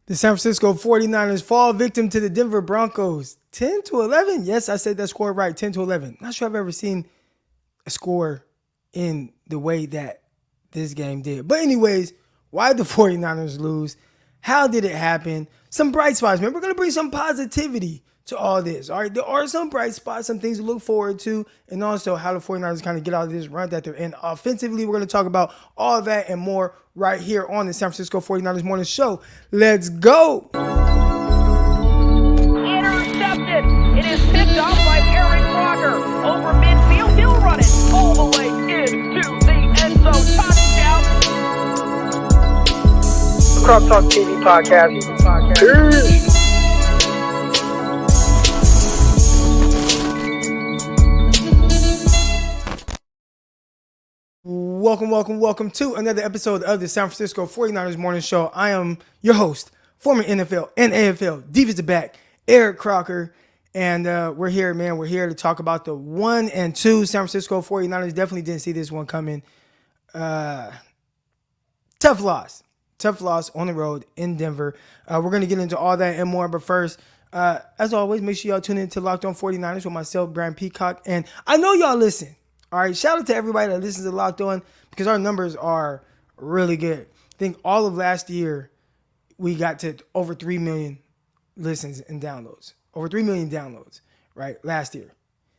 The San Francisco 49ers fall victim to the Denver Broncos. 10-11? Yes, I said that score right. 10-11. Not sure I've ever seen a score in the way that this game did. But anyways, why did the 49ers lose? How did it happen? Some bright spots, man. We're going to bring some positivity to all this. All right, there are some bright spots, some things to look forward to, and also how the 49ers kind of get out of this run that they're in offensively. We're going to talk about all that and more right here on the San Francisco 49ers Morning Show. Let's go. Intercepted. It is picked off by Aaron Crocker. Over midfield, he'll run it all the way into the end zone. Touchdown. Crop Talk TV podcast. Peace. Welcome to another episode of the San Francisco 49ers Morning Show. I am your host, former NFL and AFL defensive back, Eric Crocker. And we're here, man. We're here to talk about the 1-2 San Francisco 49ers. Definitely didn't see this one coming. Tough loss on the road in Denver. We're going to get into all that and more. But first, as always, make sure y'all tune in to Locked On 49ers with myself, Brian Peacock. And I know y'all listen. All right, shout out to everybody that listens to Locked On because our numbers are really good. I think all of last year, we got to over 3 million listens and downloads. Over 3 million downloads, right, last year.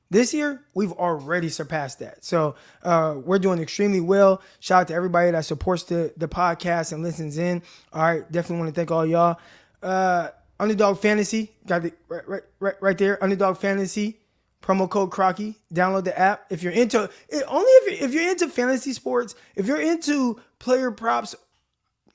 This year, we've already surpassed that. So we're doing extremely well. Shout out to everybody that supports the podcast and listens in. All right, definitely want to thank all y'all. Underdog Fantasy, got it right there. Underdog Fantasy. Promo code Crocky. Download the app. If you're into it, only if you're into fantasy sports, if you're into player props,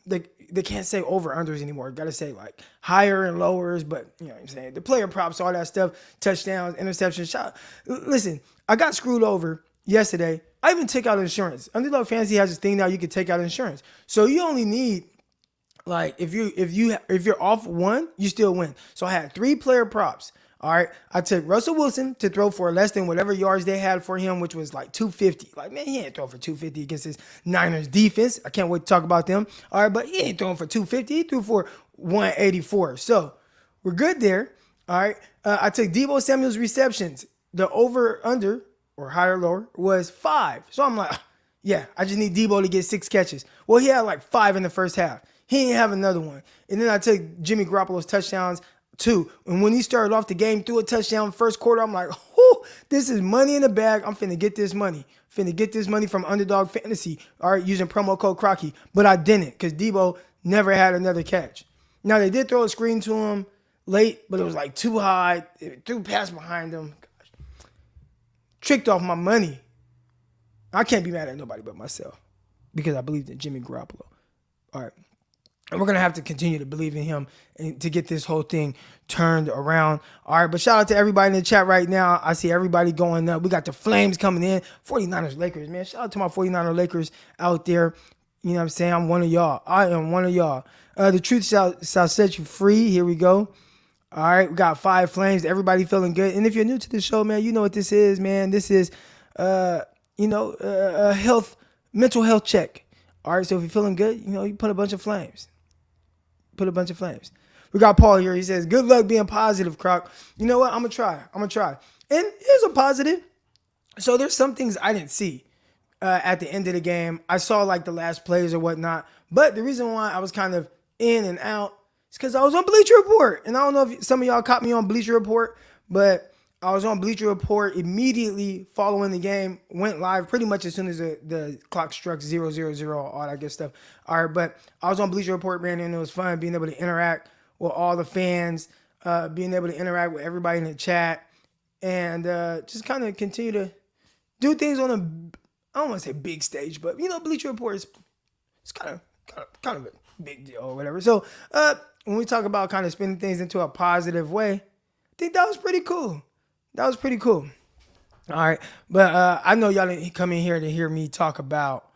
they can't say over unders anymore. Got to say like higher and lowers, but you know what I'm saying. The player props, all that stuff, touchdowns, interceptions. Listen, I got screwed over yesterday. I even took out insurance. Underdog Fantasy has this thing now you can take out insurance. So you only need like if you're off one, you still win. So I had 3 player props. All right, I took Russell Wilson to throw for less than whatever yards they had for him, which was like 250. Like, man, he ain't throw for 250 against this Niners defense. I can't wait to talk about them. All right, but he ain't throwing for 250. He threw for 184. So we're good there. All right, I took Deebo Samuel's receptions. The over-under, or higher lower, was 5. So I'm like, yeah, I just need Deebo to get 6 catches. Well, he had like 5 in the first half. He didn't have another one. And then I took Jimmy Garoppolo's touchdowns, 2. And when he started off the game, threw a touchdown first quarter, I'm like, whoo, this is money in the bag. I'm finna get this money. Finna get this money from Underdog Fantasy, all right, using promo code Crocky. But I didn't because Deebo never had another catch. Now, they did throw a screen to him late, but it was like too high. It threw past behind him. Gosh. Tricked off my money. I can't be mad at nobody but myself because I believed in Jimmy Garoppolo. All right. And we're going to have to continue to believe in him and to get this whole thing turned around. All right, but shout out to everybody in the chat right now. I see everybody going up. We got the Flames coming in. 49ers Lakers, man. Shout out to my 49er Lakers out there. You know what I'm saying? I'm one of y'all. I am one of y'all. The truth shall set you free. Here we go. All right, we got 5 Flames. Everybody feeling good. And if you're new to the show, man, you know what this is, man. This is, a mental health check. All right, so if you're feeling good, you put a bunch of flames. We got Paul here. He says, good luck being positive, Croc. You know what? I'm going to try. And here's a positive. So there's some things I didn't see at the end of the game. I saw like the last plays or whatnot. But the reason why I was kind of in and out is because I was on Bleacher Report. And I don't know if some of y'all caught me on Bleacher Report, but I was on Bleacher Report immediately following the game, went live pretty much as soon as the clock struck 000, all that good stuff. All right, but I was on Bleacher Report, man, and it was fun being able to interact with all the fans, being able to interact with everybody in the chat, and just kind of continue to do things on I don't want to say big stage, but, Bleacher Report is kind of a big deal or whatever. So when we talk about kind of spinning things into a positive way, I think that was pretty cool. All right. But I know y'all didn't come in here to hear me talk about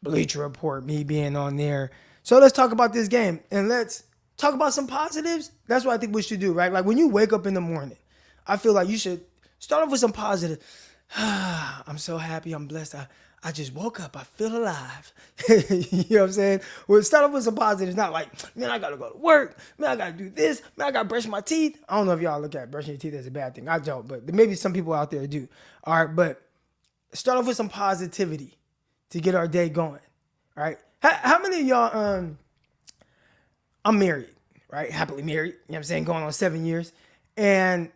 Bleacher Report, me being on there. So let's talk about this game and let's talk about some positives. That's what I think we should do, right? Like when you wake up in the morning, I feel like you should start off with some positive. I'm so happy. I'm blessed. I just woke up. I feel alive. You know what I'm saying? We'll start off with some positives. Not like, man, I got to go to work. Man, I got to do this. Man, I got to brush my teeth. I don't know if y'all look at brushing your teeth as a bad thing. I don't, but maybe some people out there do. All right, but start off with some positivity to get our day going. All right. How many of y'all, I'm married, right? Happily married. You know what I'm saying? Going on 7 years. And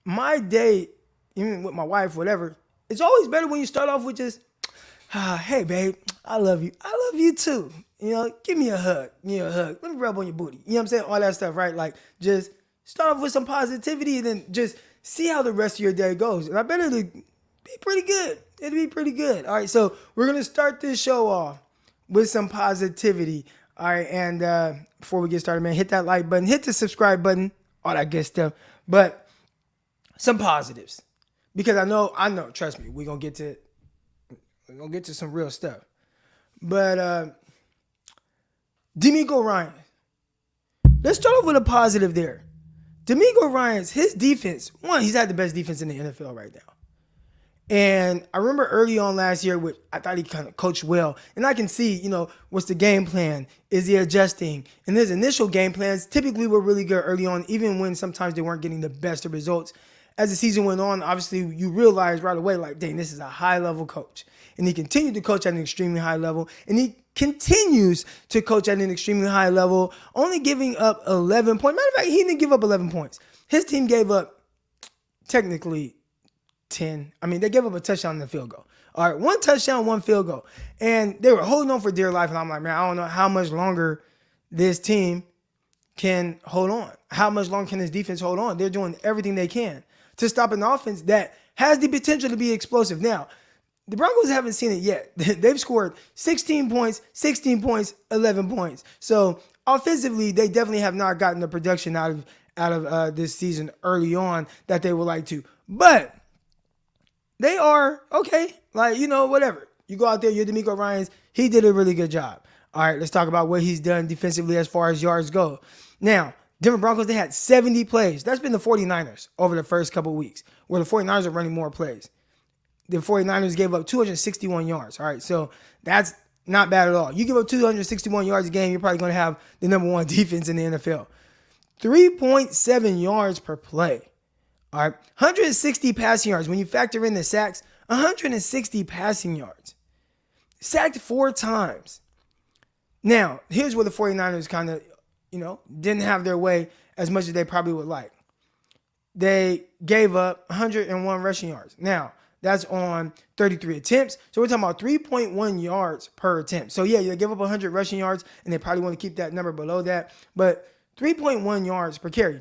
my day, even with my wife, whatever, it's always better when you start off with just, hey, babe, I love you. I love you too. You know, give me a hug. Give me a hug. Let me rub on your booty. You know what I'm saying? All that stuff, right? Like, just start off with some positivity and then just see how the rest of your day goes. And I bet it'll be pretty good. It'll be pretty good. All right, so we're going to start this show off with some positivity. All right, and before we get started, man, hit that like button, hit the subscribe button, all that good stuff. But some positives. Because I know, trust me, we're gonna get to some real stuff. But D'Amico Ryan. Let's start off with a positive there. D'Amico Ryan's his defense, one, he's had the best defense in the NFL right now. And I remember early on last year, I thought he kind of coached well. And I can see, what's the game plan? Is he adjusting? And his initial game plans typically were really good early on, even when sometimes they weren't getting the best of results. As the season went on, obviously you realize right away, like, dang, this is a high-level coach. And he continued to coach at an extremely high level. And he continues to coach at an extremely high level, only giving up 11 points. Matter of fact, he didn't give up 11 points. His team gave up, technically, 10. I mean, they gave up a touchdown and a field goal. All right, one touchdown, one field goal. And they were holding on for dear life. And I'm like, man, I don't know how much longer this team can hold on. How much longer can this defense hold on? They're doing everything they can to stop an offense that has the potential to be explosive. Now, the Broncos haven't seen it yet. They've scored 16 points, 11 points. So offensively, they definitely have not gotten the production out of this season early on that they would like to. But they are okay. Like, whatever. You go out there, you're D'Amico Ryans. He did a really good job. All right, let's talk about what he's done defensively as far as yards go. Now, Denver Broncos, they had 70 plays. That's been the 49ers over the first couple of weeks, where the 49ers are running more plays. The 49ers gave up 261 yards. All right, so that's not bad at all. You give up 261 yards a game, you're probably going to have the number one defense in the NFL. 3.7 yards per play. All right, 160 passing yards. When you factor in the sacks, 160 passing yards. Sacked 4 times. Now, here's where the 49ers kind of, didn't have their way as much as they probably would like. They gave up 101 rushing yards. Now, that's on 33 attempts. So we're talking about 3.1 yards per attempt. So, yeah, they give up 100 rushing yards, and they probably want to keep that number below that. But 3.1 yards per carry.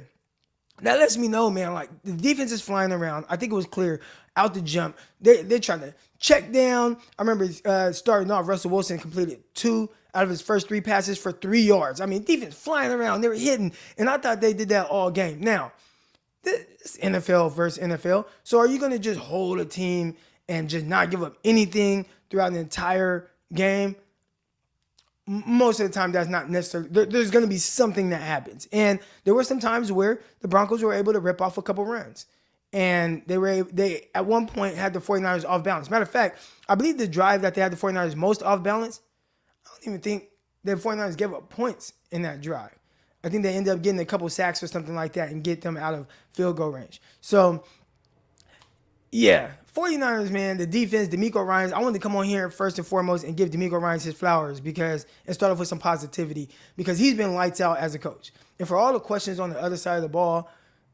That lets me know, man, like, the defense is flying around. I think it was clear out the jump. They're trying to check down. I remember starting off, Russell Wilson completed 2 out of his first 3 passes for 3 yards. I mean, defense flying around. They were hitting, and I thought they did that all game. Now, this NFL versus NFL. So are you going to just hold a team and just not give up anything throughout the entire game? Most of the time, that's not necessarily. There's going to be something that happens. And there were some times where the Broncos were able to rip off a couple runs. And they at one point had the 49ers off balance. Matter of fact, I believe the drive that they had the 49ers most off balance, I don't even think the 49ers gave up points in that drive. I think they ended up getting a couple sacks or something like that and get them out of field goal range. So, yeah, 49ers, man, the defense, D'Amico Ryans. I wanted to come on here first and foremost and give D'Amico Ryans his flowers and start off with some positivity because he's been lights out as a coach. And for all the questions on the other side of the ball,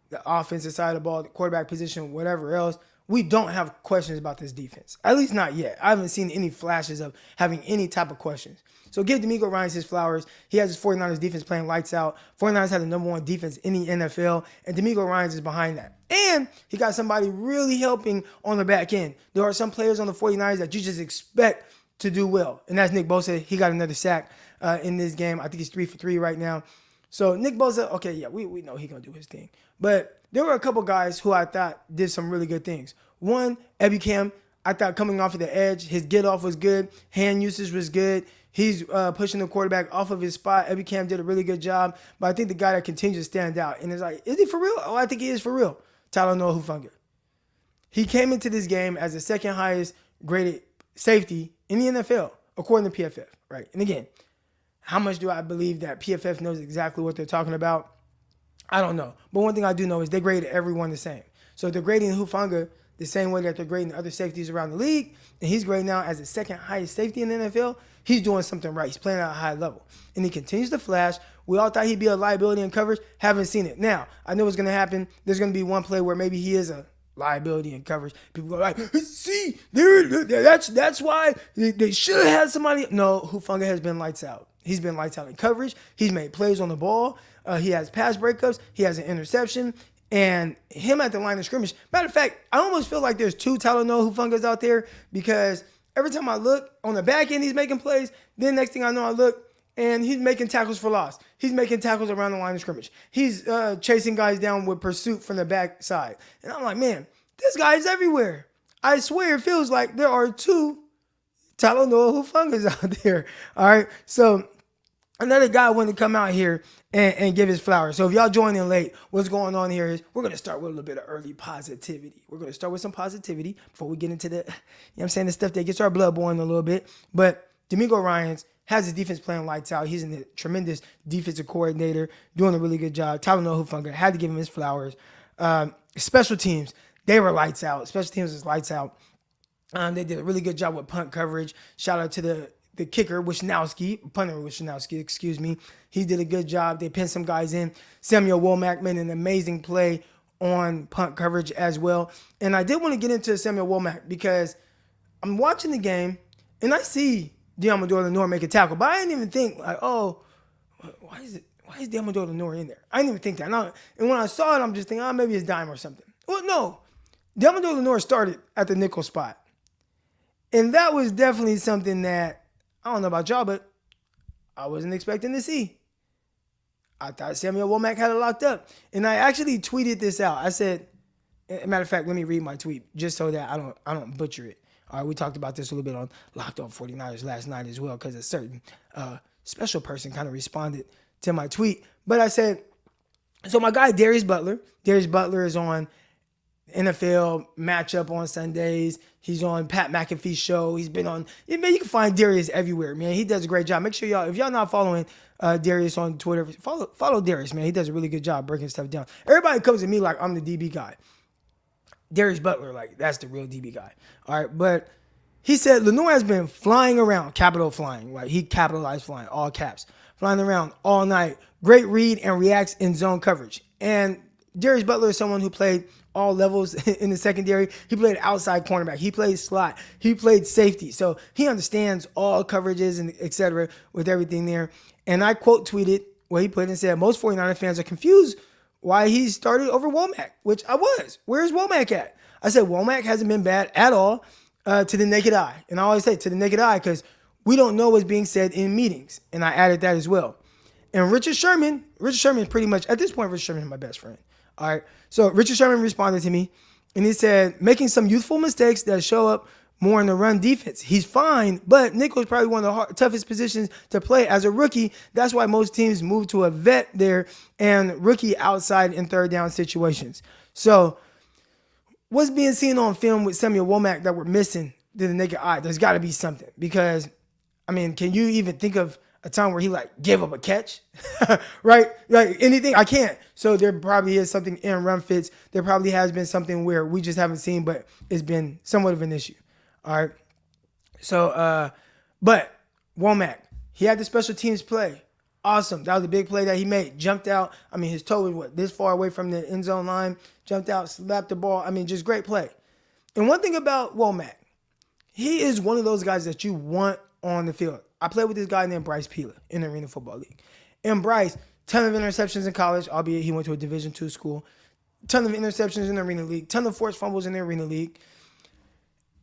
the offensive side of the ball, the quarterback position, whatever else, we don't have questions about this defense. At least not yet. I haven't seen any flashes of having any type of questions. So give D'Amico Ryans his flowers. He has his 49ers defense playing lights out. 49ers have the number one defense in the NFL, and D'Amico Ryans is behind that. And he got somebody really helping on the back end. There are some players on the 49ers that you just expect to do well, and that's Nick Bosa. He got another sack in this game. I think he's 3 for 3 right now. So Nick Bosa, okay, yeah, we know he's going to do his thing. But there were a couple guys who I thought did some really good things. One, Ebicam, I thought coming off of the edge, his get off was good. Hand usage was good. He's pushing the quarterback off of his spot. Ebicam did a really good job. But I think the guy that continues to stand out, and it's like, is he for real? Oh, I think he is for real. Tyler Noah Hufanga. He came into this game as the second highest graded safety in the NFL, according to PFF, right? And again, how much do I believe that PFF knows exactly what they're talking about? I don't know. But one thing I do know is they grade everyone the same. So they're grading Hufanga the same way that they're grading other safeties around the league, and he's graded now as the second highest safety in the NFL. He's doing something right. He's playing at a high level. And he continues to flash. We all thought he'd be a liability in coverage. Haven't seen it. Now, I know what's going to happen. There's going to be one play where maybe he is a liability in coverage. People go like, see, that's why they should have had somebody. No, Hufanga has been lights out. He's been lights out in coverage. He's made plays on the ball. He has pass breakups. He has an interception. And him at the line of scrimmage. Matter of fact, I almost feel like there's two Talanoa Hufangas out there because every time I look on the back end, he's making plays. Then next thing I know, I look and he's making tackles for loss. He's making tackles around the line of scrimmage. He's chasing guys down with pursuit from the back side. And I'm like, man, this guy is everywhere. I swear it feels like there are two Talanoa Hufangas out there. All right. So another guy wanted to come out here and give his flowers. So if y'all join in late, what's going on here is we're going to start with a little bit of early positivity. We're going to start with some positivity before we get into the, the stuff that gets our blood boiling a little bit. But D'Amico Ryans has his defense playing lights out. He's a tremendous defensive coordinator, doing a really good job. Talanoa Hufanga had to give him his flowers. Special teams, they were lights out. Special teams was lights out. They did a really good job with punt coverage. Shout out to the kicker, punter Wishnowski, excuse me. He did a good job. They pinned some guys in. Samuel Womack made an amazing play on punt coverage as well. And I did want to get into Samuel Womack because I'm watching the game and I see Deommodore Lenoir make a tackle, but I didn't even think like, oh, why is Deommodore Lenoir in there? I didn't even think that. And when I saw it, I'm just thinking, maybe it's dime or something. Well, no. Deommodore Lenoir started at the nickel spot. And that was definitely something that, I don't know about y'all, but I wasn't expecting to see. I thought Samuel Womack had it locked up. And I actually tweeted this out. I said, matter of fact, let me read my tweet just so that I don't butcher it. All right, we talked about this a little bit on Locked On 49ers last night as well because a certain special person kind of responded to my tweet. But I said, so my guy Darius Butler is on NFL matchup on Sundays. He's on Pat McAfee's show. He's been on, man, you can find Darius everywhere, man. He does a great job. Make sure y'all, if y'all not following Darius on Twitter, follow Darius, man. He does a really good job breaking stuff down. Everybody comes to me like I'm the DB guy. Darius Butler, like, that's the real DB guy. All right, but he said Lenoir has been flying around, capital flying, right? He capitalized flying, all caps, flying around all night. Great read and reacts in zone coverage. And Darius Butler is someone who played all levels in the secondary. He played outside cornerback. He played slot. He played safety. So he understands all coverages and et cetera with everything there. And I quote tweeted what he put and said, most 49er fans are confused why he started over Womack, which I was. Where's Womack at? I said Womack hasn't been bad at all to the naked eye. And I always say to the naked eye because we don't know what's being said in meetings. And I added that as well. And Richard Sherman pretty much, at this point, Richard Sherman is my best friend. All right. So Richard Sherman responded to me and he said, making some youthful mistakes that show up more in the run defense. He's fine, but nickel is probably one of the toughest positions to play as a rookie. That's why most teams move to a vet there and rookie outside in third down situations. So what's being seen on film with Samuel Womack that we're missing to the naked eye? There's got to be something because, I mean, can you even think of a time where he like gave up a catch, right? Like anything, I can't. So there probably is something in run fits. There probably has been something where we just haven't seen, but it's been somewhat of an issue. All right. So, but Womack, he had the special teams play. Awesome. That was a big play that he made. Jumped out. I mean, his toe was this far away from the end zone line. Jumped out, slapped the ball. I mean, just great play. And one thing about Womack, he is one of those guys that you want on the field. I played with this guy named Bryce Peeler in the Arena Football League. And Bryce, ton of interceptions in college, albeit he went to a Division II school. Ton of interceptions in the Arena League. Ton of forced fumbles in the Arena League.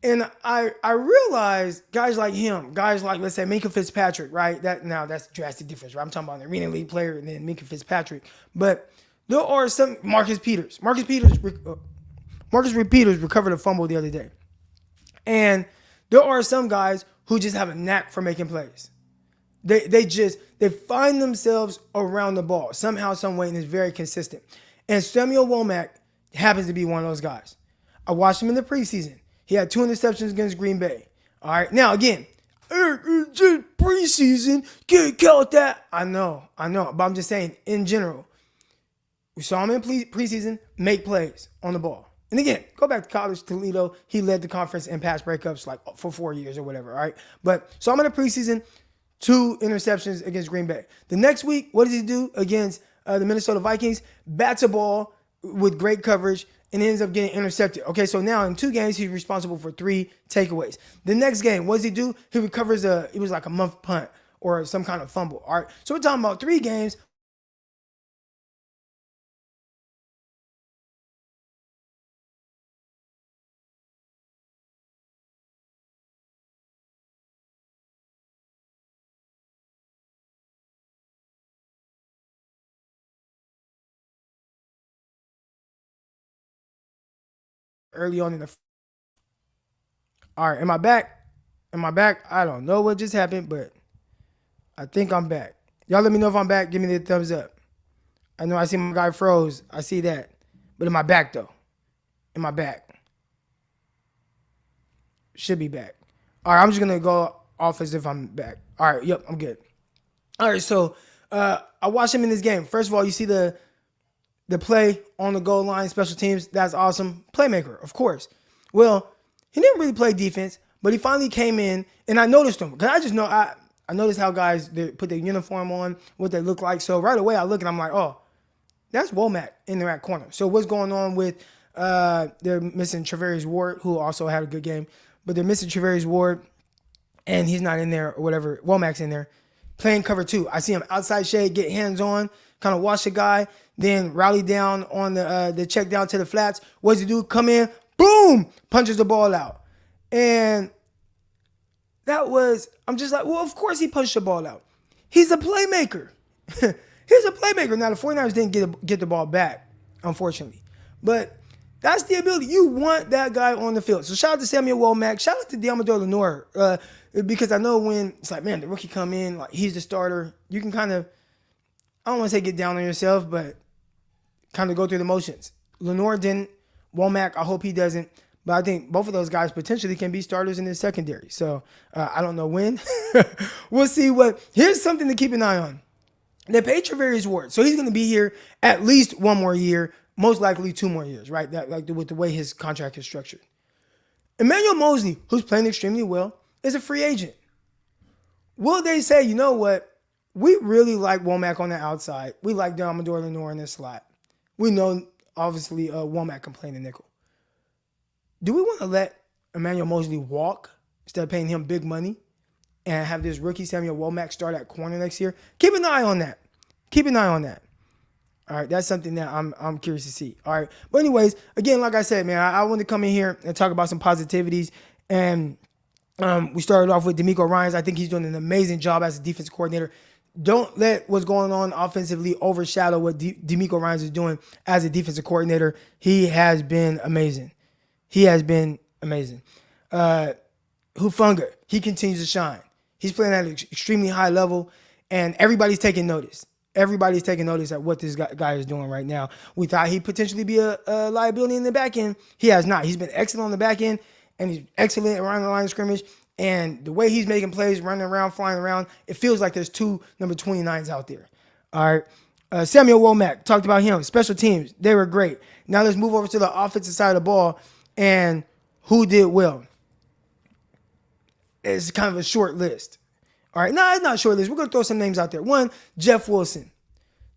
And I realized guys like him, guys like, let's say, Minkah Fitzpatrick, right? That's a drastic difference, right? I'm talking about an Arena League player and then Minkah Fitzpatrick. But there are some, Marcus Peters recovered a fumble the other day. And there are some guys who just have a knack for making plays. They find themselves around the ball somehow, some way, and is very consistent. And Samuel Womack happens to be one of those guys. I watched him in the preseason. He had 2 interceptions against Green Bay. All right. Now, again, it's just preseason. Can't count that. I know. But I'm just saying, in general, we saw him in preseason make plays on the ball. And again, go back to college, Toledo. He led the conference in pass breakups like for 4 years or whatever, all right? But saw him in the preseason, 2 interceptions against Green Bay. The next week, what does he do against the Minnesota Vikings? Bats a ball with great coverage and ends up getting intercepted. Okay, so now in 2 games, he's responsible for 3 takeaways. The next game, what does he do? He recovers it was like a muff punt or some kind of fumble, all right? So we're talking about 3 games. Early on in the. All right, am I back? I don't know what just happened, but I think I'm back. Y'all let me know if I'm back. Give me the thumbs up. I know I see my guy froze. I see that. But am I back, though? Am I back? Should be back. All right, I'm just going to go off as if I'm back. All right, yep, I'm good. All right, so I watched him in this game. First of all, you see the play on the goal line, special teams. That's awesome. Playmaker, of course. Well, he didn't really play defense, but he finally came in, and I noticed him. Because I just know, I noticed how guys they put their uniform on, what they look like. So right away, I look and I'm like, oh, that's Womack in the right corner. So what's going on with, they're missing Travarius Ward, who also had a good game, but they're missing Travarius Ward, and he's not in there or whatever. Womack's in there. Playing cover 2. I see him outside shade, get hands on, kind of watch the guy, then rally down on the check down to the flats. What does he do? Come in, boom, punches the ball out. And I'm just like, well, of course he punched the ball out. He's a playmaker. He's a playmaker. Now, the 49ers didn't get the ball back, unfortunately. But that's the ability. You want that guy on the field. So shout out to Samuel Womack. Shout out to Deommodore Lenoir. Because I know when it's like, man, the rookie come in, like he's the starter, you can kind of, I don't want to say get down on yourself, but kind of go through the motions. Lenoir didn't. Womack, I hope he doesn't. But I think both of those guys potentially can be starters in the secondary. So I don't know when. We'll see here's something to keep an eye on. They paid Travarius Ward. So he's going to be here at least 1 more year, most likely 2 more years, right? With the way his contract is structured. Emmanuel Mosley, who's playing extremely well, is a free agent. Will they say, you know what? We really like Womack on the outside. We like Deommodore Lenoir in the slot. We know, obviously, Womack can play in the nickel. Do we want to let Emmanuel Mosley walk instead of paying him big money and have this rookie Samuel Womack start at corner next year? Keep an eye on that. All right, that's something that I'm curious to see. All right, but anyways, again, like I said, man, I want to come in here and talk about some positivities. And we started off with D'Amico Ryans. I think he's doing an amazing job as a defense coordinator. Don't let what's going on offensively overshadow what D'Amico Ryans is doing as a defensive coordinator. He has been amazing. Hufanga, he continues to shine. He's playing at an extremely high level, and everybody's taking notice. Everybody's taking notice at what this guy is doing right now. We thought he'd potentially be a liability in the back end. He has not. He's been excellent on the back end, and he's excellent around the line of scrimmage. And the way he's making plays, running around, flying around, it feels like there's 2 number 29s out there. All right. Samuel Womack, talked about him. Special teams, they were great. Now let's move over to the offensive side of the ball and who did well. It's kind of a short list. All right. No, it's not a short list. We're going to throw some names out there. 1, Jeff Wilson.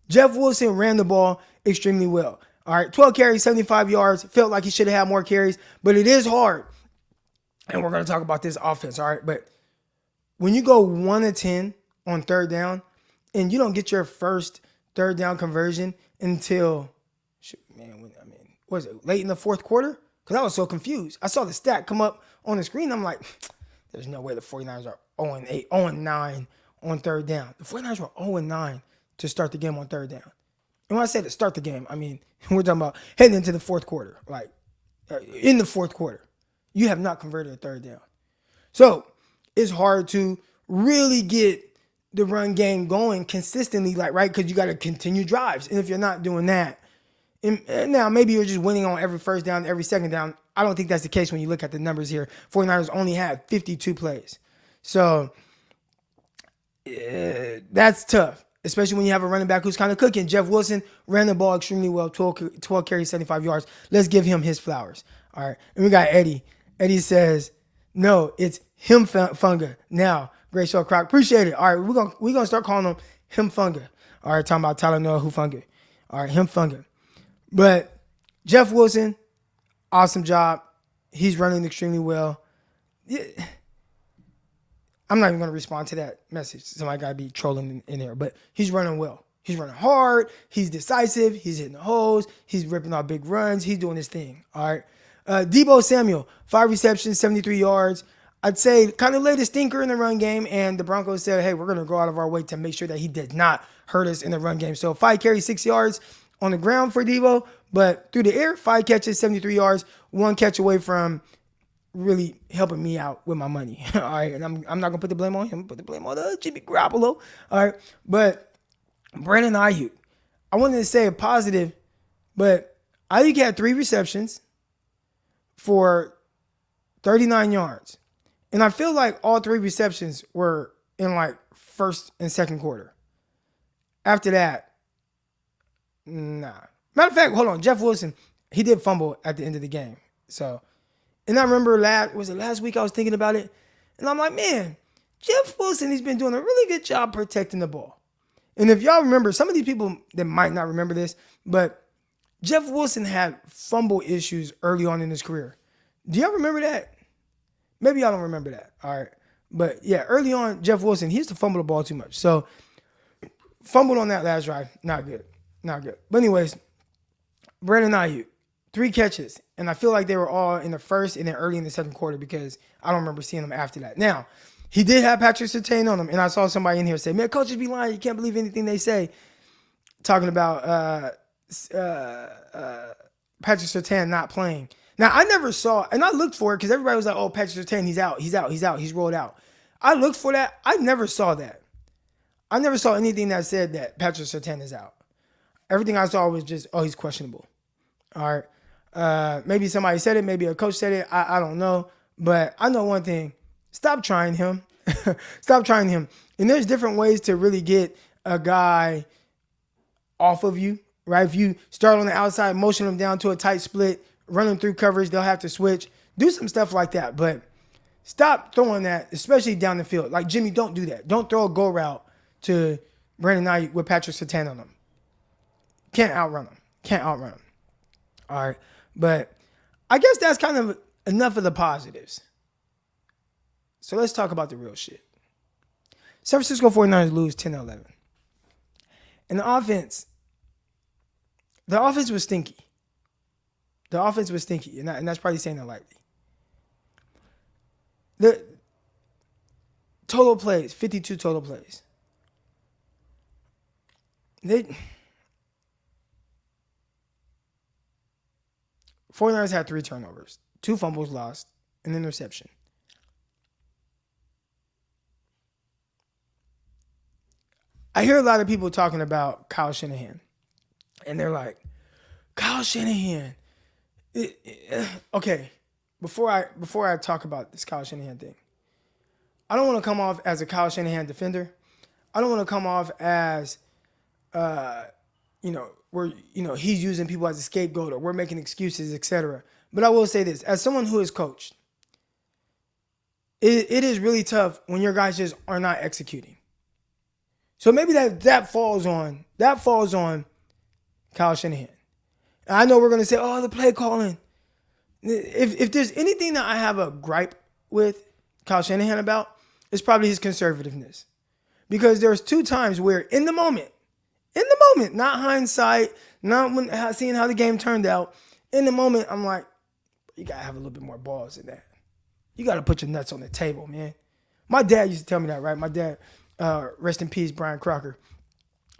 Jeff Wilson ran the ball extremely well. All right. 12 carries, 75 yards. Felt like he should have had more carries, but it is hard. And we're going to talk about this offense, all right? But when you go 1 of 10 on 3rd down and you don't get your first 3rd down conversion until, late in the 4th quarter? Because I was so confused. I saw the stat come up on the screen. I'm like, there's no way the 49ers are 0-8, 0-9 on 3rd down. The 49ers were 0-9 to start the game on 3rd down. And when I say to start the game, I mean, we're talking about heading into the 4th quarter, like in the 4th quarter. You have not converted a 3rd down. So it's hard to really get the run game going consistently, right? Because you got to continue drives. And if you're not doing that, And now, maybe you're just winning on every first down, every second down. I don't think that's the case when you look at the numbers here. 49ers only had 52 plays. So that's tough, especially when you have a running back who's kind of cooking. Jeff Wilson ran the ball extremely well, 12 carries, 75 yards. Let's give him his flowers. All right. And we got Eddie. Eddie says, no, it's him Funga. Now, great show, Croc. Appreciate it. All right, we're gonna start calling him him Funga. All right, talking about Tyler Noah Hufunga. All right, him Funga. But Jeff Wilson, awesome job. He's running extremely well. Yeah. I'm not even going to respond to that message. Somebody got to be trolling in there. But he's running well. He's running hard. He's decisive. He's hitting the holes. He's ripping off big runs. He's doing his thing. All right. Deebo Samuel, 5 receptions, 73 yards. I'd say kind of laid a stinker in the run game. And the Broncos said, hey, we're going to go out of our way to make sure that he did not hurt us in the run game. So 5 carries, 6 yards on the ground for Deebo. But through the air, 5 catches, 73 yards. 1 catch away from really helping me out with my money. All right. And I'm not going to put the blame on him. Put the blame on Jimmy Garoppolo. All right. But Brandon Ayuk, I wanted to say a positive, but Ayuk had 3 receptions for 39 yards. And I feel like all 3 receptions were in like first and second quarter. After that, nah. Matter of fact, hold on. Jeff Wilson, he did fumble at the end of the game. So, and I remember last week I was thinking about it, and I'm like, man, Jeff Wilson, he's been doing a really good job protecting the ball. And if y'all remember, some of these people that might not remember this, but Jeff Wilson had fumble issues early on in his career. Do y'all remember that? Maybe y'all don't remember that. All right. But yeah, early on, Jeff Wilson, he used to fumble the ball too much. So fumbled on that last drive. Not good. Not good. But anyways, Brandon Ayuk, 3 catches. And I feel like they were all in the first and then early in the second quarter because I don't remember seeing them after that. Now, he did have Patrick Surtain on him. And I saw somebody in here say, man, coaches be lying. You can't believe anything they say. Talking about Patrick Surtain not playing. Now, I never saw, and I looked for it because everybody was like, oh, Patrick Surtain, he's out, he's rolled out. I looked for that. I never saw that. I never saw anything that said that Patrick Surtain is out. Everything I saw was just, oh, he's questionable. All right. Maybe somebody said it. Maybe a coach said it. I don't know. But I know one thing. Stop trying him. Stop trying him. And there's different ways to really get a guy off of you, right? If you start on the outside, motion him down to a tight split, run them through coverage, they'll have to switch. Do some stuff like that. But stop throwing that, especially down the field. Like, Jimmy, don't do that. Don't throw a go route to Brandon Ayuk with Patrick Surtain on him. Can't outrun him. All right. But I guess that's kind of enough of the positives. So let's talk about the real shit. San Francisco 49ers lose 10-11. And the offense was stinky. And that's probably saying it lightly. The total plays, 52 total plays. 49ers had 3 turnovers, 2 fumbles lost, an interception. I hear a lot of people talking about Kyle Shanahan, and they're like, Kyle Shanahan. Okay, before I talk about this Kyle Shanahan thing, I don't want to come off as a Kyle Shanahan defender. I don't want to come off as, he's using people as a scapegoat or we're making excuses, etc. But I will say this, as someone who has coached, it is really tough when your guys just are not executing. So maybe that falls on Kyle Shanahan. And I know we're going to say, oh, the play calling. If there's anything that I have a gripe with Kyle Shanahan about, it's probably his conservativeness. Because there's 2 times where in the moment, not hindsight, not seeing how the game turned out, in the moment, I'm like, you got to have a little bit more balls than that. You got to put your nuts on the table, man. My dad used to tell me that, right? My dad, rest in peace, Brian Crocker.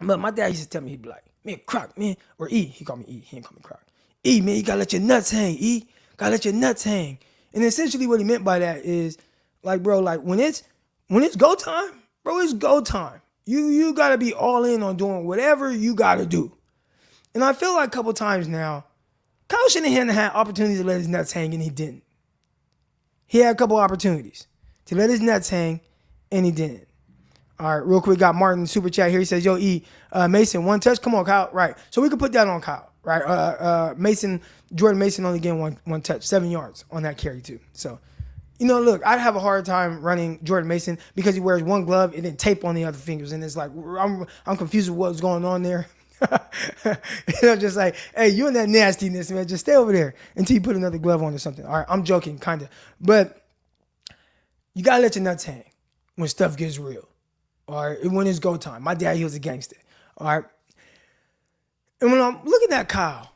But my dad used to tell me, he'd be like, man, Croc, man, or E. He called me E. He didn't call me Croc. E, man, you got to let your nuts hang, E. Got to let your nuts hang. And essentially what he meant by that is, like, bro, like, when it's go time, bro, it's go time. You got to be all in on doing whatever you got to do. And I feel like a couple times now, Kyle Shanahan had opportunities to let his nuts hang, and he didn't. He had a couple opportunities to let his nuts hang, and he didn't. All right, real quick, got Martin super chat here. He says, "Yo, Mason, one touch. Come on, Kyle. Right. So we could put that on Kyle. Right. Jordan Mason only getting one touch, 7 yards on that carry too. So, look, I'd have a hard time running Jordan Mason because he wears one glove and then tape on the other fingers, and it's like I'm confused with what's going on there. Just like, hey, you and that nastiness, man. Just stay over there until you put another glove on or something. All right, I'm joking, kind of, but you gotta let your nuts hang when stuff gets real. All right, when it's go time. My dad, he was a gangster. All right. And when I'm looking at Kyle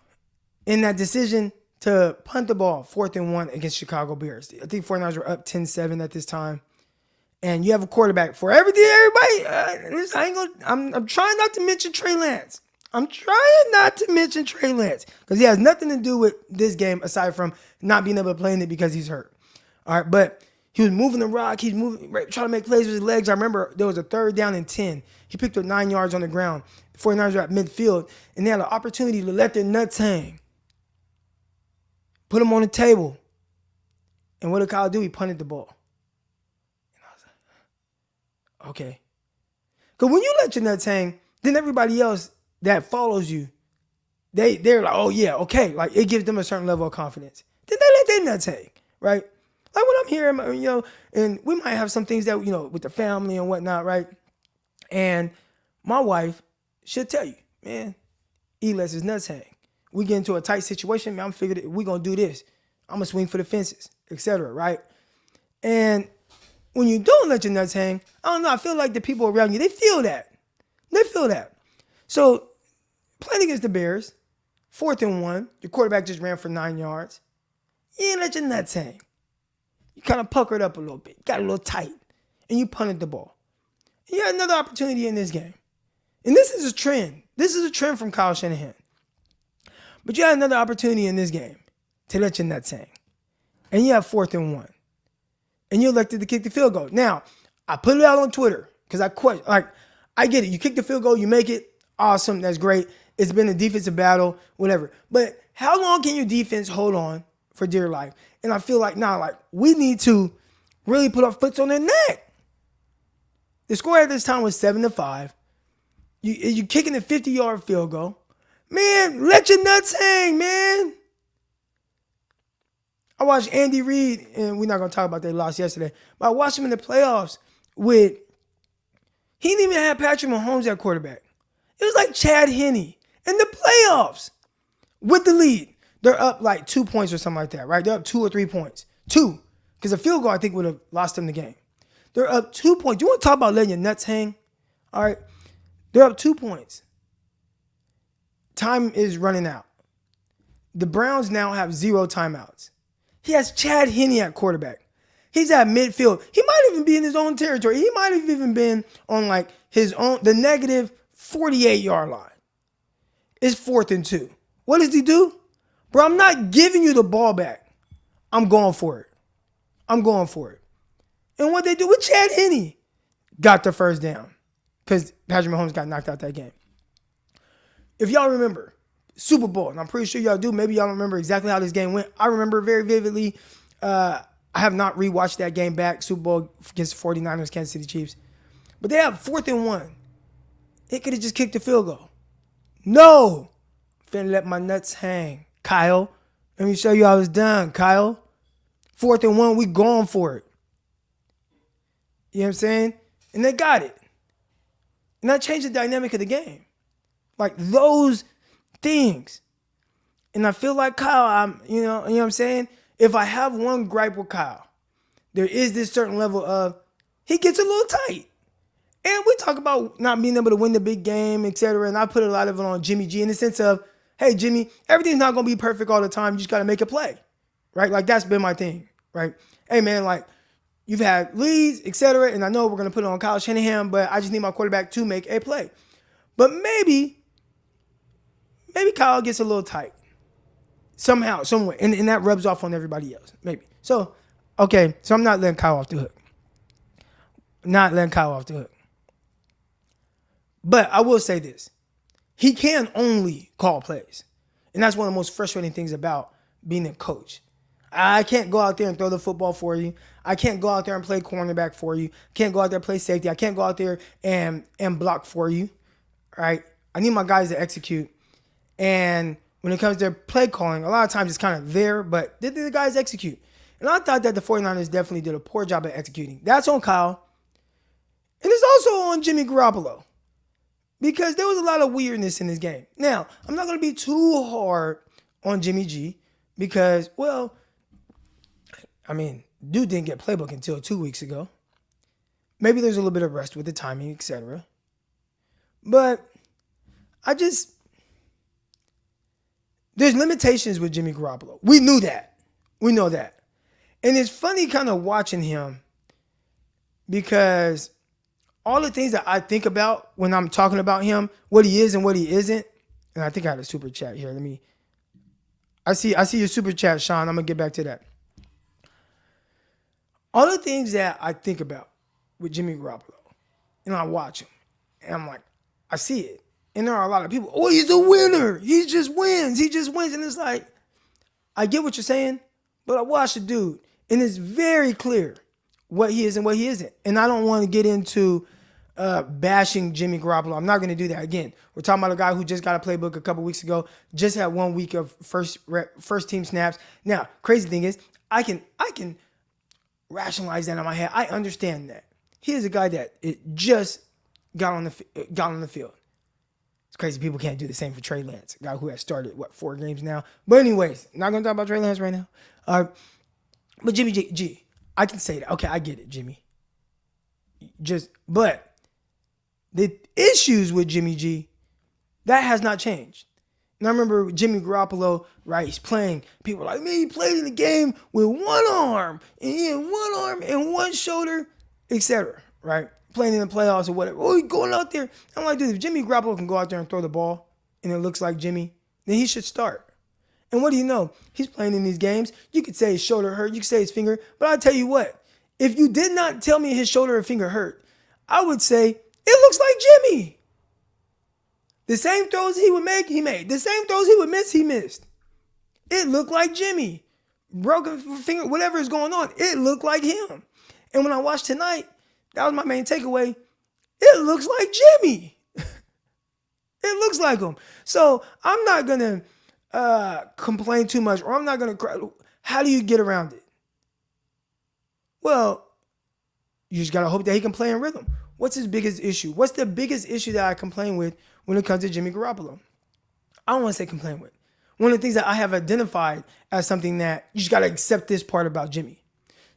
in that decision to punt the ball 4th and 1 against Chicago Bears, I think 49ers were up 10-7 at this time. And you have a quarterback for everything, everybody. I'm trying not to mention Trey Lance. Because he has nothing to do with this game aside from not being able to play in it because he's hurt. All right, but he was moving the rock. He's moving, right, trying to make plays with his legs. I remember there was a 3rd down and 10. He picked up 9 yards on the ground. The 49ers were at midfield, and they had an opportunity to let their nuts hang. Put them on the table. And what did Kyle do? He punted the ball. And I was like, okay. Because when you let your nuts hang, then everybody else that follows you, they're like, oh, yeah, okay. Like, it gives them a certain level of confidence. Then they let their nuts hang, right? Like when I'm here, and we might have some things that, with the family and whatnot, right? And my wife should tell you, man, he lets his nuts hang. We get into a tight situation, man, I'm figured we're going to do this. I'm going to swing for the fences, etc., right? And when you don't let your nuts hang, I don't know, I feel like the people around you, they feel that. So, playing against the Bears, 4th and 1, your quarterback just ran for 9 yards. You ain't let your nuts hang. You kind of puckered up a little bit, got a little tight, and you punted the ball. And you had another opportunity in this game. And this is a trend. This is a trend from Kyle Shanahan. But you had another opportunity in this game to let your nuts hang. And you have 4th and 1. And you elected to kick the field goal. Now, I put it out on Twitter because I get it. You kick the field goal, you make it. Awesome. That's great. It's been a defensive battle, whatever. But how long can your defense hold on for dear life? And I feel like, we need to really put our foots on their neck. The score at this time was 7-5. You kicking a 50-yard field goal. Man, let your nuts hang, man. I watched Andy Reid, and we're not going to talk about they lost yesterday, but I watched him in the playoffs he didn't even have Patrick Mahomes at quarterback. It was like Chad Henne in the playoffs with the lead. They're up like 2 points or something like that, right? They're up 2 or 3 points. 2. Because a field goal, I think, would have lost them the game. They're up 2 points. You want to talk about letting your nuts hang? All right. They're up 2 points. Time is running out. The Browns now have 0 timeouts. He has Chad Henne at quarterback. He's at midfield. He might even be in his own territory. He might have even been on the negative 48-yard line. It's 4th and 2. What does he do? Bro, I'm not giving you the ball back. I'm going for it. And what they do with Chad Henne? Got the first down. Because Patrick Mahomes got knocked out that game. If y'all remember, Super Bowl, and I'm pretty sure y'all do. Maybe y'all don't remember exactly how this game went. I remember very vividly. I have not rewatched that game back, Super Bowl against the 49ers, Kansas City Chiefs. But they have 4th and 1. It could have just kicked the field goal. No. Finna let my nuts hang. Kyle, let me show you how it's done, Kyle. 4th and 1, we going for it. You know what I'm saying? And they got it. And that changed the dynamic of the game. Like those things. And I feel like Kyle, you know what I'm saying? If I have one gripe with Kyle, there is this certain level of he gets a little tight. And we talk about not being able to win the big game, etc. And I put a lot of it on Jimmy G in the sense of, hey, Jimmy, everything's not going to be perfect all the time. You just got to make a play, right? Like that's been my thing, right? Hey, man, like you've had leads, etc. And I know we're going to put it on Kyle Shanahan, but I just need my quarterback to make a play. But maybe Kyle gets a little tight somehow, somewhere. And that rubs off on everybody else, maybe. So, okay, so I'm not letting Kyle off the hook. But I will say this. he can only call plays. And that's one of the most frustrating things about being a coach. I can't go out there and throw the football for you. I can't go out there and play cornerback for you. Can't go out there and play safety. I can't go out there and block for you. Right? I need my guys to execute. And when it comes to play calling, a lot of times it's kind of there, but did the guys execute? And I thought that the 49ers definitely did a poor job at executing. That's on Kyle. And it's also on Jimmy Garoppolo. Because there was a lot of weirdness in this game. Now, I'm not going to be too hard on Jimmy G because, well, I mean, dude didn't get playbook until 2 weeks ago. Maybe there's a little bit of rest with the timing, etc. But there's limitations with Jimmy Garoppolo. We knew that. We know that. And it's funny kind of watching him because all the things that I think about when I'm talking about him, what he is and what he isn't, and I think I had a super chat here. I see your super chat, Sean. I'm going to get back to that. All the things that I think about with Jimmy Garoppolo, and I watch him, and I'm like, I see it. And there are a lot of people, oh, he's a winner. He just wins. He just wins. And it's like, I get what you're saying, but I watch the dude, and it's very clear what he is and what he isn't. And I don't want to get into bashing Jimmy Garoppolo. I'm not going to do that. Again, we're talking about a guy who just got a playbook a couple weeks ago, just had 1 week of first team snaps. Now, crazy thing is, I can rationalize that in my head. I understand that. He is a guy that it just got on the field. It's crazy people can't do the same for Trey Lance, a guy who has started, 4 games now. But anyways, not going to talk about Trey Lance right now. But Jimmy G, I can say that. Okay, I get it, Jimmy. But the issues with Jimmy G, that has not changed. And I remember Jimmy Garoppolo, right, he's playing. People are like, man, he played in the game with one arm, and he had one arm and one shoulder, etc., right? Playing in the playoffs or whatever. Oh, he's going out there. I'm like, dude, if Jimmy Garoppolo can go out there and throw the ball, and it looks like Jimmy, then he should start. And what do you know? He's playing in these games. You could say his shoulder hurt. You could say his finger. But I'll tell you what. If you did not tell me his shoulder or finger hurt, I would say, it looks like Jimmy. The same throws he would make, he made. The same throws he would miss, he missed. It looked like Jimmy. Broken finger, whatever is going on, it looked like him. And when I watched tonight, that was my main takeaway. It looks like Jimmy. It looks like him. So I'm not going to complain too much, or I'm not going to cry. How do you get around it? Well, you just got to hope that he can play in rhythm. What's his biggest issue? What's the biggest issue that I complain with when it comes to Jimmy Garoppolo? I don't want to say complain with. One of the things that I have identified as something that you just got to accept this part about Jimmy.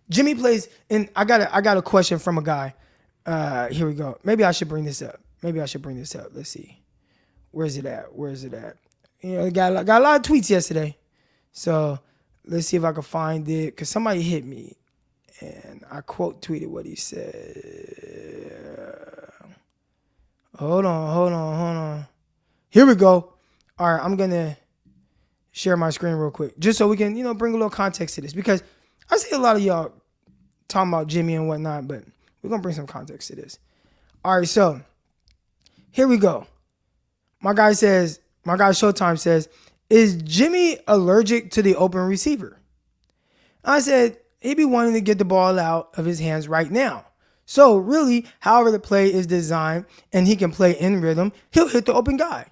Jimmy plays, and I got a question from a guy. Here we go. Maybe I should bring this up. Let's see. Where's it at? You know, got a lot of tweets yesterday. So let's see if I can find it, because somebody hit me. And I quote tweeted what he said. Hold on. Here we go. All right, I'm going to share my screen real quick, just so we can, bring a little context to this, because I see a lot of y'all talking about Jimmy and whatnot, but we're going to bring some context to this. All right, so here we go. My guy Showtime says, is Jimmy allergic to the open receiver? I said, he'd be wanting to get the ball out of his hands right now. So really, however the play is designed and he can play in rhythm, he'll hit the open guy.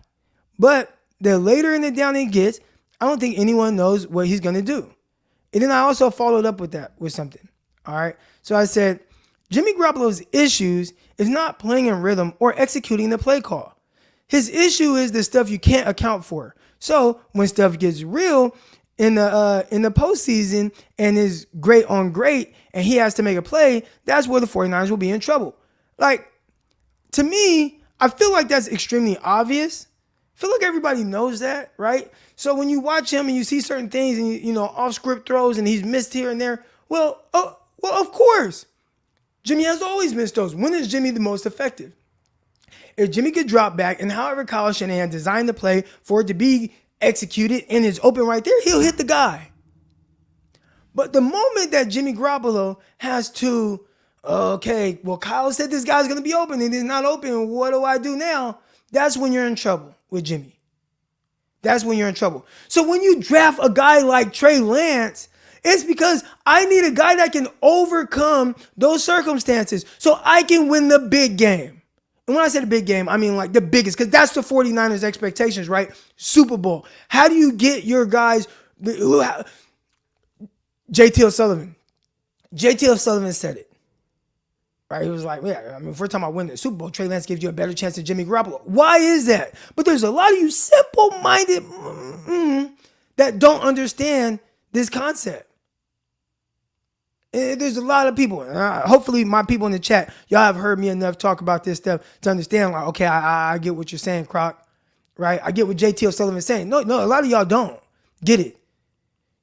But the later in the down he gets, I don't think anyone knows what he's going to do. And then I also followed up with that with something. All right. So I said, Jimmy Garoppolo's issues is not playing in rhythm or executing the play call. His issue is the stuff you can't account for. So when stuff gets real in the postseason and is great on great and he has to make a play, that's where the 49ers will be in trouble. Like, to me, I feel like that's extremely obvious. I feel like everybody knows that, right? So when you watch him and you see certain things and, off script throws and he's missed here and there, well, of course. Jimmy has always missed those. When is Jimmy the most effective? If Jimmy could drop back and however Kyle Shanahan designed the play for it to be executed and it's open right there, he'll hit the guy. But the moment that Jimmy Garoppolo has to, Kyle said this guy's going to be open and he's not open, what do I do now? That's when you're in trouble. with Jimmy. That's when you're in trouble. So when you draft a guy like Trey Lance, it's because I need a guy that can overcome those circumstances so I can win the big game. And when I say the big game, I mean like the biggest, because that's the 49ers' expectations, right? Super Bowl. How do you get your guys? JT O'Sullivan. JT O'Sullivan said it. Right? He was like, yeah, I mean, if we're talking about winning the Super Bowl, Trey Lance gives you a better chance than Jimmy Garoppolo. Why is that? But there's a lot of you simple-minded that don't understand this concept. There's a lot of people. Hopefully, my people in the chat, y'all have heard me enough talk about this stuff to understand, like, okay, I get what you're saying, Croc. Right? I get what JT O'Sullivan is saying. No, a lot of y'all don't get it.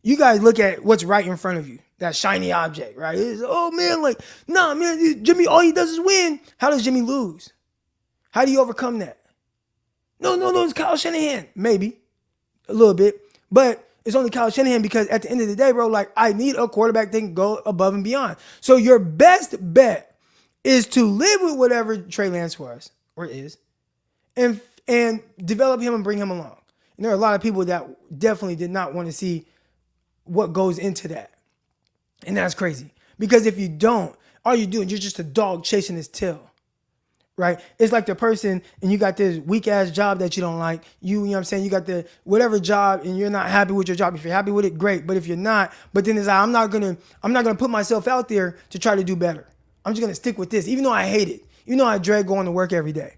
You guys look at what's right in front of you. That shiny object, right? It's, oh, man, like, nah, man, Jimmy, all he does is win. How does Jimmy lose? How do you overcome that? No, it's Kyle Shanahan. Maybe a little bit, but it's only Kyle Shanahan because at the end of the day, bro, like, I need a quarterback that can go above and beyond. So your best bet is to live with whatever Trey Lance was or is and develop him and bring him along. And there are a lot of people that definitely did not want to see what goes into that. And that's crazy. Because if you don't, all you're doing, you're just a dog chasing his tail. Right? It's like the person, and you got this weak ass job that you don't like. You know what I'm saying? You got the whatever job and you're not happy with your job. If you're happy with it, great. But if you're not, but then it's like, I'm not gonna put myself out there to try to do better. I'm just gonna stick with this, even though I hate it. Even though I dread going to work every day.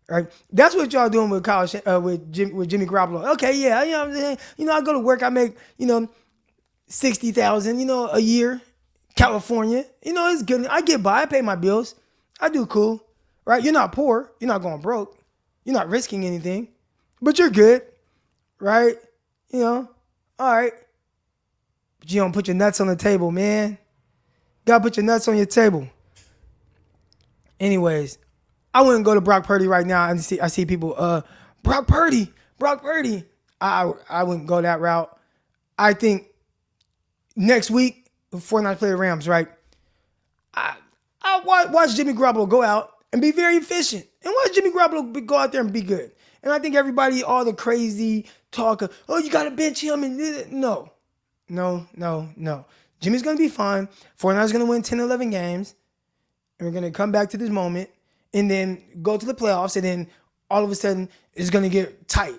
Right? That's what y'all doing with with Jimmy Garoppolo. Okay, yeah, you know what I'm saying? You know, I go to work, I make, $60,000, a year, California. It's good. I get by. I pay my bills. I do cool, right? You're not poor. You're not going broke. You're not risking anything, but you're good, right? All right. But you don't put your nuts on the table, man. Gotta put your nuts on your table. Anyways, I wouldn't go to Brock Purdy right now. I see people, Brock Purdy. I wouldn't go that route. I think next week, before I play the Rams, right? I watch Jimmy Garoppolo go out and be very efficient. And watch Jimmy Garoppolo go out there and be good. And I think everybody, all the crazy talk of, oh, you got to bench him. And no. Jimmy's going to be fine. 49ers going to win 10, 11 games. And we're going to come back to this moment and then go to the playoffs. And then all of a sudden, it's going to get tight.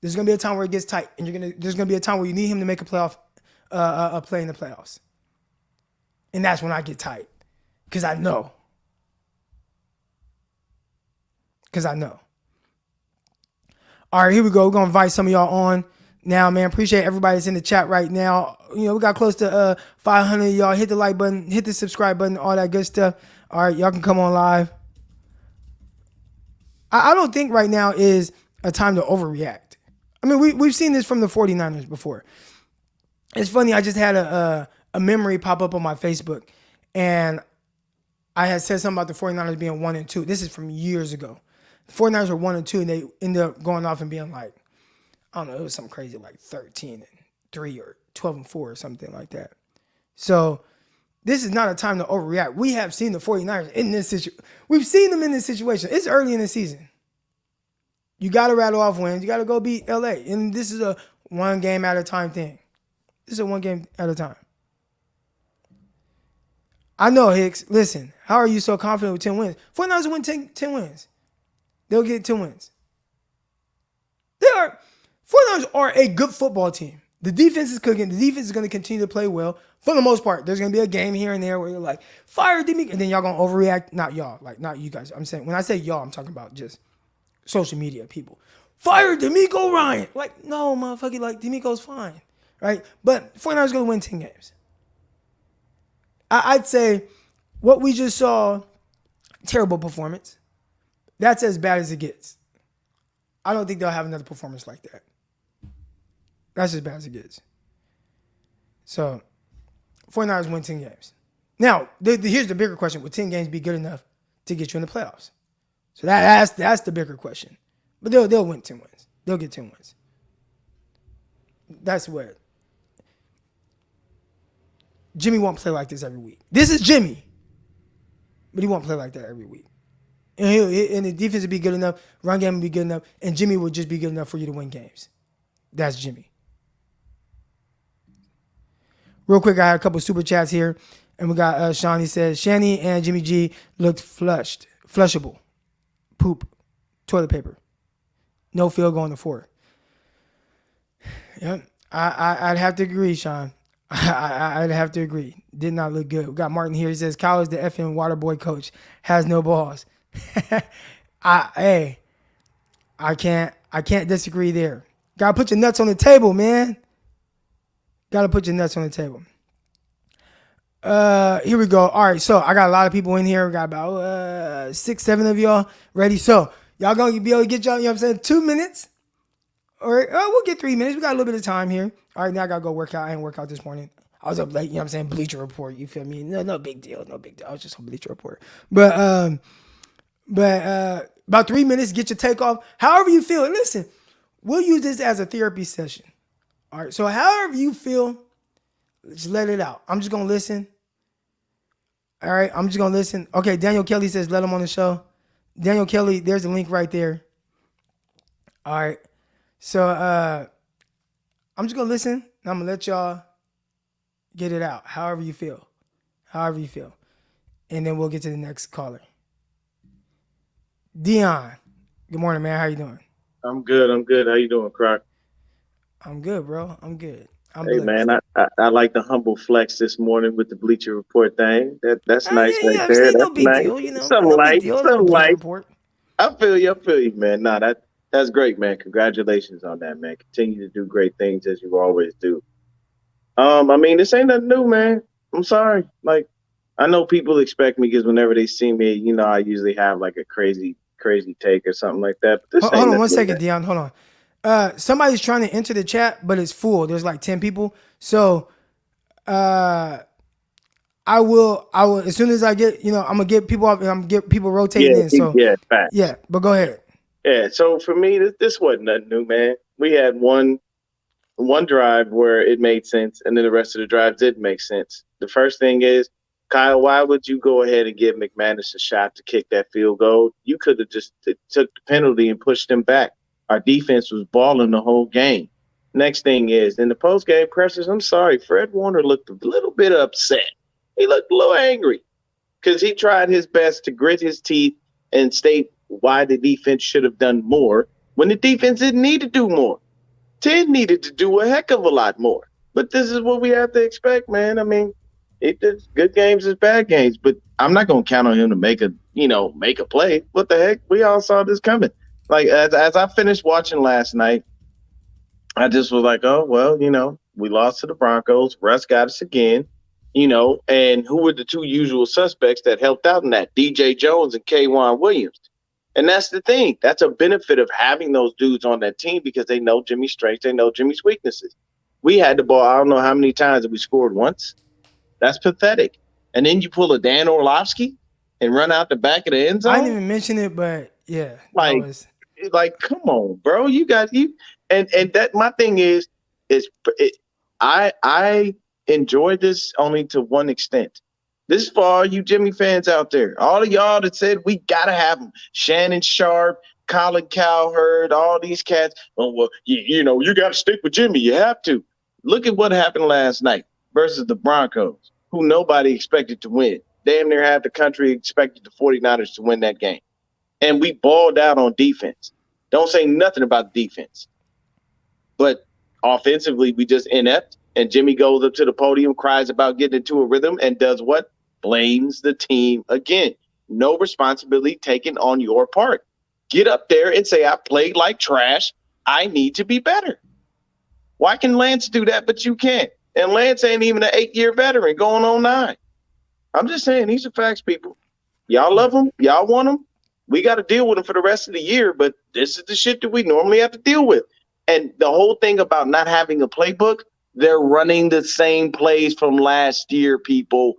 There's going to be a time where it gets tight. And there's going to be a time where you need him to make a play in the playoffs. And that's when I get tight. Because I know. All right, here we go. We're going to invite some of y'all on now, man. Appreciate everybody that's in the chat right now. We got close to 500 of y'all. Hit the like button, hit the subscribe button, all that good stuff. All right, y'all can come on live. I don't think right now is a time to overreact. I mean, we've seen this from the 49ers before. It's funny, I just had a memory pop up on my Facebook, and I had said something about the 49ers being 1-2. This is from years ago. The 49ers were 1-2, and they ended up going off and being like, I don't know, it was something crazy like 13-3 or 12-4 or something like that. So this is not a time to overreact. We have seen the 49ers in this situation. We've seen them in this situation. It's early in the season. You got to rattle off wins. You got to go beat LA. And this is a one game at a time thing. This is a one game at a time. I know, Hicks. Listen, how are you so confident with 10 wins? 49ers will win 10 wins. They'll get 10 wins. 49ers are a good football team. The defense is cooking. The defense is going to continue to play well. For the most part, there's going to be a game here and there where you're like, fire Jimmy, and then y'all going to overreact. Not y'all, like not you guys. I'm saying, when I say y'all, I'm talking about just social media people. Fire DeMeco Ryan. Like, no, motherfucker, like DeMeco's fine, right? But 49ers going to win 10 games. I'd say what we just saw, terrible performance. That's as bad as it gets. I don't think they'll have another performance like that. That's as bad as it gets. So, 49ers win 10 games. Now, here's the bigger question. Would 10 games be good enough to get you in the playoffs? So that's the bigger question. But they'll win 10 wins. They'll get 10 wins. That's what. Jimmy won't play like this every week. This is Jimmy. But he won't play like that every week. And the defense would be good enough, run game would be good enough, and Jimmy would just be good enough for you to win games. That's Jimmy. Real quick, I had a couple super chats here, and we got Shawnee says Shanny and Jimmy G looked flushable, poop, toilet paper, no field goal in the fourth. Yep, I'd have to agree, Sean. I'd have to agree. Did not look good. We got Martin here. He says Kyle is the effing water boy coach, has no balls. I can't disagree there. Gotta put your nuts on the table, man. Gotta put your nuts on the table. Here we go. All right, so I got a lot of people in here. We got about 6, 7 of y'all ready. So y'all gonna be able to get y'all, you know what I'm saying, 2 minutes. Or we'll get 3 minutes. We got a little bit of time here. All right, now I gotta go work out. I didn't work out this morning. I was up late, you know what I'm saying? Bleacher Report, you feel me? No big deal. No big deal. I was just on Bleacher Report. But about 3 minutes, get your take off. However you feel. Listen, we'll use this as a therapy session. All right, so however you feel, just let it out. I'm just going to listen. All right, I'm just going to listen. Okay, Daniel Kelly says let him on the show. Daniel Kelly, there's a link right there. All right, so I'm just going to listen. And I'm going to let y'all get it out, however you feel. However you feel. And then we'll get to the next caller. Dion, good morning, man. How you doing? I'm good. How you doing, Croc? I'm good, bro. I'm good. I'm Hey, blessed. man, I like the humble flex this morning with the Bleacher Report thing. That's nice right I'm there. saying no That's big nice. deal, you know. Some No big light, deal. It's a some Bleacher light. Report. I feel you, man. Nah, that's great, man. Congratulations on that, man. Continue to do great things as you always do. I mean, this ain't nothing new, man. I'm sorry. Like, I know people expect me because whenever they see me, I usually have like a crazy take or something like that. But this Hold ain't on nothing one new, second, man. Dion. Hold on. Somebody's trying to enter the chat, but it's full. There's like 10 people. So I will as soon as I get, I'm gonna get people up and I'm gonna get people rotating in. So Yeah, facts. yeah, but go ahead. Yeah, so for me, this wasn't nothing new, man. We had one drive where it made sense, and then the rest of the drives didn't make sense. The first thing is, Kyle, why would you go ahead and give McManus a shot to kick that field goal? You could have just took the penalty and pushed him back. Our defense was balling the whole game. Next thing is, in the post-game pressers, I'm sorry, Fred Warner looked a little bit upset. He looked a little angry because he tried his best to grit his teeth and state why the defense should have done more when the defense didn't need to do more. 10 needed to do a heck of a lot more. But this is what we have to expect, man. I mean, it's good games is bad games, but I'm not going to count on him to make a play. What the heck? We all saw this coming. Like, as I finished watching last night, I just was like, oh, well, we lost to the Broncos. Russ got us again, and who were the two usual suspects that helped out in that? DJ Jones and K'Wan Williams. And that's the thing. That's a benefit of having those dudes on that team because they know Jimmy's strengths. They know Jimmy's weaknesses. We had the ball, I don't know how many times, and we scored once. That's pathetic. And then you pull a Dan Orlovsky and run out the back of the end zone. I didn't even mention it, but yeah, like, come on, bro. You got you. And that my thing is I enjoy this only to one extent. This is for all you Jimmy fans out there. All of y'all that said we got to have him. Shannon Sharp, Colin Cowherd, all these cats. Oh, well, you got to stick with Jimmy. You have to. Look at what happened last night versus the Broncos, who nobody expected to win. Damn near half the country expected the 49ers to win that game. And we balled out on defense. Don't say nothing about defense. But offensively, we just inept. And Jimmy goes up to the podium, cries about getting into a rhythm, and does what? Blames the team again. No responsibility taken on your part. Get up there and say, I played like trash. I need to be better. Why can Lance do that, but you can't? And Lance ain't even an 8-year veteran going on 9. I'm just saying, these are facts, people. Y'all love him. Y'all want him. We got to deal with him for the rest of the year, but this is the shit that we normally have to deal with. And the whole thing about not having a playbook, they're running the same plays from last year, people.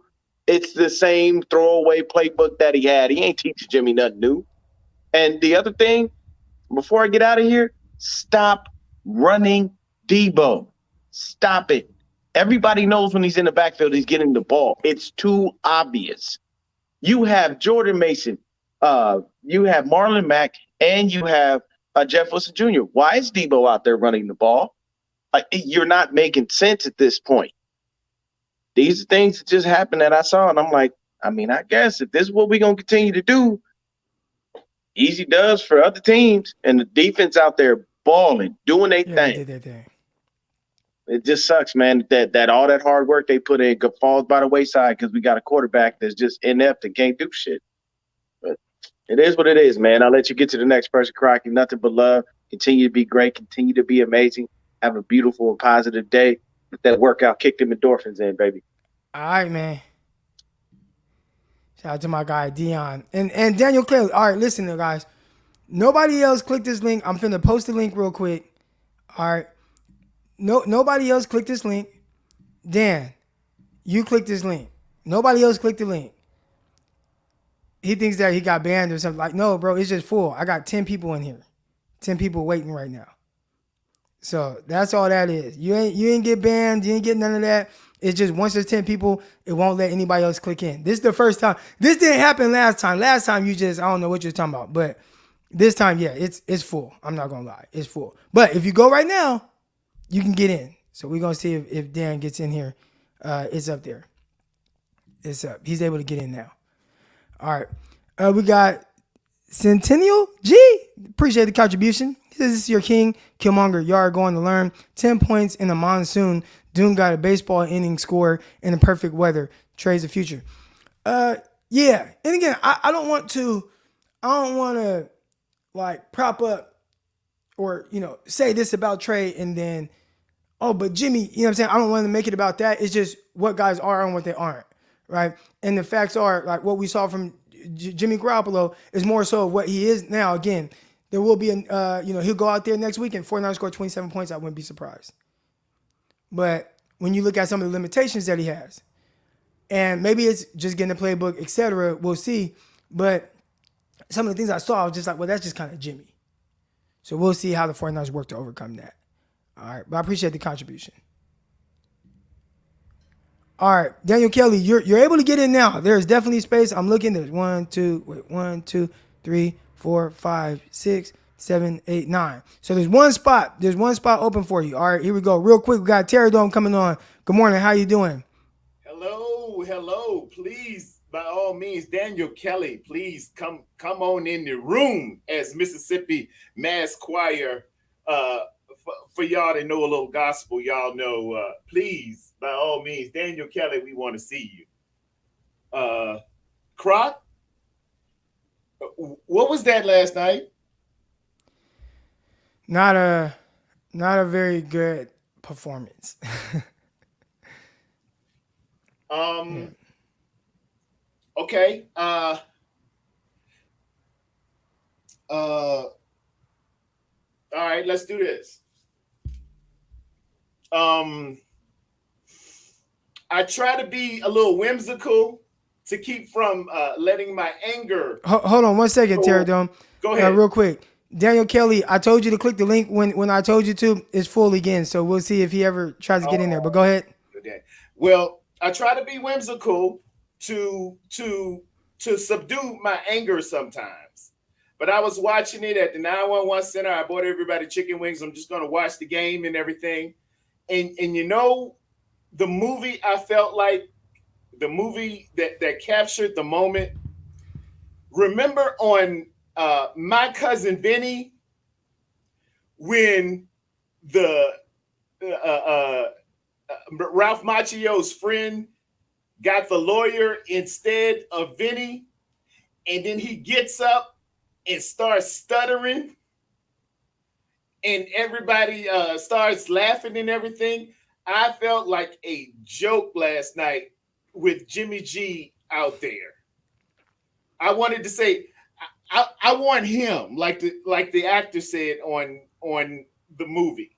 It's the same throwaway playbook that he had. He ain't teaching Jimmy nothing new. And the other thing, before I get out of here, stop running Debo. Stop it. Everybody knows when he's in the backfield, he's getting the ball. It's too obvious. You have Jordan Mason, You have Marlon Mack and you have Jeff Wilson Jr. Why is Debo out there running the ball? Like, you're not making sense at this point. These are things that just happened that I saw, and I'm like, I mean, I guess if this is what we're gonna continue to do, easy does for other teams, and the defense out there balling, doing their Yeah, thing. they did their thing. It just sucks, man. That all that hard work they put in falls by the wayside because we got a quarterback that's just inept and can't do shit. But it is what it is, man. I'll let you get to the next person, Crocky. Nothing but love. Continue to be great. Continue to be amazing. Have a beautiful and positive day. Let that workout kick them endorphins in, baby. All right, man. Shout out to my guy Dion and Daniel Kelly. All right, listen, guys. Nobody else click this link. I'm finna post the link real quick. All right. Nobody else click this link. Dan, you click this link. Nobody else click the link. He thinks that he got banned or something. Like, no, bro, it's just full. I got 10 people in here. 10 people waiting right now. So that's all that is. You ain't get banned. You ain't get none of that. It's just once there's 10 people, it won't let anybody else click in. This is the first time. This didn't happen last time. Last time I don't know what you're talking about. But this time, yeah, it's full. I'm not going to lie. It's full. But if you go right now, you can get in. So we're going to see if Dan gets in here. It's up there. It's up. He's able to get in now. All right. We got Centennial G. Appreciate the contribution. He says, this is your king. Killmonger, you are going to learn. 10 points in the monsoon. Doom got a baseball inning score in the perfect weather. Trey's the future. Yeah. And again, I don't want to like prop up or, say this about Trey and then, oh, but Jimmy, you know what I'm saying? I don't want to make it about that. It's just what guys are and what they aren't, right? And the facts are, like, what we saw from Jimmy Garoppolo is more so what he is now. Again, there will be, he'll go out there next week and 49ers score 27 points. I wouldn't be surprised. But when you look at some of the limitations that he has, and maybe it's just getting the playbook, et cetera, we'll see. But some of the things I saw, I was just like, well, that's just kind of Jimmy. So we'll see how the 49ers work to overcome that. All right, but I appreciate the contribution. All right, Daniel Kelly, you're able to get in now. There's definitely space. I'm looking. There's 1, 2, 3, 4, 5, 6, 7, 8, 9. So there's one spot. There's one spot open for you. All right, here we go. Real quick, we got Terry Dome coming on. Good morning. How you doing? Hello. Please, by all means, Daniel Kelly, please come on in the room as Mississippi Mass Choir. For y'all that know a little gospel, y'all know, please, by all means, Daniel Kelly, we want to see you. Croc, what was that last night? Not a very good performance. Yeah. Okay. All right, let's do this. I try to be a little whimsical to keep from letting my anger. Hold on 1 second, Terry Dome. Go ahead. Real quick. Daniel Kelly, I told you to click the link when I told you to. It's full again, so we'll see if he ever tries to get in there. But go ahead. Okay. Well, I try to be whimsical to subdue my anger sometimes. But I was watching it at the 911 center. I bought everybody chicken wings. I'm just going to watch the game and everything. And the movie, I felt like the movie that captured the moment. Remember on My Cousin Vinny, when the Ralph Macchio's friend got the lawyer instead of Vinny, and then he gets up and starts stuttering, and everybody starts laughing and everything. I felt like a joke last night with Jimmy G out there. I wanted to say, I want him, like the actor said on the movie.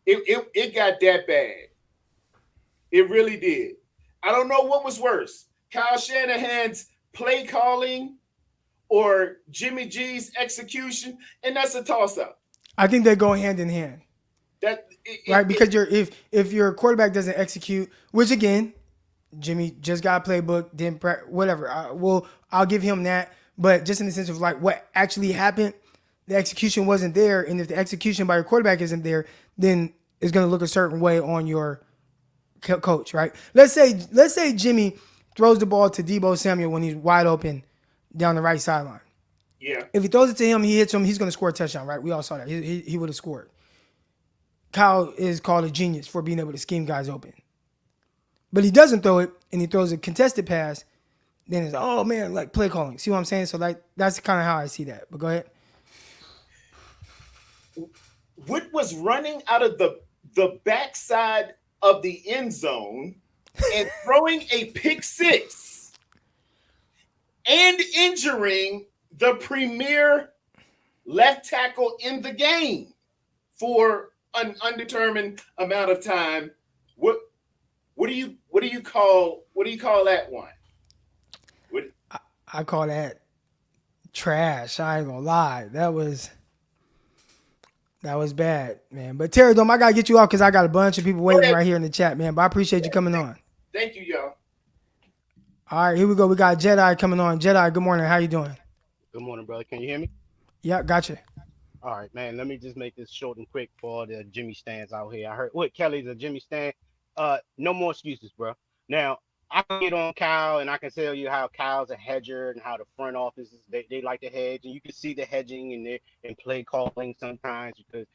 It got that bad. It really did. I don't know what was worse, Kyle Shanahan's play calling or Jimmy G's execution, and that's a toss-up. I think they go hand in hand. Right, because if your quarterback doesn't execute, which again, Jimmy just got a playbook, didn't whatever. I'll give him that. but just in the sense of like what actually happened, the execution wasn't there, and if the execution by your quarterback isn't there, then it's going to look a certain way on your coach, right? Let's say Jimmy throws the ball to Deebo Samuel when he's wide open down the right sideline. Yeah. If he throws it to him, he hits him, he's going to score a touchdown, right? We all saw that. He would have scored. Kyle is called a genius for being able to scheme guys open. But he doesn't throw it, and he throws a contested pass, then it's, oh, man, like play calling. See what I'm saying? So, like, that's kind of how I see that. But go ahead. What was running out of the backside of the end zone and throwing a pick six and injuring the premier left tackle in the game for an undetermined amount of time? What do you call that one? I call that trash. I ain't gonna lie. That was bad, man. But Terry, Dome, I gotta get you off because I got a bunch of people waiting right here in the chat, man. But I appreciate you coming on. Thank you, y'all. All right, here we go. We got Jedi coming on. Jedi, good morning. How you doing? Good morning, brother. Can you hear me? Yeah, gotcha. All right, man. Let me just make this short and quick for all the Jimmy stands out here. I heard what Kelly's a Jimmy stand. No more excuses, bro. Now I can get on Kyle and I can tell you how Kyle's a hedger and how the front office they like to hedge, and you can see the hedging and play calling sometimes because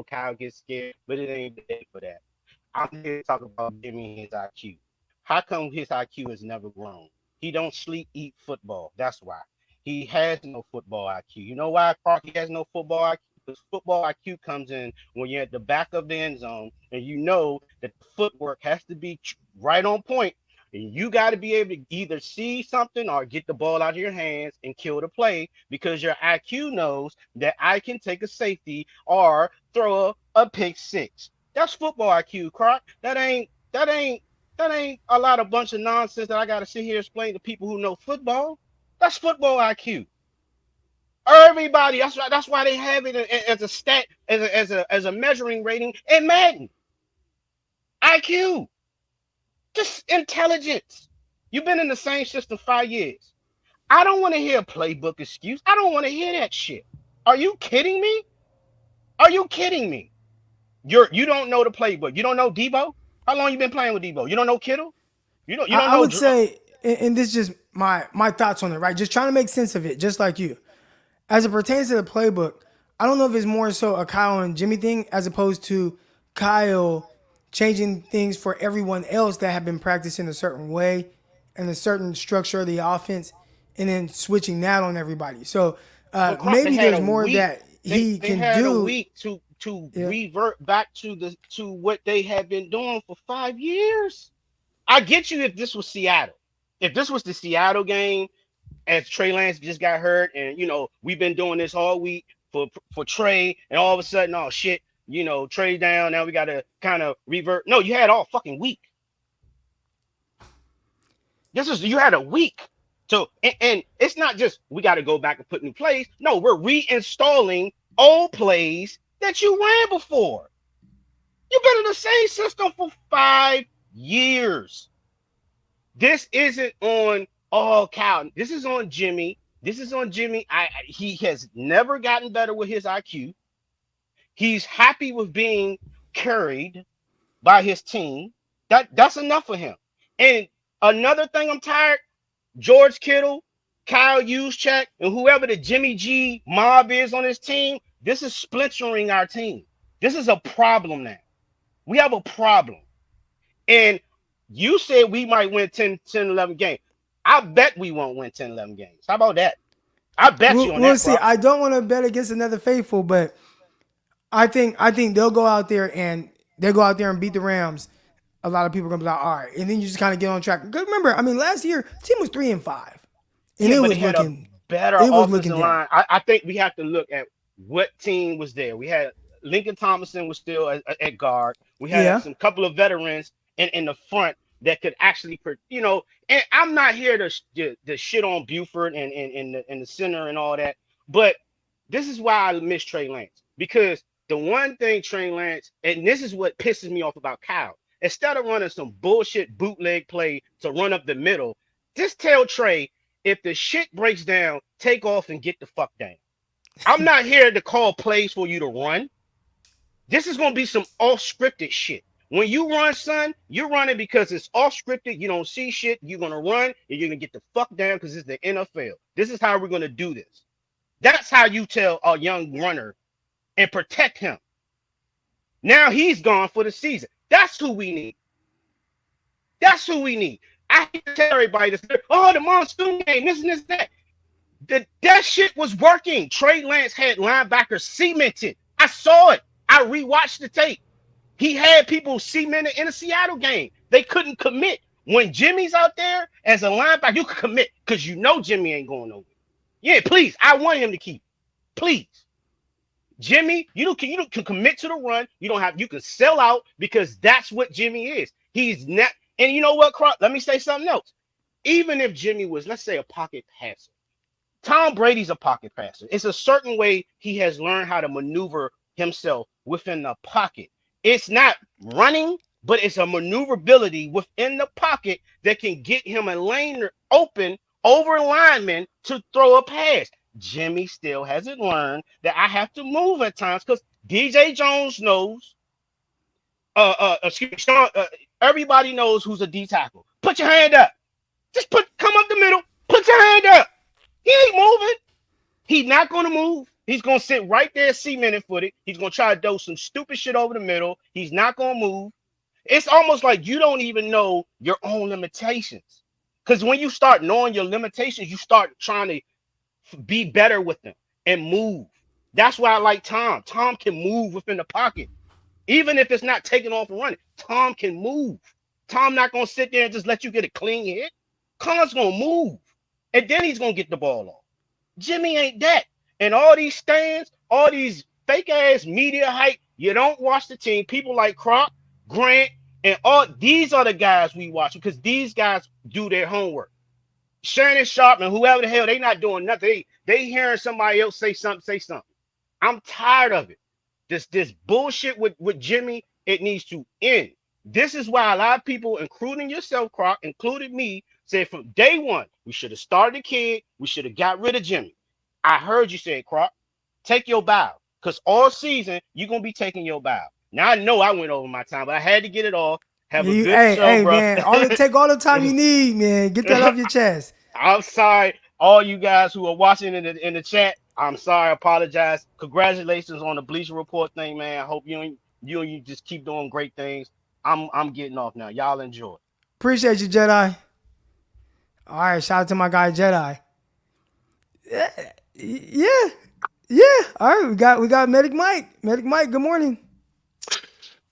Kyle gets scared, but it ain't the day for that. I'm here to talk about Jimmy and his IQ. How come his IQ has never grown? He don't sleep, eat football. That's why. He has no football IQ. You know why Clark has no football IQ? Because football IQ comes in when you're at the back of the end zone and you know that the footwork has to be right on point. And you got to be able to either see something or get the ball out of your hands and kill the play because your IQ knows that I can take a safety or throw a pick six. That's football IQ, Clark. That ain't a lot of bunch of nonsense that I got to sit here and explain to people who know football. That's football IQ. Everybody, that's why they have it as a stat, as a measuring rating in Madden. IQ. Just intelligence. You've been in the same system 5 years. I don't want to hear a playbook excuse. I don't want to hear that shit. Are you kidding me? Are you kidding me? You don't know the playbook. You don't know Debo? How long you been playing with Debo? You don't know Kittle? You don't know. I would say, and this is just my thoughts on it, right? Just trying to make sense of it, just like you. As it pertains to the playbook, I don't know if it's more so a Kyle and Jimmy thing as opposed to Kyle changing things for everyone else that have been practicing a certain way and a certain structure of the offense and then switching that on everybody. So maybe there's more that he can do. They had a week to revert back to what they had been doing for 5 years. I get you if this was Seattle. If this was the Seattle game, as Trey Lance just got hurt, and we've been doing this all week for Trey, and all of a sudden, oh shit, Trey down. Now we got to kind of revert. No, you had all fucking week. You had a week. So and it's not just we got to go back and put new plays. No, we're reinstalling old plays that you ran before. You've been in the same system for 5 years. This isn't on Cal. This is on Jimmy. He has never gotten better with his IQ. He's happy with being carried by his team. That's enough for him. And another thing I'm tired, George Kittle, Kyle Juszczyk, and whoever the Jimmy G mob is on his team, this is splintering our team. This is a problem now. We have a problem. And you said we might win 10, 11 games. I bet we won't win 10, 11 games. How about that? I bet you on that. We'll see. I don't want to bet against another faithful, but I think they'll go out there and beat the Rams. A lot of people are gonna be like, all right, and then you just kind of get on track. Because remember, last year the team was 3-5, and it was looking better. It was looking line. I think we have to look at what team was there. We had Lincoln Thomason was still at guard. We had some couple of veterans in the front that could actually, and I'm not here to shit on Buford and the center and all that, but this is why I miss Trey Lance, because the one thing Trey Lance, and this is what pisses me off about Kyle, instead of running some bullshit bootleg play to run up the middle, just tell Trey, if the shit breaks down, take off and get the fuck down. I'm not here to call plays for you to run. This is going to be some off-scripted shit. When you run, son, you're running because it's off-scripted. You don't see shit. You're going to run, and you're going to get the fuck down because it's the NFL. This is how we're going to do this. That's how you tell a young runner and protect him. Now he's gone for the season. That's who we need. That's who we need. I hate to tell everybody this. Oh, the monsoon game, this and this, that. That shit was working. Trey Lance had linebackers cemented. I saw it. I rewatched the tape. He had people cemented in a Seattle game. They couldn't commit. When Jimmy's out there as a linebacker, you can commit because you know Jimmy ain't going nowhere. Yeah, please. I want him to keep. Please. Jimmy, you can commit to the run. You can sell out because that's what Jimmy is. He's not. And you know what, Croc? Let me say something else. Even if Jimmy was, let's say, a pocket passer, Tom Brady's a pocket passer. It's a certain way he has learned how to maneuver himself within the pocket. It's not running, but it's a maneuverability within the pocket that can get him a lane open over linemen to throw a pass. Jimmy still hasn't learned that I have to move at times because DJ Jones knows. Sean, everybody knows who's a D tackle. Put your hand up. Just come up the middle. Put your hand up. He ain't moving. He's not going to move. He's going to sit right there, cemented footed. He's going to try to do some stupid shit over the middle. He's not going to move. It's almost like you don't even know your own limitations. Because when you start knowing your limitations, you start trying to be better with them and move. That's why I like Tom. Tom can move within the pocket. Even if it's not taking off and running, Tom can move. Tom not going to sit there and just let you get a clean hit. Tom's going to move. And then he's going to get the ball off. Jimmy ain't that. And all these stands, all these fake-ass media hype, you don't watch the team. People like Croc, Grant, and all these are the guys we watch because these guys do their homework. Shannon Sharp and whoever the hell, they not doing nothing. They hearing somebody else say something. I'm tired of it. This bullshit with Jimmy, it needs to end. This is why a lot of people, including yourself, Croc, including me, said from day one, we should have started the kid. We should have got rid of Jimmy. I heard you say, Croc, take your bow. Because all season, you're going to be taking your bow. Now, I know I went over my time, but I had to get it off. Have a good show, bro. Man, take all the time you need, man. Get that off your chest. I'm sorry, all you guys who are watching in the chat. I'm sorry, I apologize. Congratulations on the Bleacher Report thing, man. I hope you just keep doing great things. I'm getting off now. Y'all enjoy. Appreciate you, Jedi. All right, shout out to my guy Jedi. Yeah. All right, we got Medic Mike. Medic Mike, good morning.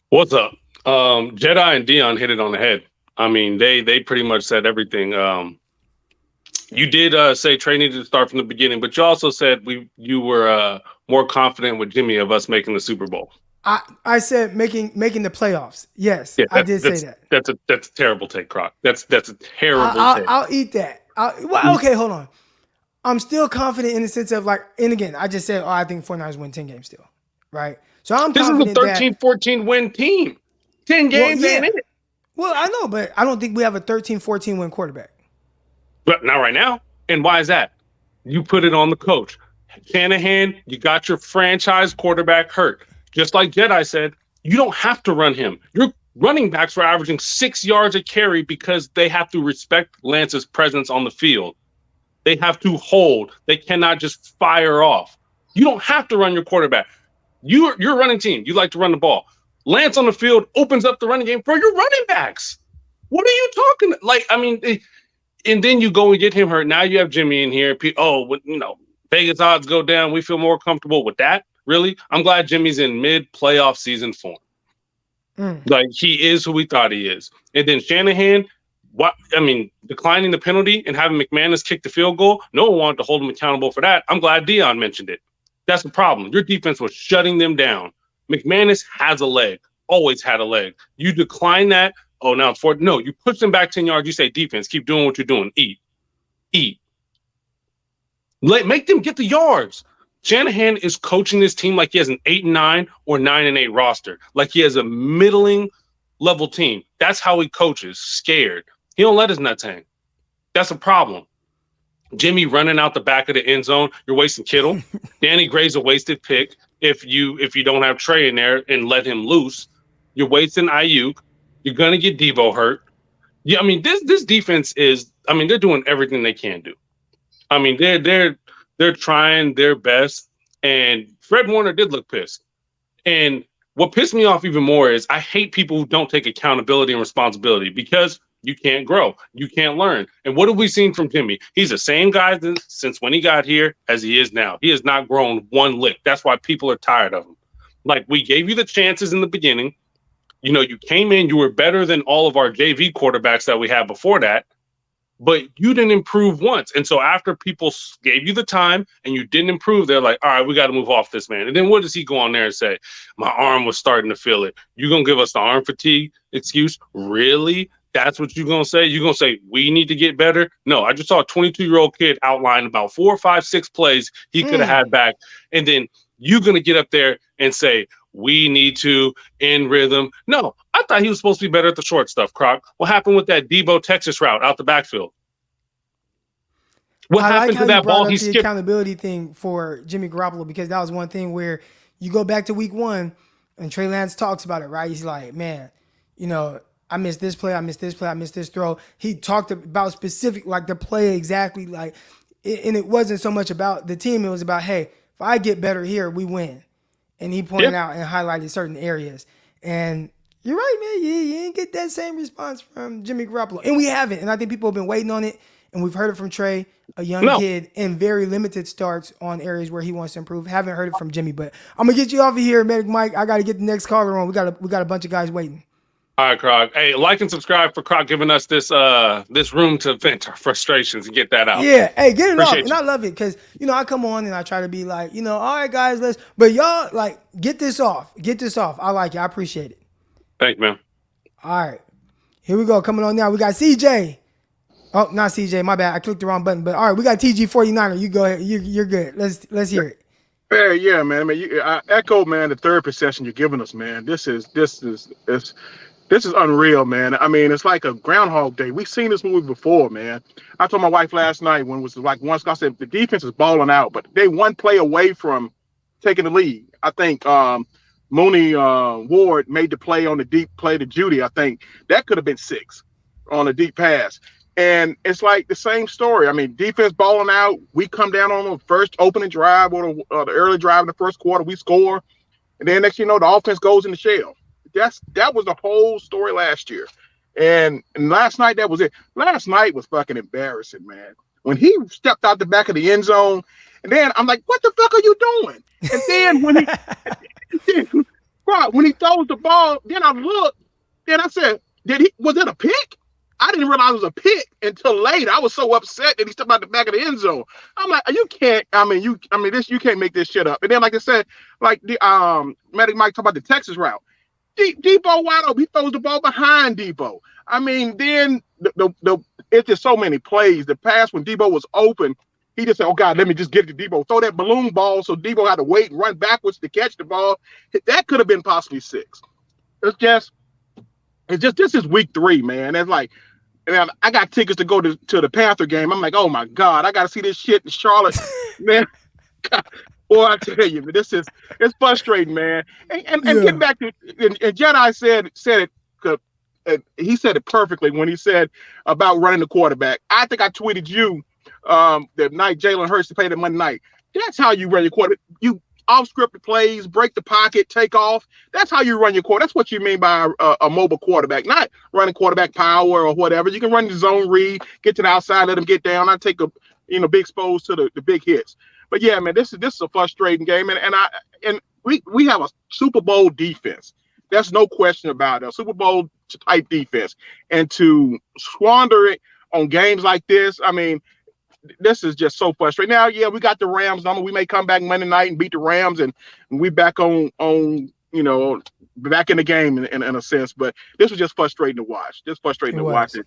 What's up? Jedi and Dion hit it on the head. I mean, they pretty much said everything. You did say Trey needed to start from the beginning, but you also said you were more confident with Jimmy of us making the Super Bowl. I said making the playoffs. Yes, yeah, I did say that. That's a terrible take, Croc. That's a terrible take. I'll eat that. Okay, hold on. I'm still confident in the sense of and again, I just said, I think 49ers win 10 games still, right? So I'm confident this is a 13-14 win team. 10 games ain't it. Well, I know, but I don't think we have a 13-14 win quarterback. But not right now. And why is that? You put it on the coach. Shanahan, you got your franchise quarterback hurt. Just like Jedi said, you don't have to run him. Your running backs were averaging 6 yards a carry because they have to respect Lance's presence on the field. They have to hold. They cannot just fire off. You don't have to run your quarterback. You're a running team. You like to run the ball. Lance on the field opens up the running game for your running backs. What are you talking? And then you go and get him hurt. Now you have Jimmy in here. Vegas odds go down. We feel more comfortable with that. Really? I'm glad Jimmy's in mid-playoff season form. He is who we thought he is. And then Shanahan, declining the penalty and having McManus kick the field goal, no one wanted to hold him accountable for that. I'm glad Dion mentioned it. That's the problem. Your defense was shutting them down. McManus has a leg, always had a leg. You decline that. Oh, now it's 4. No, you push them back 10 yards. You say, defense, keep doing what you're doing. Eat. Make them get the yards. Shanahan is coaching this team like he has an 8-9 or 9-8 roster, like he has a middling level team. That's how he coaches, scared. He don't let his nuts hang. That's a problem. Jimmy running out the back of the end zone, you're wasting Kittle. Danny Gray's a wasted pick if you don't have Trey in there and let him loose. You're wasting Ayuk. You're gonna get Debo hurt. Yeah, I mean this defense is. I mean they're doing everything they can do. I mean they're trying their best. And Fred Warner did look pissed. And what pissed me off even more is I hate people who don't take accountability and responsibility because you can't grow. You can't learn. And what have we seen from Jimmy? He's the same guy since when he got here as he is now. He has not grown one lick. That's why people are tired of him. Like, we gave you the chances in the beginning. You know, you came in, you were better than all of our JV quarterbacks that we had before that, but you didn't improve once. And so after people gave you the time and you didn't improve, they're like, all right, we got to move off this man. And then what does he go on there and say? My arm was starting to feel it. You going to give us the arm fatigue excuse? Really? That's what you're going to say? You're going to say, we need to get better? No, I just saw a 22-year-old kid outline about 4, 5, 6 plays he could have had back. And then you're going to get up there and say, we need to in rhythm. No, I thought he was supposed to be better at the short stuff, Croc. What happened with that Debo Texas route out the backfield? What happened to that ball he skipped? The accountability thing for Jimmy Garoppolo, because that was one thing where you go back to week 1 and Trey Lance talks about it, right? He's like, man, you know, I missed this play, I missed this play, I missed this throw. He talked about specific, like the play exactly, like, and it wasn't so much about the team. It was about, hey, if I get better here, we win. And he pointed out and highlighted certain areas. And you're right, man. You didn't get that same response from Jimmy Garoppolo. And we haven't. And I think people have been waiting on it. And we've heard it from Trey, a young kid, in very limited starts on areas where he wants to improve. Haven't heard it from Jimmy. But I'm going to get you off of here, Medic Mike. I got to get the next caller on. We got a bunch of guys waiting. All right, Croc. Hey, like and subscribe for Croc giving us this room to vent our frustrations and get that out. Yeah, hey, get it off. Appreciate And I love it because, you know, I come on and I try to be like, you know, all right, guys, but y'all, like, get this off. Get this off. I like it. I appreciate it. Thank you, man. All right. Here we go. Coming on now. We got CJ. Oh, not CJ. My bad. I clicked the wrong button. But all right, we got TG49er. You go ahead. You're good. Let's hear it. Hey, yeah, man. I mean, I echo, man, the third possession you're giving us, man. This is unreal, man. I mean, it's like a Groundhog Day. We've seen this movie before, man. I told my wife last night when it was like once I said the defense is balling out, but they one play away from taking the lead. I think Mooney Ward made the play on the deep play to Judy. I think that could have been 6 on a deep pass. And it's like the same story. I mean, defense balling out. We come down on the first opening drive or the early drive in the first quarter. We score. And then next you know, the offense goes in the shell. That was the whole story last year. And last night, that was it. Last night was fucking embarrassing, man. When he stepped out the back of the end zone, and then I'm like, what the fuck are you doing? And then when he throws the ball, then I look, then I said, was it a pick? I didn't realize it was a pick until later. I was so upset that he stepped out the back of the end zone. I'm like, you can't make this shit up. And then, like I said, like the Medic Mike talked about the Texas route. Debo wide open. He throws the ball behind Debo. I mean, then it's just so many plays. The pass when Debo was open, he just said, "Oh God, let me just get it to Debo." Throw that balloon ball so Debo had to wait and run backwards to catch the ball. That could have been possibly 6. It's just this is week 3, man. It's like, man, I got tickets to go to the Panther game. I'm like, oh my God, I got to see this shit in Charlotte, man. God. Boy, I tell you, it's frustrating, man. And getting back to and Jedi said it. He said it perfectly when he said about running the quarterback. I think I tweeted you the night Jalen Hurts played at Monday night. That's how you run your quarterback. You off-scripted plays, break the pocket, take off. That's how you run your quarterback. That's what you mean by a mobile quarterback, not running quarterback power or whatever. You can run the zone read, get to the outside, let them get down. I take big exposed to the big hits. But yeah, man, this is a frustrating game, and we have a Super Bowl defense. There's no question about it. A Super Bowl type defense, and to squander it on games like this, I mean, this is just so frustrating. Now, yeah, we got the Rams number. We may come back Monday night and beat the Rams, and we back on back in the game in a sense. But this was just frustrating to watch. Watch it.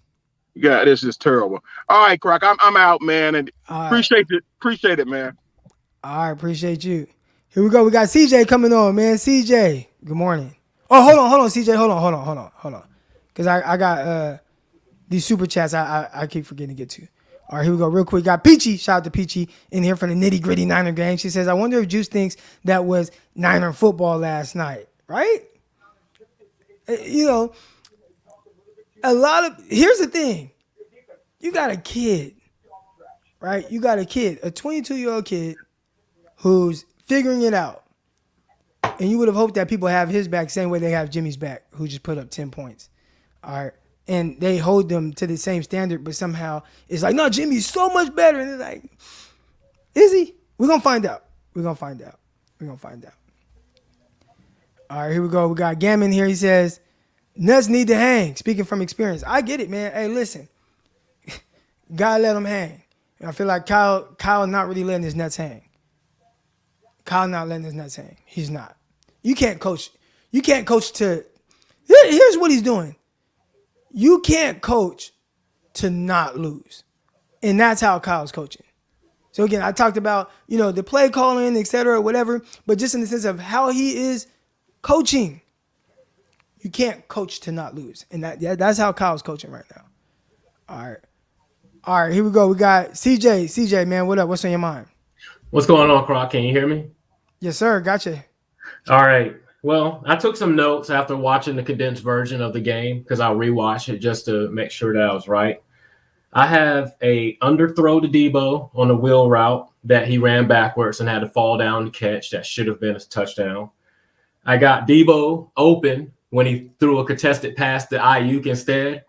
Yeah, this is terrible. All right, Croc, I'm out, man, and appreciate it, man. All right, appreciate you. Here we go. We got CJ coming on, man. CJ, good morning. Oh, hold on, CJ. Hold on. Because I got these super chats I keep forgetting to get to. All right, here we go. Real quick. Got Peachy. Shout out to Peachy in here from the Nitty Gritty Niner gang. She says, I wonder if Juice thinks that was Niner football last night. Right? You know, here's the thing. You got a kid, right? You got a kid, a 22-year-old kid who's figuring it out. And you would have hoped that people have his back same way they have Jimmy's back, who just put up 10 points. All right. And they hold them to the same standard, but somehow it's like, no, Jimmy's so much better. And it's like, is he? We're going to find out. We're going to find out. We're going to find out. All right, here we go. We got Gammon here. He says, nuts need to hang. Speaking from experience. I get it, man. Hey, listen. Gotta let him hang. And I feel like Kyle not really letting his nuts hang. Kyle not letting his nuts hang. He's not. You can't coach. You can't coach to. Here's what he's doing. You can't coach to not lose. And that's how Kyle's coaching. So again, I talked about, the play calling, et cetera, whatever, but just in the sense of how he is coaching. You can't coach to not lose. And that's how Kyle's coaching right now. All right, here we go. We got CJ. CJ, man, what up? What's on your mind? What's going on, Croc? Can you hear me? Yes, sir. Gotcha. All right. Well, I took some notes after watching the condensed version of the game because I'll rewatch it just to make sure that I was right. I have a underthrow to Debo on a wheel route that he ran backwards and had to fall down to catch. That should have been a touchdown. I got Debo open when he threw a contested pass to Ayuk instead,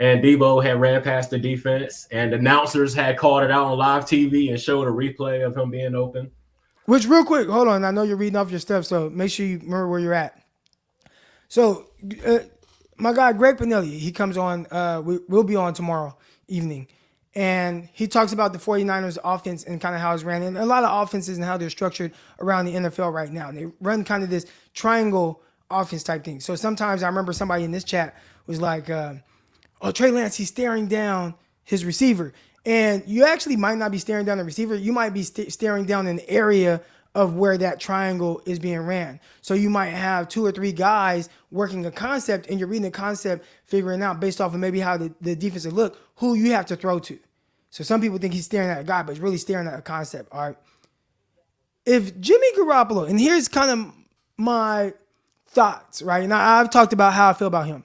and Debo had ran past the defense, and announcers had called it out on live TV and showed a replay of him being open. Which, real quick, hold on. I know you're reading off your stuff, so make sure you remember where you're at. So, my guy, Greg Pinelli, he comes on, we'll be on tomorrow evening, and he talks about the 49ers offense and kind of how it's ran, and a lot of offenses and how they're structured around the NFL right now. And they run kind of this triangle offense type thing. So sometimes I remember somebody in this chat was like, Trey Lance, he's staring down his receiver. And you actually might not be staring down the receiver. You might be staring down an area of where that triangle is being ran. So you might have 2 or 3 guys working a concept, and you're reading the concept, figuring out based off of maybe how the defensive look, who you have to throw to. So some people think he's staring at a guy, but he's really staring at a concept. All right. If Jimmy Garoppolo, and here's kind of my thoughts, right? Now I've talked about how I feel about him.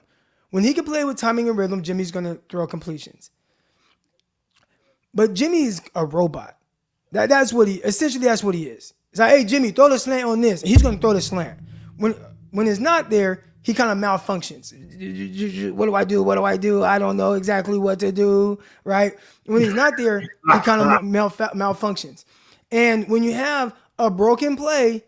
When he can play with timing and rhythm, Jimmy's going to throw completions. But Jimmy is a robot. That's what he is. It's like, hey, Jimmy, throw the slant on this. And he's going to throw the slant. When it's not there, he kind of malfunctions. What do I do? What do I do? I don't know exactly what to do, right? When he's not there, he kind of malfunctions. And when you have a broken play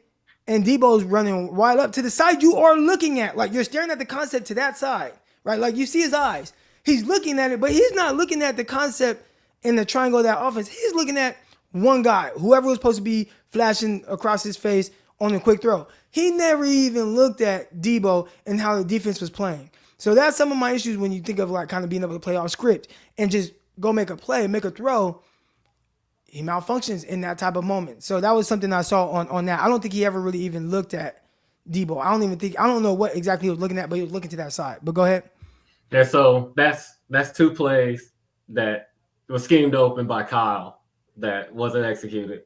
and Debo's running wide up to the side you are looking at, like you're staring at the concept to that side, right? Like you see his eyes. He's looking at it, but he's not looking at the concept in the triangle of that offense. He's looking at one guy, whoever was supposed to be flashing across his face on a quick throw. He never even looked at Debo and how the defense was playing. So that's some of my issues when you think of like kind of being able to play off script and just go make a play, make a throw. He malfunctions in that type of moment. So that was something I saw on that. I don't think he ever really even looked at Debo. I don't know what exactly he was looking at, but he was looking to that side. But go ahead. Yeah, so that's 2 plays that was schemed open by Kyle that wasn't executed.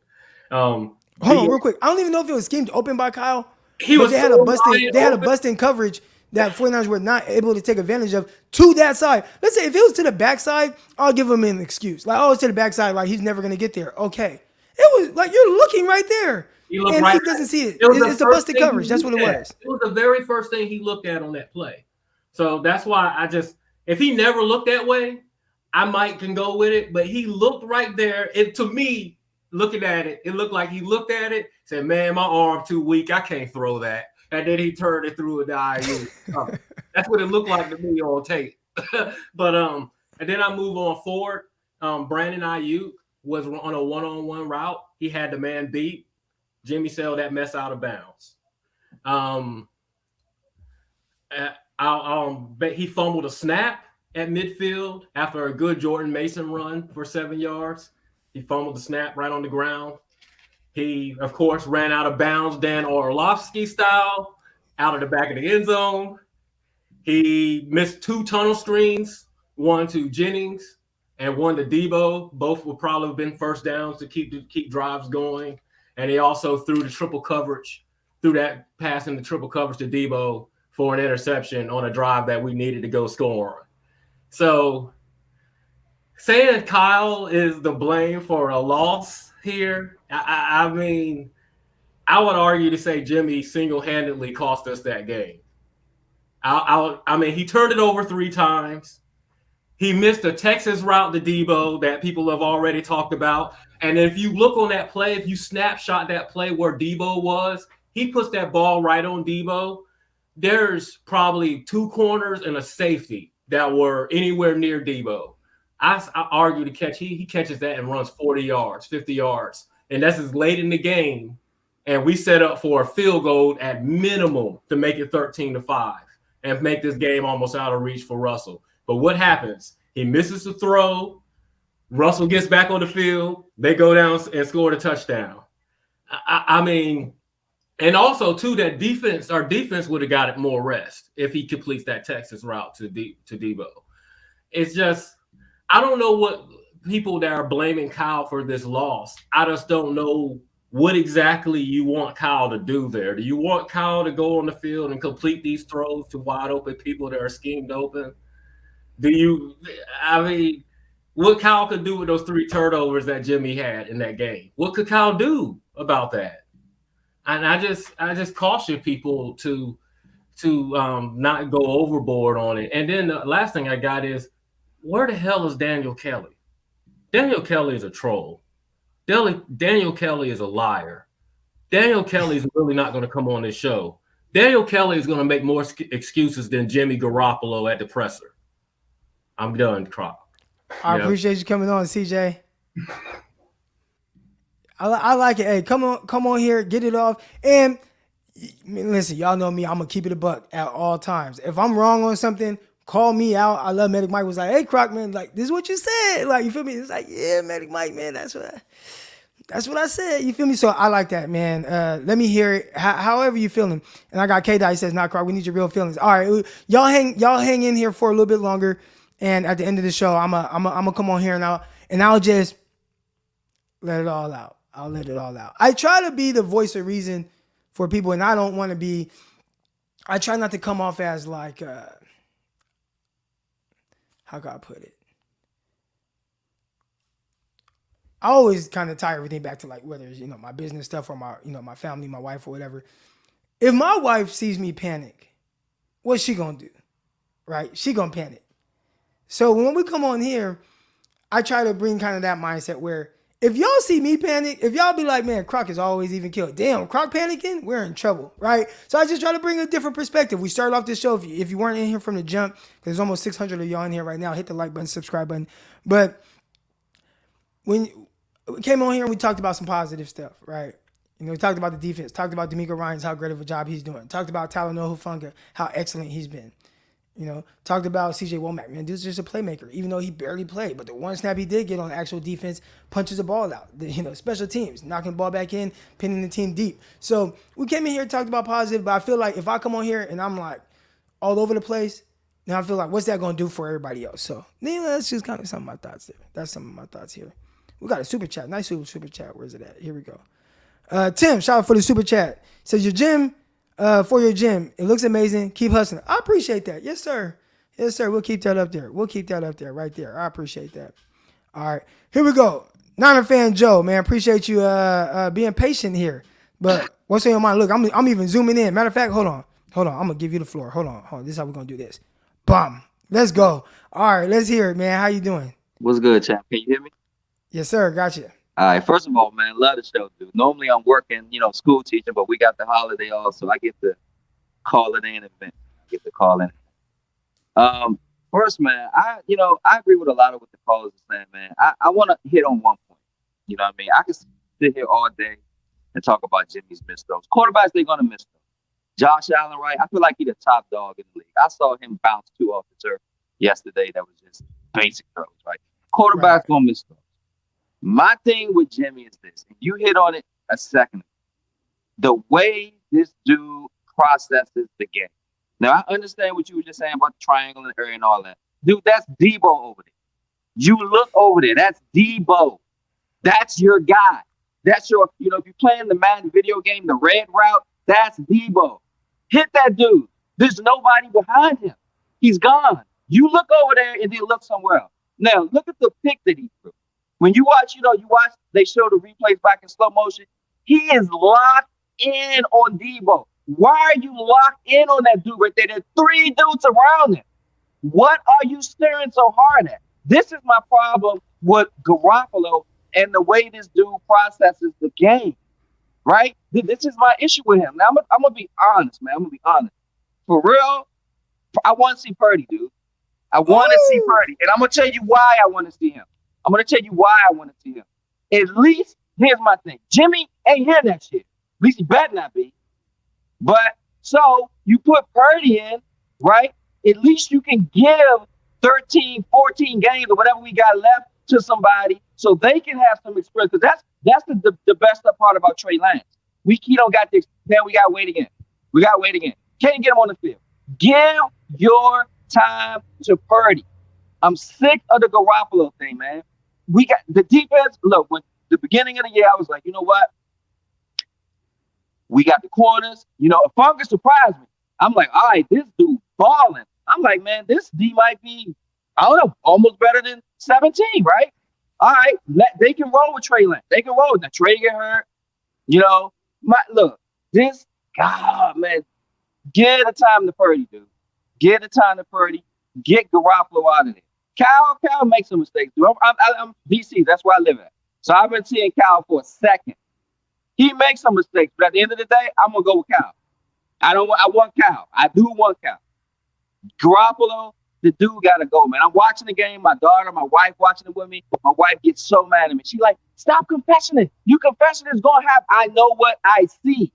Hold on, real quick. I don't even know if it was schemed open by Kyle. They had a busting coverage that 49ers were not able to take advantage of to that side. Let's say if it was to the backside, I'll give him an excuse. Like, it's to the backside, like he's never gonna get there. Okay. It was like you're looking right there. He doesn't see it. It's a busted coverage. That's what it was. It was the very first thing he looked at on that play. So that's why if he never looked that way, I can go with it, but he looked right there. To me, looking at it, it looked like he looked at it, said, man, my arm too weak. I can't throw that. And then he turned it through a Ayuk. That's what it looked like to me on tape. But and then I move on forward. Brandon Ayuk was on a one-on-one route. He had the man beat. Jimmy sailed that mess out of bounds. He fumbled a snap at midfield after a good Jordan Mason run for 7 yards. He fumbled the snap right on the ground. He, of course, ran out of bounds Dan Orlovsky style out of the back of the end zone. He missed 2 tunnel screens, one to Jennings and one to Debo. Both would probably have been first downs to keep drives going. And he also threw the triple coverage, threw that pass in the triple coverage to Debo for an interception on a drive that we needed to go score on. So saying Kyle is the blame for a loss here, I mean, I would argue to say Jimmy single-handedly cost us that game. I mean, he turned it over 3 times. He missed a Texas route to Debo that people have already talked about. And if you look on that play, if you snapshot that play where Debo was, he puts that ball right on Debo. There's probably 2 corners and a safety that were anywhere near Debo. I argue to catch. He catches that and runs 40 yards, 50 yards. And that's as late in the game. And we set up for a field goal at minimum to make it 13-5 and make this game almost out of reach for Russell. But what happens? He misses the throw. Russell gets back on the field. They go down and score the touchdown. I mean, and also, too, that defense, our defense would have got it more rest if he completes that Texas route to Debo. It's just, I don't know what people that are blaming Kyle for this loss. I just don't know what exactly you want Kyle to do there. Do you want Kyle to go on the field and complete these throws to wide open people that are schemed open? I mean, what Kyle could do with those 3 turnovers that Jimmy had in that game? What could Kyle do about that? And I just caution people to not go overboard on it. And then the last thing I got is, where the hell is Daniel Kelly? Daniel Kelly is a troll. Daniel Kelly is a liar. Daniel Kelly is really not going to come on this show. Daniel Kelly is going to make more excuses than Jimmy Garoppolo at the presser. I'm done, Croc. I appreciate you coming on, CJ. I like it. Hey, come on here, get it off. And listen, y'all know me. I'm gonna keep it a buck at all times. If I'm wrong on something, call me out. I love Medic Mike. Was like, hey, Croc, man, like this is what you said. Like, you feel me? It's like, yeah, Medic Mike, man, that's what I said. You feel me? So I like that, man. Let me hear it. However you feeling. And I got K-Dot. He says, "Nah, Croc, we need your real feelings." All right, y'all hang in here for a little bit longer. And at the end of the show, I'm gonna come on here and I'll just let it all out. I'll let it all out. I try to be the voice of reason for people, and I don't want to be. I try not to come off as like, how can I put it? I always kind of tie everything back to like whether it's my business stuff or my family, my wife or whatever. If my wife sees me panic, what's she gonna do? Right? She gonna panic. So when we come on here, I try to bring kind of that mindset where if y'all see me panic, if y'all be like, man, Croc is always even killed. Damn, Croc panicking? We're in trouble, right? So I just try to bring a different perspective. We started off this show. If you weren't in here from the jump, there's almost 600 of y'all in here right now. Hit the like button, subscribe button. But when we came on here and we talked about some positive stuff, right? We talked about the defense, talked about D'Amico Ryans, how great of a job he's doing. Talked about Talanoa Hufanga, how excellent he's been. Talked about CJ Womack, man, dude's just a playmaker, even though he barely played. But the one snap he did get on actual defense, punches the ball out. Special teams, knocking the ball back in, pinning the team deep. So we came in here and talked about positive, but I feel like if I come on here and I'm like all over the place, then I feel like what's that going to do for everybody else? So that's just kind of some of my thoughts there. That's some of my thoughts here. We got a super chat, nice super chat. Where's it at? Here we go. Tim, shout out for the super chat. Says your gym. For your gym. It looks amazing. Keep hustling. I appreciate that. Yes, sir. Yes, sir. We'll keep that up there. We'll keep that up there right there. I appreciate that. All right. Here we go. Niner fan Joe, man. Appreciate you being patient here. But what's on your mind? Look, I'm even zooming in. Matter of fact, hold on. I'm going to give you the floor. Hold on. This is how we're going to do this. Bam. Let's go. All right. Let's hear it, man. How you doing? What's good, champ? Can you hear me? Yes, sir. Gotcha. All right. First of all, man, love the show, dude. Normally I'm working, school teaching, but we got the holiday off, so I get to call it in event. First, man, I agree with a lot of what the callers are saying, man. I want to hit on one point. You know what I mean? I can sit here all day and talk about Jimmy's missed throws. Quarterbacks, they're going to miss throws. Josh Allen, right? I feel like he's the top dog in the league. I saw him bounce 2 off the turf yesterday. That was just basic throws, right? Quarterbacks going to miss throws. My thing with Jimmy is this, and you hit on it a second ago. The way this dude processes the game. Now, I understand what you were just saying about the triangle and area and all that. Dude, that's Debo over there. You look over there. That's Debo. That's your guy. That's your, if you're playing the Madden video game, the red route, that's Debo. Hit that dude. There's nobody behind him. He's gone. You look over there and then look somewhere else. Now, look at the pick that he threw. When you watch, they show the replays back in slow motion. He is locked in on Debo. Why are you locked in on that dude right there? There's 3 dudes around him. What are you staring so hard at? This is my problem with Garoppolo and the way this dude processes the game, right? This is my issue with him. Now, I'm going to be honest, man. I'm going to be honest. For real, I want to see Purdy, dude. I want to see Purdy. And I'm going to tell you why I want to see him. I'm going to tell you why I want to see him. At least, here's my thing. Jimmy ain't hear that shit. At least he better not be. But, so, you put Purdy in, right? At least you can give 13, 14 games or whatever we got left to somebody so they can have some experience. Because that's the best part about Trey Lance. We don't got this. Now we got to wait again. Can't get him on the field. Give your time to Purdy. I'm sick of the Garoppolo thing, man. We got the defense. Look, when the beginning of the year, I was like, you know what? We got the corners. If Fungus surprised me, I'm like, all right, this dude balling. I'm like, man, this D might be, I don't know, almost better than 17, right? All right, they can roll with Trey Lance. They can roll with that. Trey get hurt. God, man, get the time to Purdy, dude. Get the time to Purdy. Get Garoppolo out of there. Kyle makes some mistakes, dude. I'm DC. That's where I live at. So I've been seeing Kyle for a second. He makes some mistakes, but at the end of the day, I'm gonna go with Kyle. I want Kyle. I do want Kyle. Garoppolo, the dude gotta go, man. I'm watching the game. My daughter, my wife watching it with me. My wife gets so mad at me. She's like, stop confessing it. You confessing it's gonna happen. I know what I see.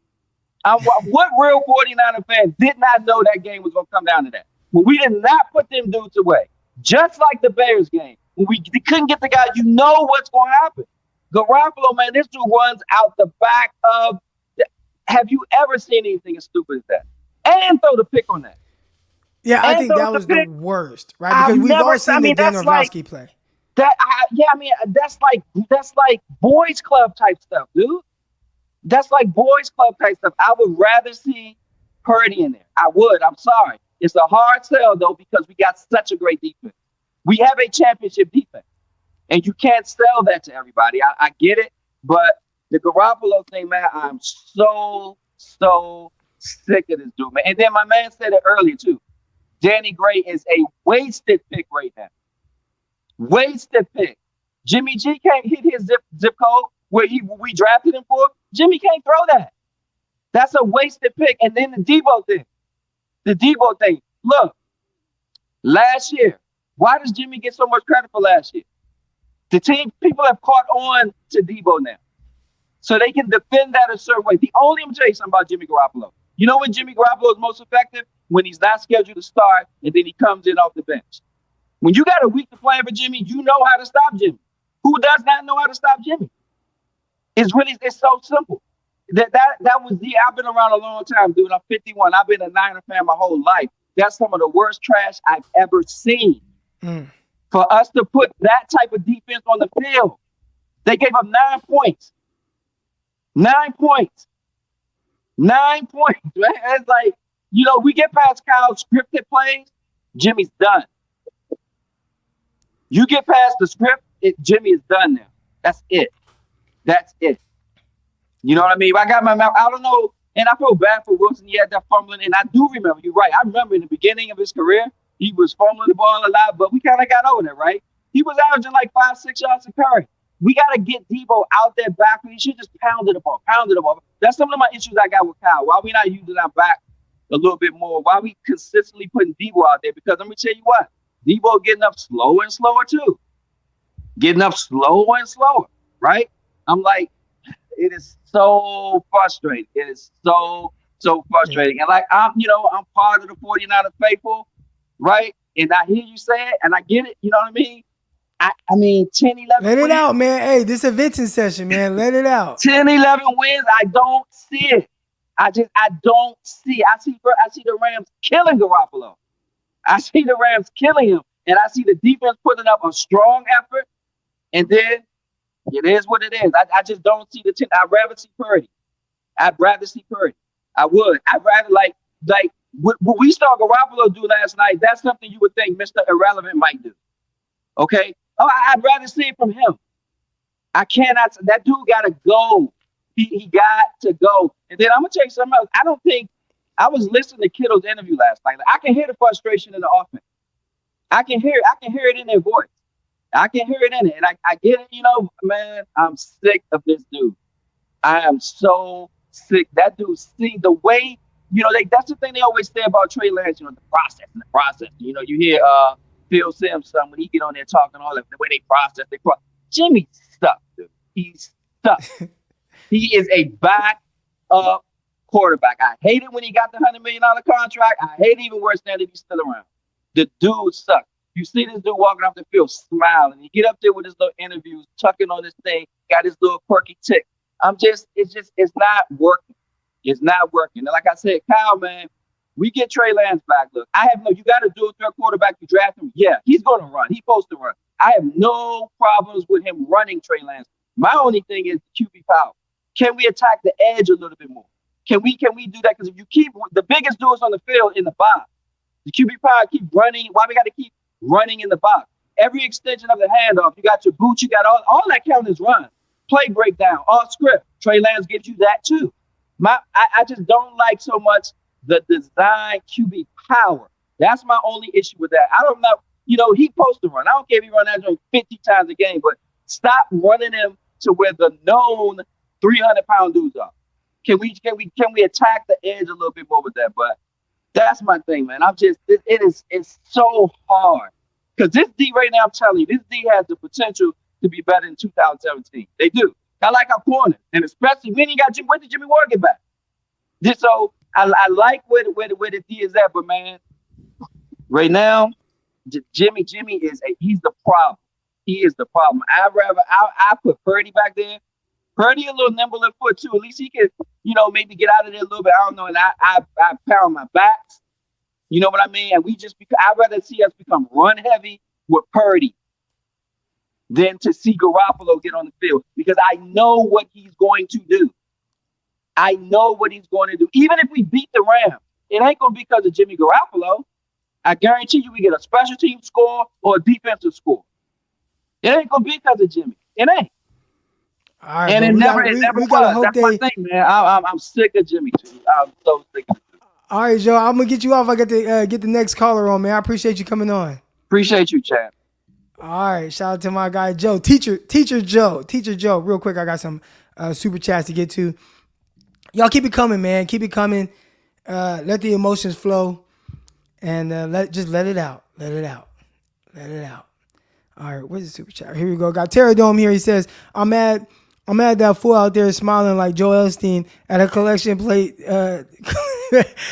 What real 49er fan did not know that game was gonna come down to that? When we did not put them dudes away. Just like the Bears game. When we couldn't get the guy, you know what's gonna happen. Garoppolo, man, this dude runs out the back of have you ever seen anything as stupid as that? And throw the pick on that. Yeah, I think that was the worst, right? Because we've all seen the Dan Orlovsky play. That's like boys club type stuff, dude. That's like boys club type stuff. I would rather see Purdy in there. I would. I'm sorry. It's a hard sell though because we got such a great defense. We have a championship defense, and you can't sell that to everybody. I get it, but the Garoppolo thing, man, I'm so sick of this dude, man. And then my man said it earlier too. Danny Gray is a wasted pick right now. Wasted pick. Jimmy G can't hit his zip code where we drafted him for. Jimmy can't throw that. That's a wasted pick. And then the Debo thing. Look, last year, why does Jimmy get so much credit for last year? People have caught on to Debo now. So they can defend that a certain way. I'm going to tell you something about Jimmy Garoppolo. You know when Jimmy Garoppolo is most effective? When he's not scheduled to start and then he comes in off the bench. When you got a week to play for Jimmy, you know how to stop Jimmy. Who does not know how to stop Jimmy? It's so simple. That was I've been around a long time, dude. I'm 51. I've been a Niner fan my whole life. That's some of the worst trash I've ever seen. For us to put that type of defense on the field, they gave up 9 points. 9 points. 9 points, man. It's like, we get past Kyle's scripted plays, Jimmy's done. You get past the script, Jimmy is done now. That's it. You know what I mean? If I got my mouth, I don't know, and I feel bad for Wilson. He had that fumbling, and I do remember, you're right. I remember in the beginning of his career, he was fumbling the ball a lot, but we kind of got over that, right? He was averaging like 5-6 yards a carry. We got to get Debo out there back. He should just pound the ball. That's some of my issues I got with Kyle. Why we not using our back a little bit more? Why we consistently putting Debo out there? Because let me tell you what, Debo getting up slower and slower too. Right? I'm like, it is so frustrating. It is so frustrating. And like, I'm part of the 49er faithful, right? And I hear you say it, and I get it. You know what I mean? I mean, 10, 11 Let wins. it out, man. Hey, this is a venting session, man. Let it out. 10, 11 wins. I don't see it. I don't see it. I see the Rams killing Garoppolo. I see the Rams killing him. and I see the defense putting up a strong effort, and then it is what it is. I just don't see the team. I'd rather see Purdy. I'd rather see Purdy. I would. I'd rather like what we saw Garoppolo do last night. That's something you would think Mr. Irrelevant might do. Okay? Oh, I'd rather see it from him. I cannot. That dude got to go. He got to go. And then I'm gonna tell you something else. I don't think I was listening to Kittle's interview last night. I can hear the frustration in the offense. I can hear it in their voice. I can hear it in it. And I get it, man, I'm sick of this dude. I am so sick. That dude, see the way, that's the thing they always say about Trey Lance, the process. You hear Phil Simpson when he get on there talking all that, the way they process. Jimmy sucks, dude. He's stuck. He is a back-up quarterback. I hate it when he got the $100 million contract. I hate it even worse now that he's still around. The dude sucks. You see this dude walking off the field smiling. He get up there with his little interviews, tucking on his thing, got his little quirky tick. It's not working. It's not working. And like I said, Kyle, man, we get Trey Lance back. Look, you got to do a third quarterback. You draft him. Yeah, he's going to run. He's supposed to run. I have no problems with him running Trey Lance. My only thing is the QB power. Can we attack the edge a little bit more? Can we do that? Because if you keep the biggest dudes on the field in the box, the QB power keep running. Why we got to keep running in the box? Every extension of the handoff, you got your boots, you got all that count is run. Play breakdown, all script. Trey Lance gives you that too. I just don't like so much the design QB power. That's my only issue with that. I don't know. He's supposed to run. I don't care if he run that joint 50 times a game, but stop running him to where the known 300-pound dudes are. Can we attack the edge a little bit more with that? But that's my thing, man. It's so hard. Because this D right now, I'm telling you, this D has the potential to be better in 2017. They do. I like our corner. And especially when where did Jimmy Ward get back? So I like where the D is at, but man, right now, Jimmy he's the problem. He is the problem. I put Purdy back there. Purdy a little nimble in foot too. At least he could, maybe get out of there a little bit. I don't know. And I pound my backs. You know what I mean? And I'd rather see us become run heavy with Purdy than to see Garoppolo get on the field, because I know what he's going to do. I know what he's going to do. Even if we beat the Rams, it ain't going to be because of Jimmy Garoppolo. I guarantee you we get a special team score or a defensive score. It ain't going to be because of Jimmy. It ain't. All right, and it never was. That's my thing, man. I'm sick of Jimmy too. I'm so sick of him. All right, Joe, I'm going to get you off. I got to get the next caller on, man. I appreciate you coming on. Appreciate you, Chad. All right, shout out to my guy, Joe. Teacher Joe. Real quick, I got some super chats to get to. Y'all keep it coming, man. Keep it coming. Let the emotions flow, and just let it out. Let it out. All right, where's the super chat? Here we go. Got Terradome here. He says, I'm mad that fool out there smiling like Joel Osteen at a collection plate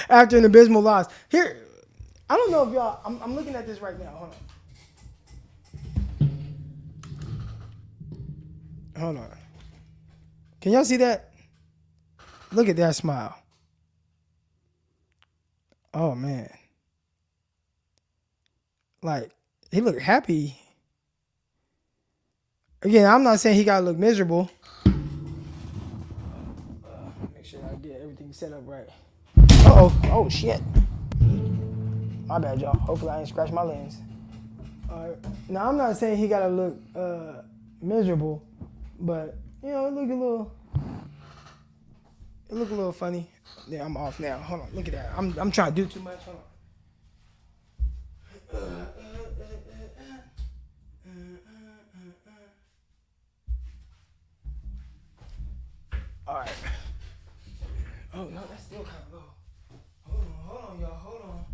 after an abysmal loss. Here, I don't know if y'all, I'm looking at this right now. Hold on. Can y'all see that? Look at that smile. Oh, man. Like, he looked happy. Again, I'm not saying he got to look miserable. Make sure I get everything set up right. Uh-oh. Oh, shit. My bad, y'all. Hopefully I ain't scratched my lens. All right. Now, I'm not saying he got to look miserable, but, it look a little funny. Yeah, I'm off now. Hold on. Look at that. I'm trying to do too much. Hold on. All right. Oh, no, that's still kind of low. Hold on, y'all. Hold on.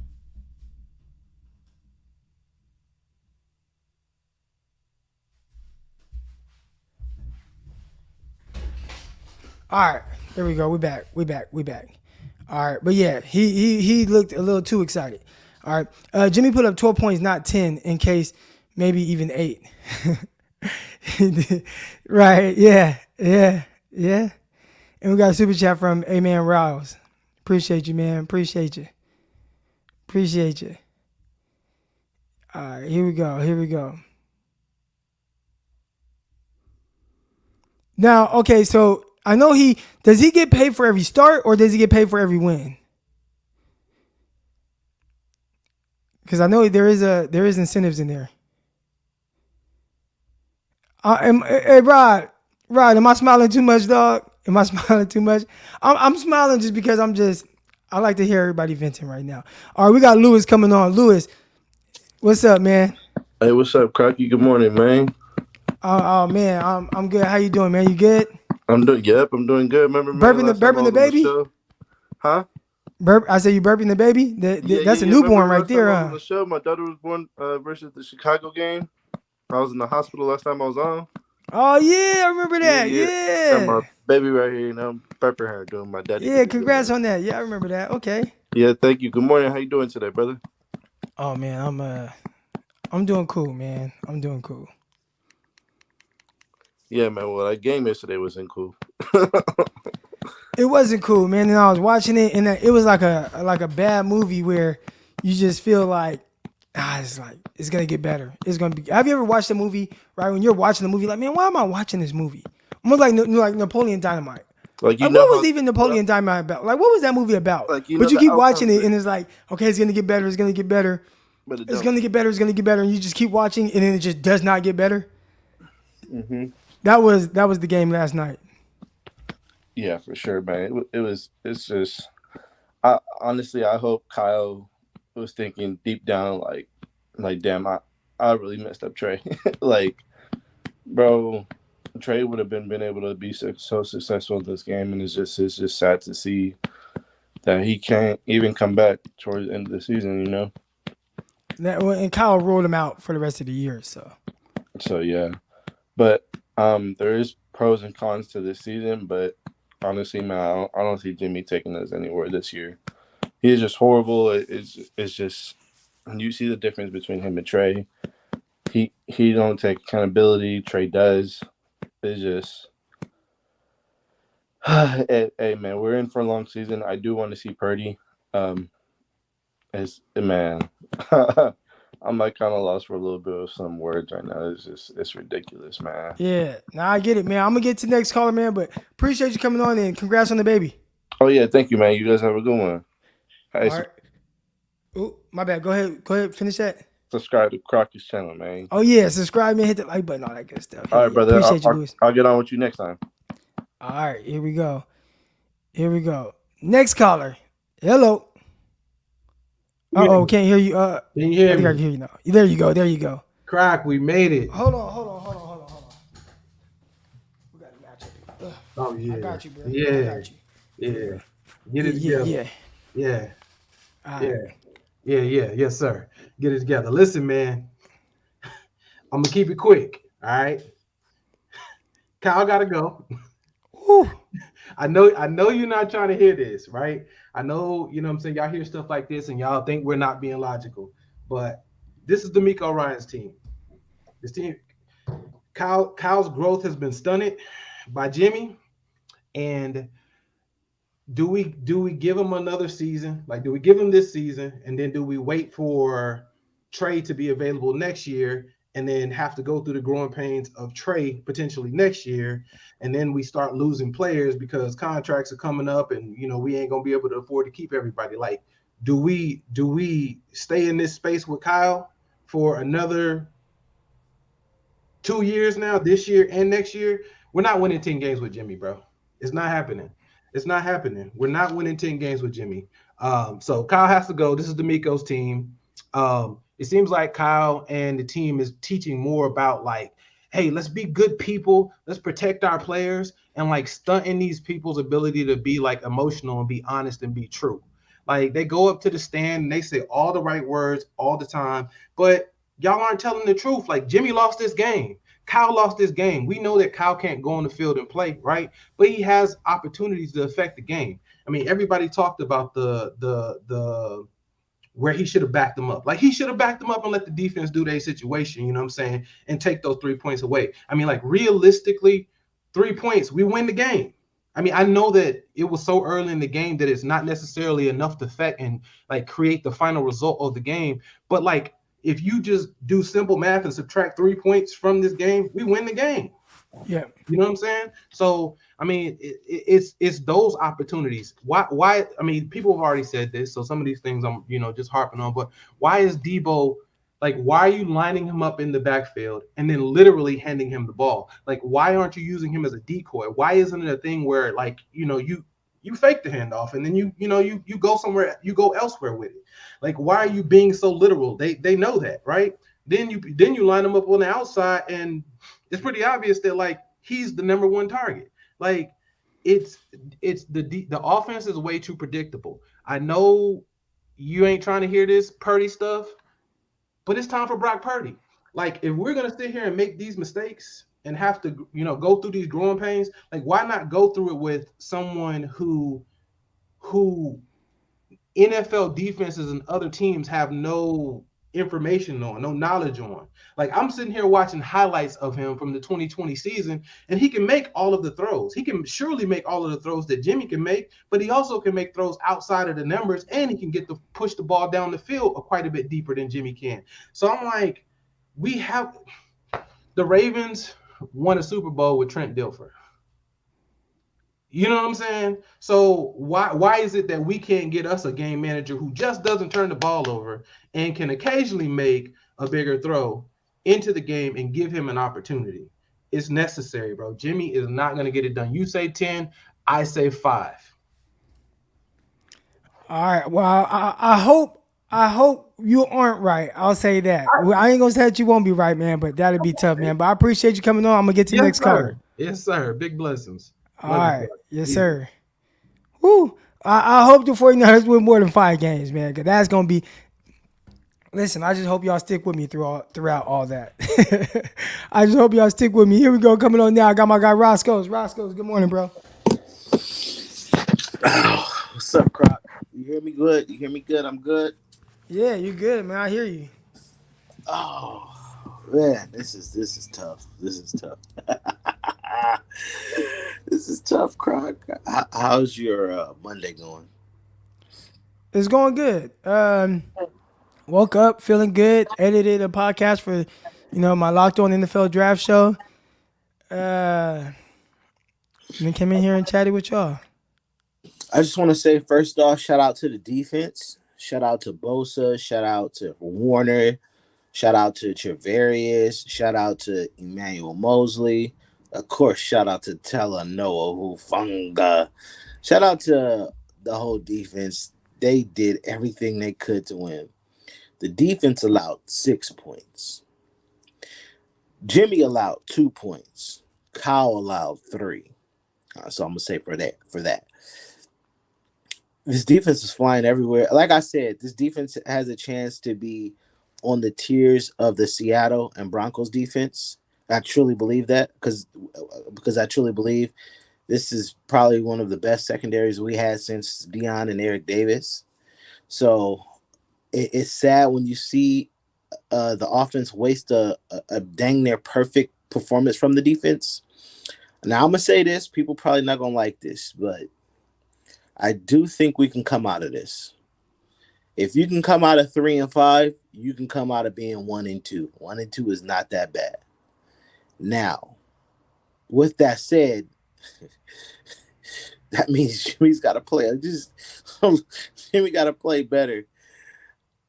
All right. There we go. We back. All right. But yeah, he looked a little too excited. All right. Jimmy put up 12 points, not 10, in case maybe even 8. Right. Yeah. And we got a super chat from A-Man Rouse. Appreciate you, man. Appreciate you. All right, here we go. Here we go. Now, okay, so I know does he get paid for every start or does he get paid for every win? Because I know there is incentives in there. Hey, Rod, am I smiling too much, dog? Am I smiling too much? I'm smiling just because I like to hear everybody venting right now. All right, we got Lewis coming on. Lewis, what's up, man? Hey, what's up, Crocky? Good morning, man. Oh man, I'm good. How you doing, man? You good? I'm doing good. Remember, man, Burping last time I the was on the baby? show? Huh? I say you burping the baby? That's a newborn Remember right last time there, I was on huh? the show? My daughter was born versus the Chicago game. I was in the hospital last time I was on. Oh yeah, I remember that. Got my Yeah. baby right here, I'm burping her, doing my daddy Yeah, duty. congrats on that. Yeah, I remember that. Okay. Yeah, thank you. Good morning. How you doing today, brother? Oh man, I'm doing cool, man. I'm doing cool. Yeah, man. Well, that game yesterday wasn't cool. It wasn't cool, man. And I was watching it, and it was like a bad movie where you just feel like, it's gonna get better. It's gonna be. Have you ever watched a movie right when you're watching the movie like, man, why am I watching this movie? Almost like Napoleon Dynamite. Like you Like know what was how, even Napoleon Dynamite about? Like what was that movie about? like you know But you the keep watching outcomes, it, and it's like, okay, it's gonna get better. It's gonna get better. but it It's don't. gonna get better. It's gonna get better, and you just keep watching, and then it just does not get better. Mm-hmm. That was the game last night. Yeah, for sure, man. It's just. I honestly, I hope Kyle was thinking deep down, like, damn, I really messed up Trey. Like, bro, Trey would have been able to be so successful in this game, and it's just sad to see that he can't even come back towards the end of the season. And Kyle rolled him out for the rest of the year. So yeah, but there is pros and cons to this season, but honestly, man, I don't see Jimmy taking us anywhere this year. He's just horrible. It's just you see the difference between him and Trey. He don't take accountability. Trey does. It's just, hey man, we're in for a long season. I do want to see Purdy. It's man, I'm like kind of lost for a little bit of some words right now. It's ridiculous, man. Yeah, now I get it, man. I'm gonna get to the next caller, man. But appreciate you coming on and congrats on the baby. Oh yeah, thank you, man. You guys have a good one. Hey, All right. Oh, my bad. Go ahead. Finish that. subscribe to Crocky's channel, man. Oh yeah, subscribe, man. Hit the like button, all that good stuff. All right, brother. Appreciate you, Lewis. I'll get on with you next time. All right, here we go. Next caller. Hello. Can't hear you. Can you hear I think I me? can hear you now. There you go. Croc, we made it. Hold on. We got a match up. Oh yeah. I got you, bro. Yeah. I got you. Yeah. Get it together. Yeah. Yeah. All right. Yeah. Yes, sir. Get it together. Listen, man. I'm gonna keep it quick. All right. Kyle gotta go. Whew. I know you're not trying to hear this, right? I know, you know what I'm saying, y'all hear stuff like this and y'all think we're not being logical. But this is D'Amico Ryan's team. This team, Kyle's growth has been stunted by Jimmy. And do we give him another season? Like, do we give him this season and then do we wait for Trey to be available next year and then have to go through the growing pains of Trey potentially next year, and then we start losing players because contracts are coming up and we ain't gonna be able to afford to keep everybody? Like, do we stay in this space with Kyle for another 2 years now, this year and next year? We're not winning 10 games with Jimmy, bro. It's not happening. We're not winning 10 games with Jimmy. So Kyle has to go. This is D'Amico's team. It seems like Kyle and the team is teaching more about, like, hey, let's be good people. Let's protect our players, and like stunting these people's ability to be like emotional and be honest and be true. Like, they go up to the stand and they say all the right words all the time, but y'all aren't telling the truth. Like, Jimmy lost this game. Kyle lost this game. We know that Kyle can't go on the field and play, right? But he has opportunities to affect the game. I mean, everybody talked about the where he should have backed them up. Like, he should have backed them up and let the defense do their situation, you know what I'm saying, and take those 3 points away. I mean, like, realistically, 3 points, we win the game. I mean, I know that it was so early in the game that it's not necessarily enough to affect and like create the final result of the game. But like, if you just do simple math and subtract 3 points from this game, we win the game. Yeah. You know what I'm saying? So I mean, it's those opportunities. Why? I mean, people have already said this, so some of these things I'm just harping on. But why is Debo like? Why are you lining him up in the backfield and then literally handing him the ball? Like, why aren't you using him as a decoy? Why isn't it a thing where like you fake the handoff and then you go somewhere, you go elsewhere with it? Like, why are you being so literal? They know that, right? Then you line them up on the outside, and it's pretty obvious that like he's the number one target. Like it's the offense is way too predictable. I know you ain't trying to hear this Purdy stuff, but it's time for Brock Purdy. Like if we're gonna sit here and make these mistakes and have to go through these growing pains, like why not go through it with someone who NFL defenses and other teams have no information on, no knowledge on. Like I'm sitting here watching highlights of him from the 2020 season, and he can make all of the throws. He can surely make all of the throws that Jimmy can make, but he also can make throws outside of the numbers, and he can push the ball down the field quite a bit deeper than Jimmy can. So I'm like, the Ravens won a Super Bowl with Trent Dilfer. You know what I'm saying? So why is it that we can't get us a game manager who just doesn't turn the ball over and can occasionally make a bigger throw into the game and give him an opportunity? It's necessary, bro. Jimmy is not going to get it done. You say 10, I say 5. All right. Well, I hope you aren't right. I'll say that. I ain't gonna say that you won't be right, man, but that'd be tough, man. But I appreciate you coming on. I'm gonna get to the next caller. Yes, sir. Big blessings. All right. Yes, sir. Woo. I hope the 49ers win more than 5 games, man, because that's going to be – listen, I just hope y'all stick with me throughout all that. I just hope y'all stick with me. Here we go. Coming on now. I got my guy Roscoe's. Roscoe's, good morning, bro. Oh, what's up, Croc? You hear me good? You hear me good? I'm good? Yeah, you good, man. I hear you. Oh, man, this is tough. This is tough. This is tough, Croc. How's your Monday going? It's going good. Woke up feeling good. Edited a podcast for, my Locked On NFL Draft show. And then came in here and chatted with y'all. I just want to say, first off, shout out to the defense. Shout out to Bosa. Shout out to Warner. Shout out to Travarius. Shout out to Emmanuel Mosley. Of course, shout out to Talanoa Hufanga. Shout out to the whole defense. They did everything they could to win. The defense allowed 6 points. Jimmy allowed 2 points. Kyle allowed 3. So I'm going to say for that. This defense is flying everywhere. Like I said, this defense has a chance to be on the tiers of the Seattle and Broncos defense. I truly believe that because I truly believe this is probably one of the best secondaries we had since Deion and Eric Davis. So it's sad when you see the offense waste a dang near perfect performance from the defense. Now, I'm going to say this. People probably not going to like this, but I do think we can come out of this. If you can come out of 3-5, you can come out of being 1-2. 1-2 is not that bad. Now, with that said, that means Jimmy's got to play. Jimmy got to play better.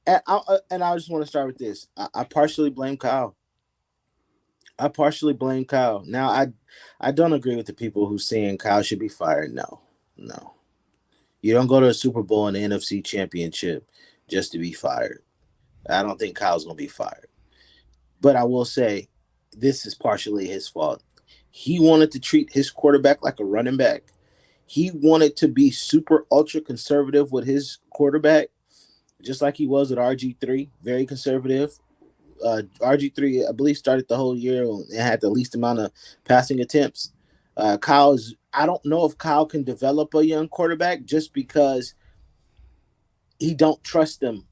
And I just want to start with this. I partially blame Kyle. Now, I don't agree with the people who saying Kyle should be fired. No. You don't go to a Super Bowl and the NFC Championship just to be fired. I don't think Kyle's going to be fired. But I will say, this is partially his fault. He wanted to treat his quarterback like a running back. He wanted to be super ultra conservative with his quarterback, just like he was with RG3, very conservative. RG3, I believe, started the whole year and had the least amount of passing attempts. I don't know if Kyle can develop a young quarterback just because he don't trust him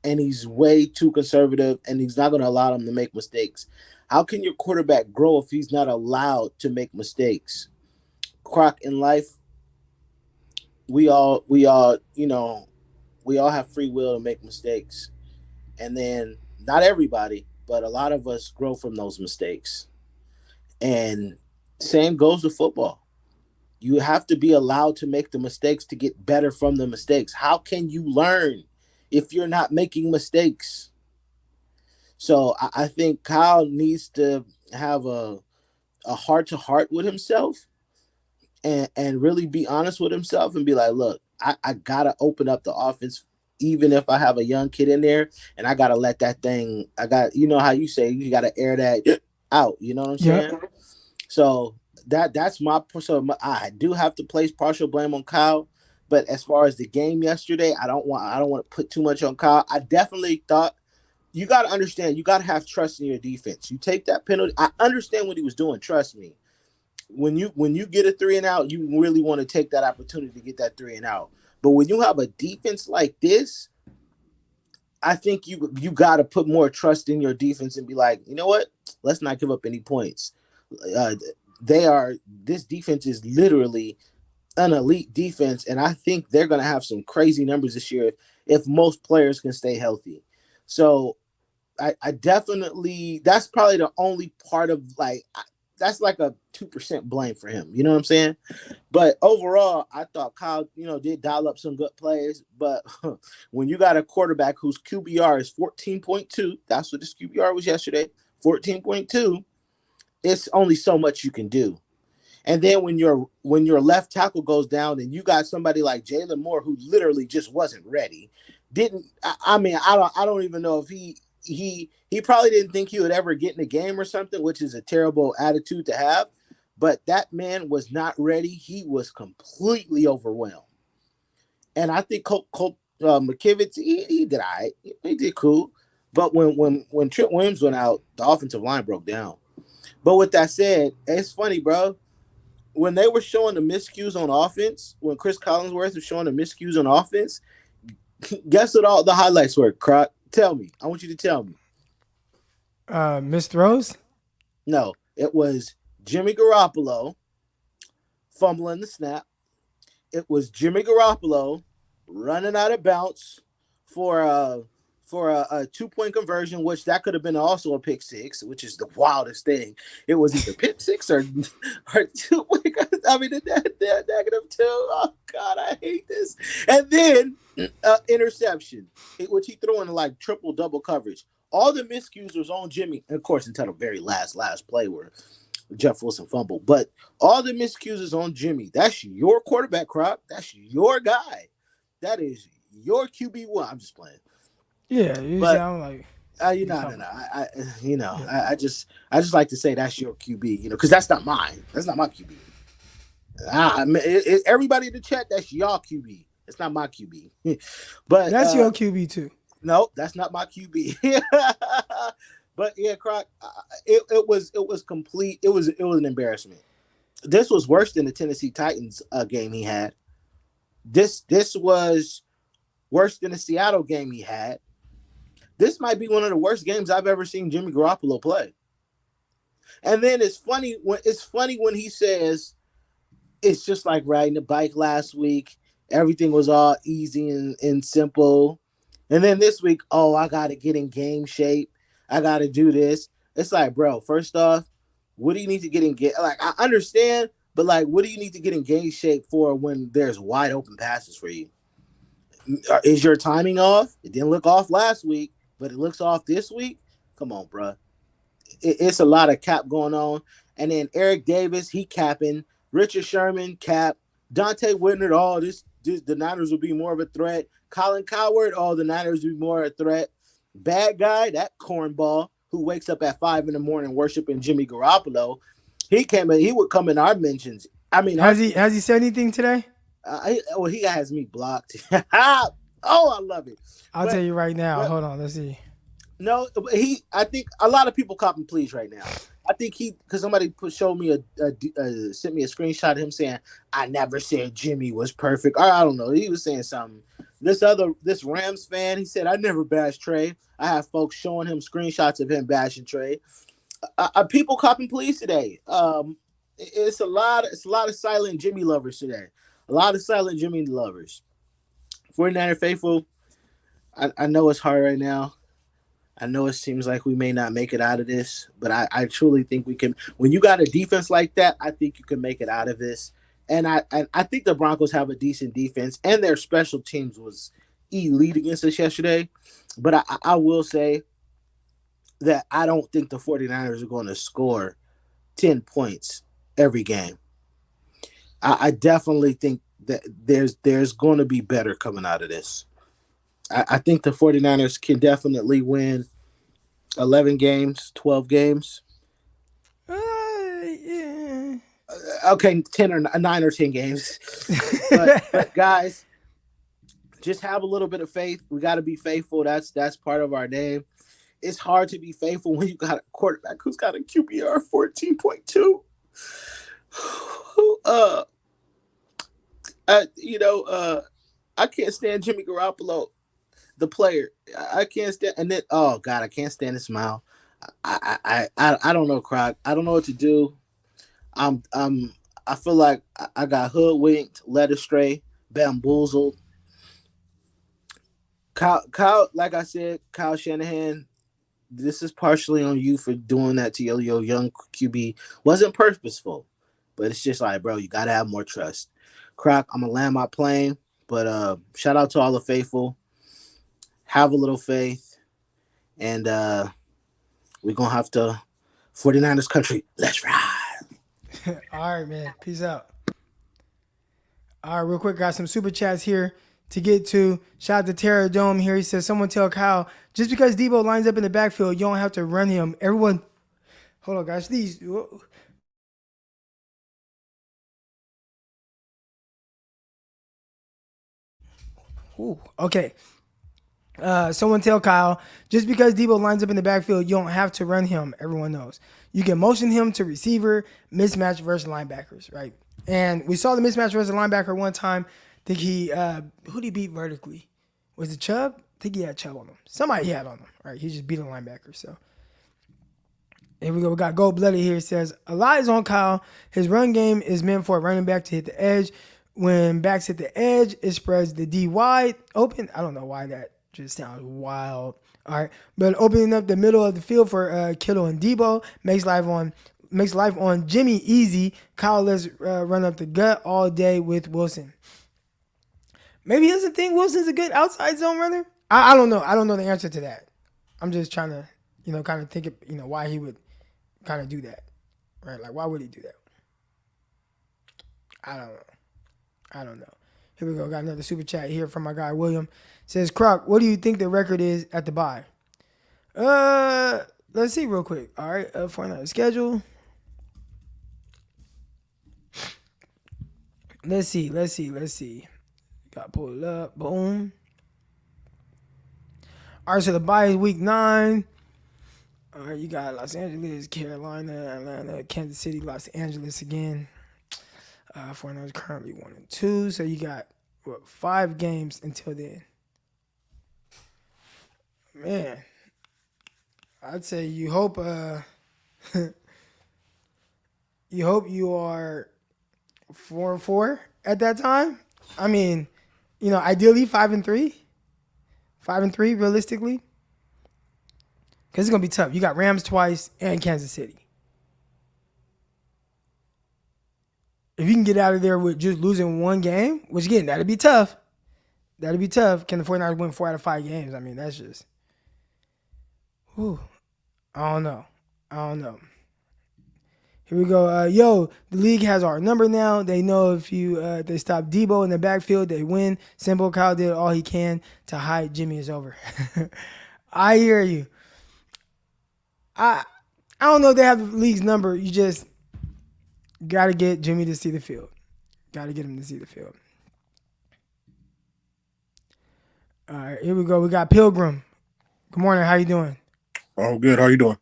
and he's way too conservative and he's not going to allow him to make mistakes. How can your quarterback grow if he's not allowed to make mistakes? Croc, in life, we all have free will to make mistakes. And then Not everybody, but a lot of us grow from those mistakes. And same goes with football. You have to be allowed to make the mistakes to get better from the mistakes. How can you learn if you're not making mistakes? So I think Kyle needs to have a heart to heart with himself and really be honest with himself and be like, look, I gotta open up the offense even if I have a young kid in there, and I gotta let that thing. You know how you say you gotta air that out. You know what I'm Yeah. saying? So that's I do have to place partial blame on Kyle, but as far as the game yesterday, I don't want to put too much on Kyle. I definitely thought you got to understand, you got to have trust in your defense. You take that penalty. I understand what he was doing. Trust me. When you get a 3 and out, you really want to take that opportunity to get that 3 and out. But when you have a defense like this, I think you got to put more trust in your defense and be like, you know what? Let's not give up any points. This defense is literally an elite defense, and I think they're going to have some crazy numbers this year if most players can stay healthy. So I definitely, that's probably the only part of that's like a 2% blame for him. You know what I'm saying? But overall, I thought Kyle, did dial up some good plays. But when you got a quarterback whose QBR is 14.2, that's what this QBR was yesterday, 14.2, it's only so much you can do. And then when your left tackle goes down and you got somebody like Jalen Moore who literally just wasn't ready, I don't even know if he probably didn't think he would ever get in the game or something, which is a terrible attitude to have. But that man was not ready. He was completely overwhelmed. And I think Colt McKivitz, he did all right. He did cool. But when Trent Williams went out, the offensive line broke down. But with that said, it's funny, bro. When they were showing the miscues on offense, when Chris Collinsworth was showing the miscues on offense, guess what all the highlights were, Croc? Tell me. I want you to tell me. Missed throws? No, it was Jimmy Garoppolo fumbling the snap. It was Jimmy Garoppolo running out of bounds for a 2-point conversion, which that could have been also a pick six, which is the wildest thing. It was either pick six or 2-point. I mean, the negative 2. Oh God, I hate this. And then interception, which he threw in like triple double coverage. All the miscues was on Jimmy, and of course, until the very last play where Jeff Wilson fumbled. But all the miscues is on Jimmy. That's your quarterback, Croc. That's your guy. That is your QB1. I'm just playing. Yeah, you sound like I just like to say that's your QB, because that's not mine. That's not my QB. Everybody in the chat, that's y'all QB. It's not my QB. But that's your QB too. No, that's not my QB. But yeah, Croc, it was complete. It was an embarrassment. This was worse than the Tennessee Titans game he had. This was worse than the Seattle game he had. This might be one of the worst games I've ever seen Jimmy Garoppolo play. And then it's funny when he says it's just like riding a bike last week. Everything was all easy and simple. And then this week, I got to get in game shape. I got to do this. It's like, bro, first off, what do you need to get in game? Like, I understand, but like, what do you need to get in game shape for when there's wide open passes for you? Is your timing off? It didn't look off last week, but it looks off this week. Come on, bro. It's a lot of cap going on. And then Eric Davis, he capping. Richard Sherman, cap. Dante Whitner, the Niners will be more of a threat. Colin Coward, the Niners will be more of a threat. Bad guy, that cornball who wakes up at 5 a.m. worshiping Jimmy Garoppolo, he would come in our mentions. I mean, has he said anything today? He has me blocked. I love it. I'll tell you right now. Hold on, let's see. No, I think a lot of people cop and please right now. I think because somebody sent me a screenshot of him saying, I never said Jimmy was perfect. Or I don't know. He was saying something. This Rams fan, he said, I never bashed Trey. I have folks showing him screenshots of him bashing Trey. People cop and please today. It's a lot of silent Jimmy lovers today. A lot of silent Jimmy lovers. 49er faithful, I know it's hard right now. I know it seems like we may not make it out of this, but I truly think we can. When you got a defense like that, I think you can make it out of this. And I think the Broncos have a decent defense, and their special teams was elite against us yesterday. But I will say that I don't think the 49ers are going to score 10 points every game. I definitely think that there's going to be better coming out of this. I think the 49ers can definitely win 11 games, 12 games. Yeah. Okay, 10 or 9 or 10 games. but guys, just have a little bit of faith. We got to be faithful. That's part of our name. It's hard to be faithful when you got a quarterback who's got a QBR 14.2. I can't stand Jimmy Garoppolo, the player. I can't stand, and then oh god, I can't stand his smile. I don't know, Croc. I don't know what to do. I feel like I got hoodwinked, led astray, bamboozled. Kyle, like I said, Kyle Shanahan, this is partially on you for doing that to your young QB. Wasn't purposeful, but it's just like, bro, you gotta have more trust. Croc, I'm gonna land my plane, but shout out to all the faithful. Have a little faith, and we're gonna have to 49ers country. Let's ride. All right, man. Peace out. All right, real quick, got some super chats here to get to. Shout out to Terra Dome here. He says, someone tell Kyle, just because Debo lines up in the backfield, you don't have to run him. Everyone, hold on, guys. These. Ooh, okay. Someone tell Kyle, just because Debo lines up in the backfield, you don't have to run him. Everyone knows. You can motion him to receiver, mismatch versus linebackers, right? And we saw the mismatch versus linebacker one time. I think who did he beat vertically? Was it Chubb? I think he had Chubb on him. Somebody he had on him, right? He just beat a linebacker. So here we go. We got Gold Blooded here. It says, a lot is on Kyle. His run game is meant for a running back to hit the edge. When backs hit the edge, it spreads the D wide open. I don't know why that just sounds wild. All right. But opening up the middle of the field for Kittle and Debo makes life on Jimmy easy. Kyle lets run up the gut all day with Wilson. Maybe he doesn't think Wilson's a good outside zone runner. I don't know. I don't know the answer to that. I'm just trying to, kind of think of, why he would kind of do that. Right? Like, why would he do that? I don't know. Here we go. Got another super chat here from my guy, William. Says, Croc, what do you think the record is at the bye? Let's see real quick. All right. For another schedule. Let's see. Got to pull it up. Boom. All right. So the bye is week 9. All right. You got Los Angeles, Carolina, Atlanta, Kansas City, Los Angeles again. 49ers currently 1-2. So you got 5 games until then. Man, I'd say you hope you are 4-4 at that time. I mean, ideally 5-3. 5-3 realistically. Because it's gonna be tough. You got Rams twice and Kansas City. If you can get out of there with just losing 1 game, which again, that'd be tough. Can the 49ers win 4 out of 5 games? I mean, that's just, whew. I don't know. Here we go. The league has our number now. They know if they stop Debo in the backfield, they win. Simple. Kyle did all he can to hide Jimmy is over. I hear you. I don't know if they have the league's number. You just got to get Jimmy to see the field. Got to get him to see the field. All right, here we go. We got Pilgrim. Good morning. How you doing? I'm good. How you doing?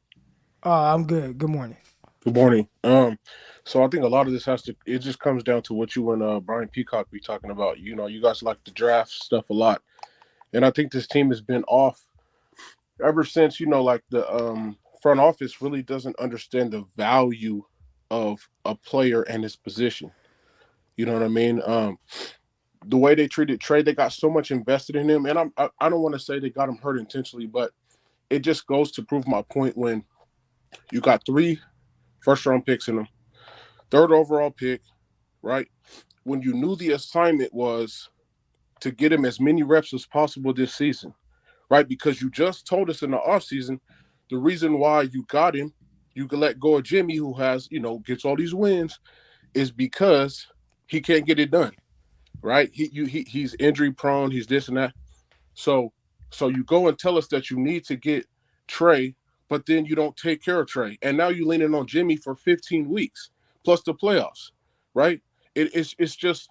I'm good. Good morning. Good morning. So I think a lot of this it just comes down to what you and Brian Peacock be talking about. You guys like the draft stuff a lot. And I think this team has been off ever since, like the front office really doesn't understand the value of a player and his position. You know what I mean? The way they treated Trey, they got so much invested in him. And I don't want to say they got him hurt intentionally, but it just goes to prove my point when you got 3 first-round picks in them, 3rd overall pick, right? When you knew the assignment was to get him as many reps as possible this season, right? Because you just told us in the offseason the reason why you got him, you can let go of Jimmy, who has, gets all these wins, is because he can't get it done, right? He's injury prone, he's this and that. So you go and tell us that you need to get Trey, but then you don't take care of Trey. And now you're leaning on Jimmy for 15 weeks plus the playoffs, right? It's just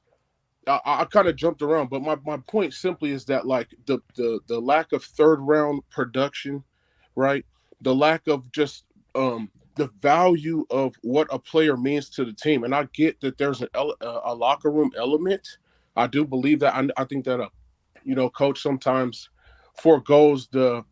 I kind of jumped around, but my point simply is that like the lack of 3rd round production, right? The lack of just the value of what a player means to the team. And I get that there's a locker room element. I do believe that. I think that coach sometimes foregoes the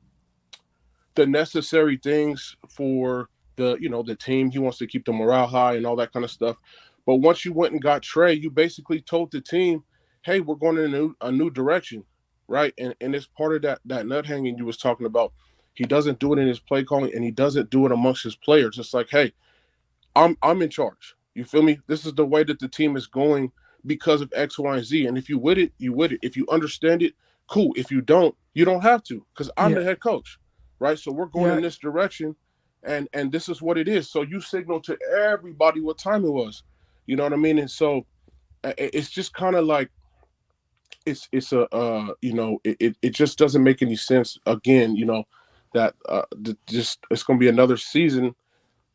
necessary things for the team. He wants to keep the morale high and all that kind of stuff. But once you went and got Trey, you basically told the team, hey, we're going in a new direction, right? And it's part of that nut hanging you was talking about. He doesn't do it in his play calling, and he doesn't do it amongst his players. It's like, hey, I'm in charge. You feel me? This is the way that the team is going because of X, Y, and Z. And if you with it, you with it. If you understand it, cool. If you don't, you don't have to, because I'm the head coach, right? So we're going in this direction, and this is what it is. So you signal to everybody what time it was. You know what I mean? And so it's just kind of like it's it just doesn't make any sense. Again, that just it's going to be another season.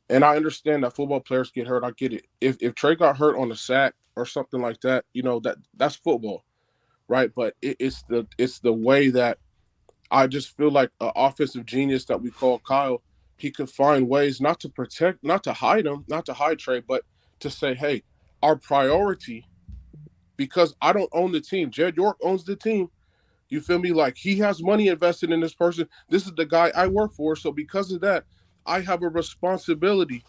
And I understand that football players get hurt. I get it. If Trey got hurt on a sack or something like that, that's football, right? But it's the way that I just feel like an offensive genius that we call Kyle. He could find ways not to protect, not to hide him, not to hide Trey, but to say, hey, our priority, because I don't own the team. Jed York owns the team. You feel me? Like, he has money invested in this person. This is the guy I work for. So because of that, I have a responsibility,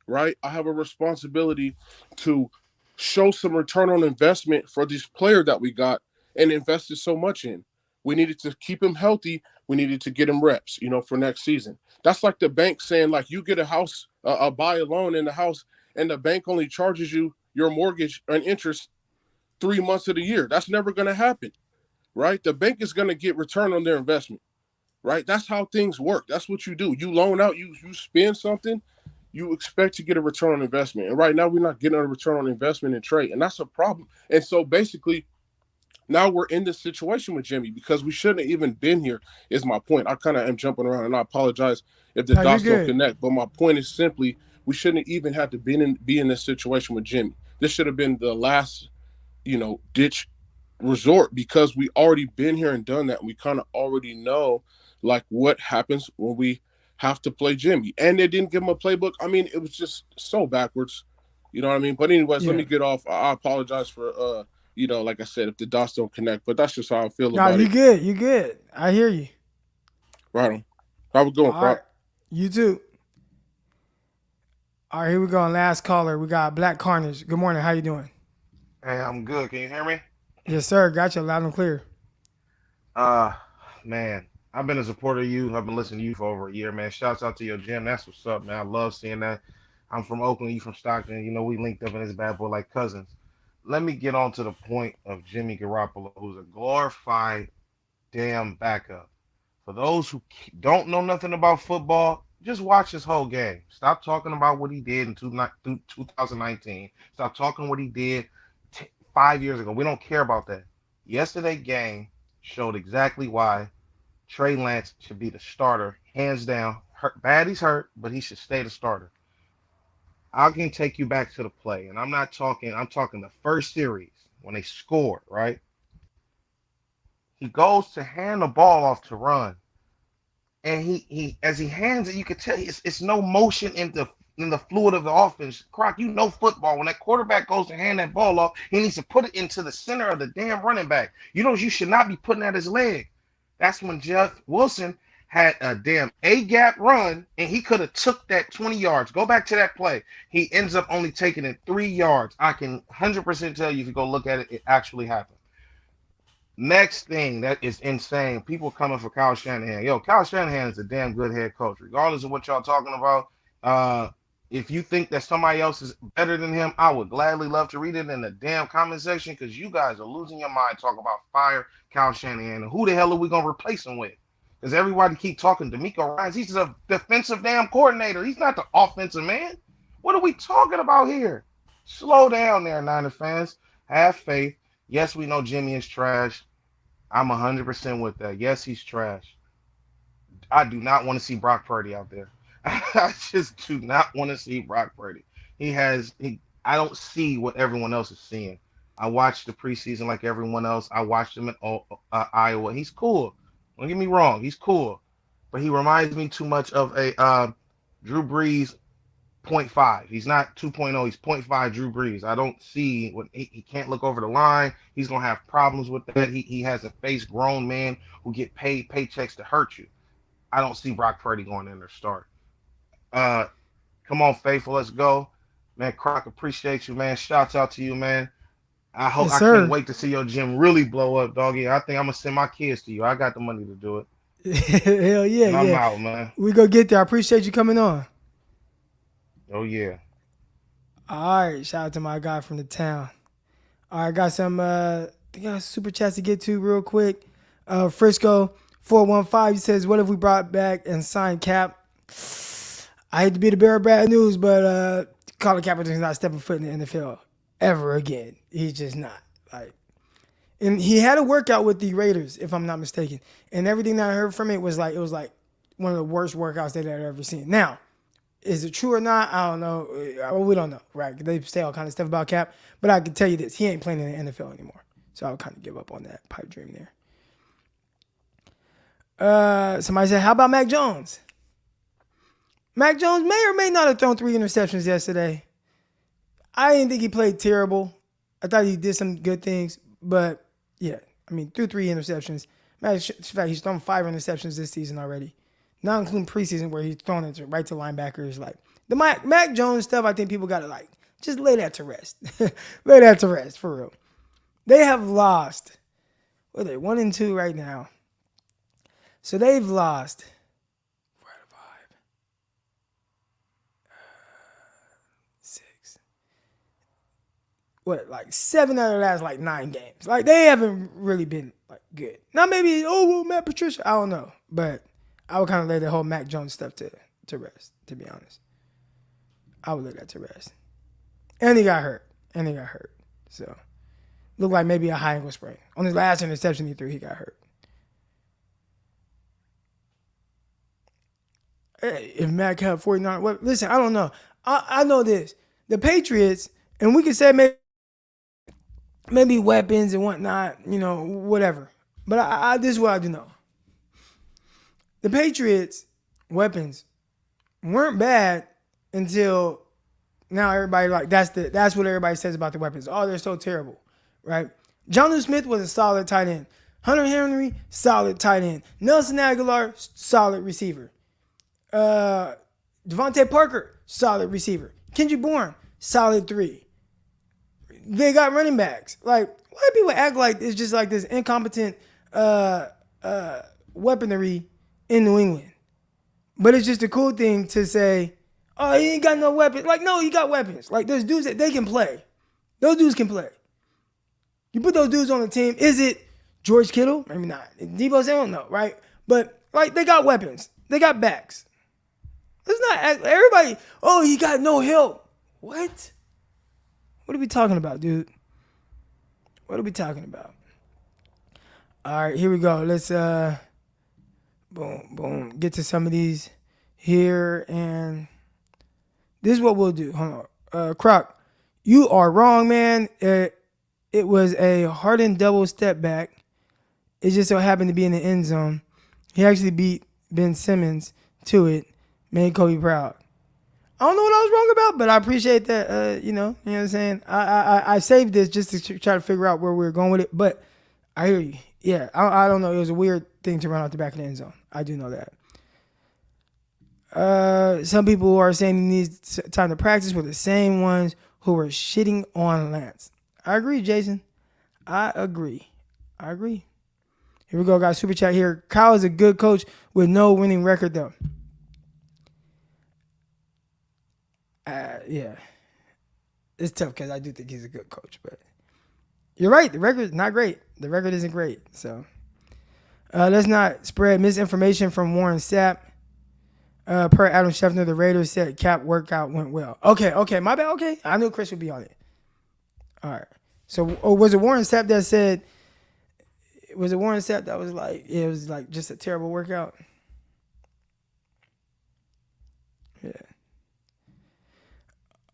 right? I have a responsibility to show some return on investment for this player that we got and invested so much in. We needed to keep him healthy. We needed to get him reps, for next season. That's like the bank saying, like, you get a house, buy a loan in the house, and the bank only charges you your mortgage and interest 3 months of the year. That's never going to happen, right? The bank is going to get return on their investment, right? That's how things work. That's what you do. You loan out, you spend something, you expect to get a return on investment. And right now we're not getting a return on investment in Trey, and that's a problem. And so basically, now we're in this situation with Jimmy because we shouldn't have even been here, is my point. I kind of am jumping around, and I apologize if the dots don't connect. But my point is simply, we shouldn't even have to be in this situation with Jimmy. This should have been the last, ditch resort, because we already been here and done that. And we kind of already know, like, what happens when we have to play Jimmy. And they didn't give him a playbook. I mean, it was just so backwards. You know what I mean? But anyways, let me get off. I apologize for like I said, if the dots don't connect, but that's just how I feel about it. You good. I hear you. Right on. How we going, Croc? Right. You too. All right, here we go. Last caller. We got Black Carnage. Good morning. How you doing? Hey, I'm good. Can you hear me? Yes, sir. Got you loud and clear. Man, I've been a supporter of you. I've been listening to you for over a year, man. Shouts out to your gym. That's what's up, man. I love seeing that. I'm from Oakland. You from Stockton. We linked up in this bad boy like cousins. Let me get on to the point of Jimmy Garoppolo, who's a glorified damn backup. For those who don't know nothing about football, just watch this whole game. Stop talking about what he did in 2019. Stop talking what he did 5 years ago. We don't care about that. Yesterday's game showed exactly why Trey Lance should be the starter, hands down. He's hurt, but he should stay the starter. I can take you back to the play, and I'm talking the first series when they scored, right? He goes to hand the ball off to run. And he as he hands it, you can tell it's no motion in the fluid of the offense. Croc, football. When that quarterback goes to hand that ball off, he needs to put it into the center of the damn running back. You should not be putting at his leg. That's when Jeff Wilson had a damn A-gap run, and he could have took that 20 yards. Go back to that play. He ends up only taking it 3 yards. I can 100% tell you, if you go look at it, it actually happened. Next thing that is insane. People coming for Kyle Shanahan. Yo, Kyle Shanahan is a damn good head coach, regardless of what y'all talking about. Uh, if you think that somebody else is better than him, I would gladly love to read it in the damn comment section because you guys are losing your mind. Talk about fire Kyle Shanahan. And who the hell are we gonna replace him with? Because everybody keep talking D'Amico Ryans. He's a defensive damn coordinator. He's not the offensive man. What are we talking about here? Slow down there, Niner fans. Have faith. Yes, we know Jimmy is trash. I'm 100% with that. Yes, he's trash. I do not want to see Brock Purdy out there. I just do not want to see Brock Purdy. I don't see what everyone else is seeing. I watched the preseason like everyone else. I watched him in Iowa. He's cool. Don't get me wrong. He's cool. But he reminds me too much of a Drew Brees 0.5. He's not 2.0. He's 0.5 Drew Brees. I don't see what he can't look over the line. He's gonna have problems with that. He has to face grown men who get paid paychecks to hurt you. I don't see Brock Purdy going in there start. Come on, faithful, let's go, man. Croc, appreciate you, man. Shouts out to you, man. Yes, I sir. can't wait to see your gym really blow up, doggy. I think I'm gonna send my kids to you. I got the money to do it. Hell yeah, And I'm yeah. out, man. We go get there. I appreciate you coming on. Oh yeah. All right, shout out to my guy from the town. All right, got some super chats to get to real quick. Frisco 415 says, "What if we brought back and signed Cap?" I hate to be the bearer of bad news, but Colin Kaepernick's not stepping foot in the NFL ever again. He's just not. And he had a workout with the Raiders, if I'm not mistaken, and everything that I heard from it was like one of the worst workouts that I've ever seen. Now, is it true or not? I don't know. We don't know, right? They say all kind of stuff about Cap, but I can tell you this: he ain't playing in the NFL anymore. So I'll kind of give up on that pipe dream there. Somebody said, "How about Mac Jones?" Mac Jones may or may not have thrown 3 interceptions yesterday. I didn't think he played terrible. I thought he did some good things, but yeah, I mean, threw 3 interceptions. Matter of fact, he's thrown 5 interceptions this season already. Not including preseason where he's thrown it right to linebackers. Like the Mac Jones stuff, I think people got to just lay that to rest. Lay that to rest for real. They have lost. What are they? 1-2 right now. So they've lost 4 out of 5, 6. What, 7 out of the last 9 games. They haven't really been good. Now maybe Matt Patricia. I don't know, but I would kind of lay the whole Mac Jones stuff to rest, to be honest. I would lay that to rest. And he got hurt. So, looked like maybe a high ankle sprain. On his last interception he threw, he got hurt. Hey, if Mac had 49, well, listen, I don't know. I know this. The Patriots, and we could say maybe weapons and whatnot, whatever. But this is what I do know. The Patriots' weapons weren't bad until now. Everybody that's what everybody says about the weapons. Oh, they're so terrible, right? Jonnu Smith was a solid tight end. Hunter Henry, solid tight end. Nelson Aguilar, solid receiver. Devontae Parker, solid receiver. Kendrick Bourne, solid 3. They got running backs. Why do people act like it's just this incompetent weaponry in New England? But it's just a cool thing to say, oh, he ain't got no weapons. No, he got weapons. There's dudes that they can play. Those dudes can play. You put those dudes on the team. Is it George Kittle? Maybe not. Debo Samuel? No, right? But they got weapons. They got backs. Let's not act everybody, oh, he got no help. What? What are we talking about, dude? What are we talking about? All right, here we go. Let's boom, get to some of these here, and this is what we'll do. Hold on. Croc, you are wrong, man. It was a hardened double step back. It just so happened to be in the end zone. He actually beat Ben Simmons to it, made Kobe proud. I don't know what I was wrong about, but I appreciate that. You know what I'm saying? I saved this just to try to figure out where we were going with it, but I hear you. Yeah, I don't know. It was a weird thing to run out the back of the end zone. I do know that. Some people are saying he needs time to practice with the same ones who were shitting on Lance. I agree, Jason. I agree. I agree. Here we go, guys. Super chat here. Kyle is a good coach with no winning record, though. Yeah. It's tough because I do think he's a good coach, but you're right. The record is not great. The record isn't great. So let's not spread misinformation from Warren Sapp. Per Adam Schefter, the Raiders said Cap workout went well. Okay, my bad. Okay, I knew Chris would be on it. All right. So was it Warren Sapp that said? Was it Warren Sapp that was like it was like just a terrible workout? Yeah.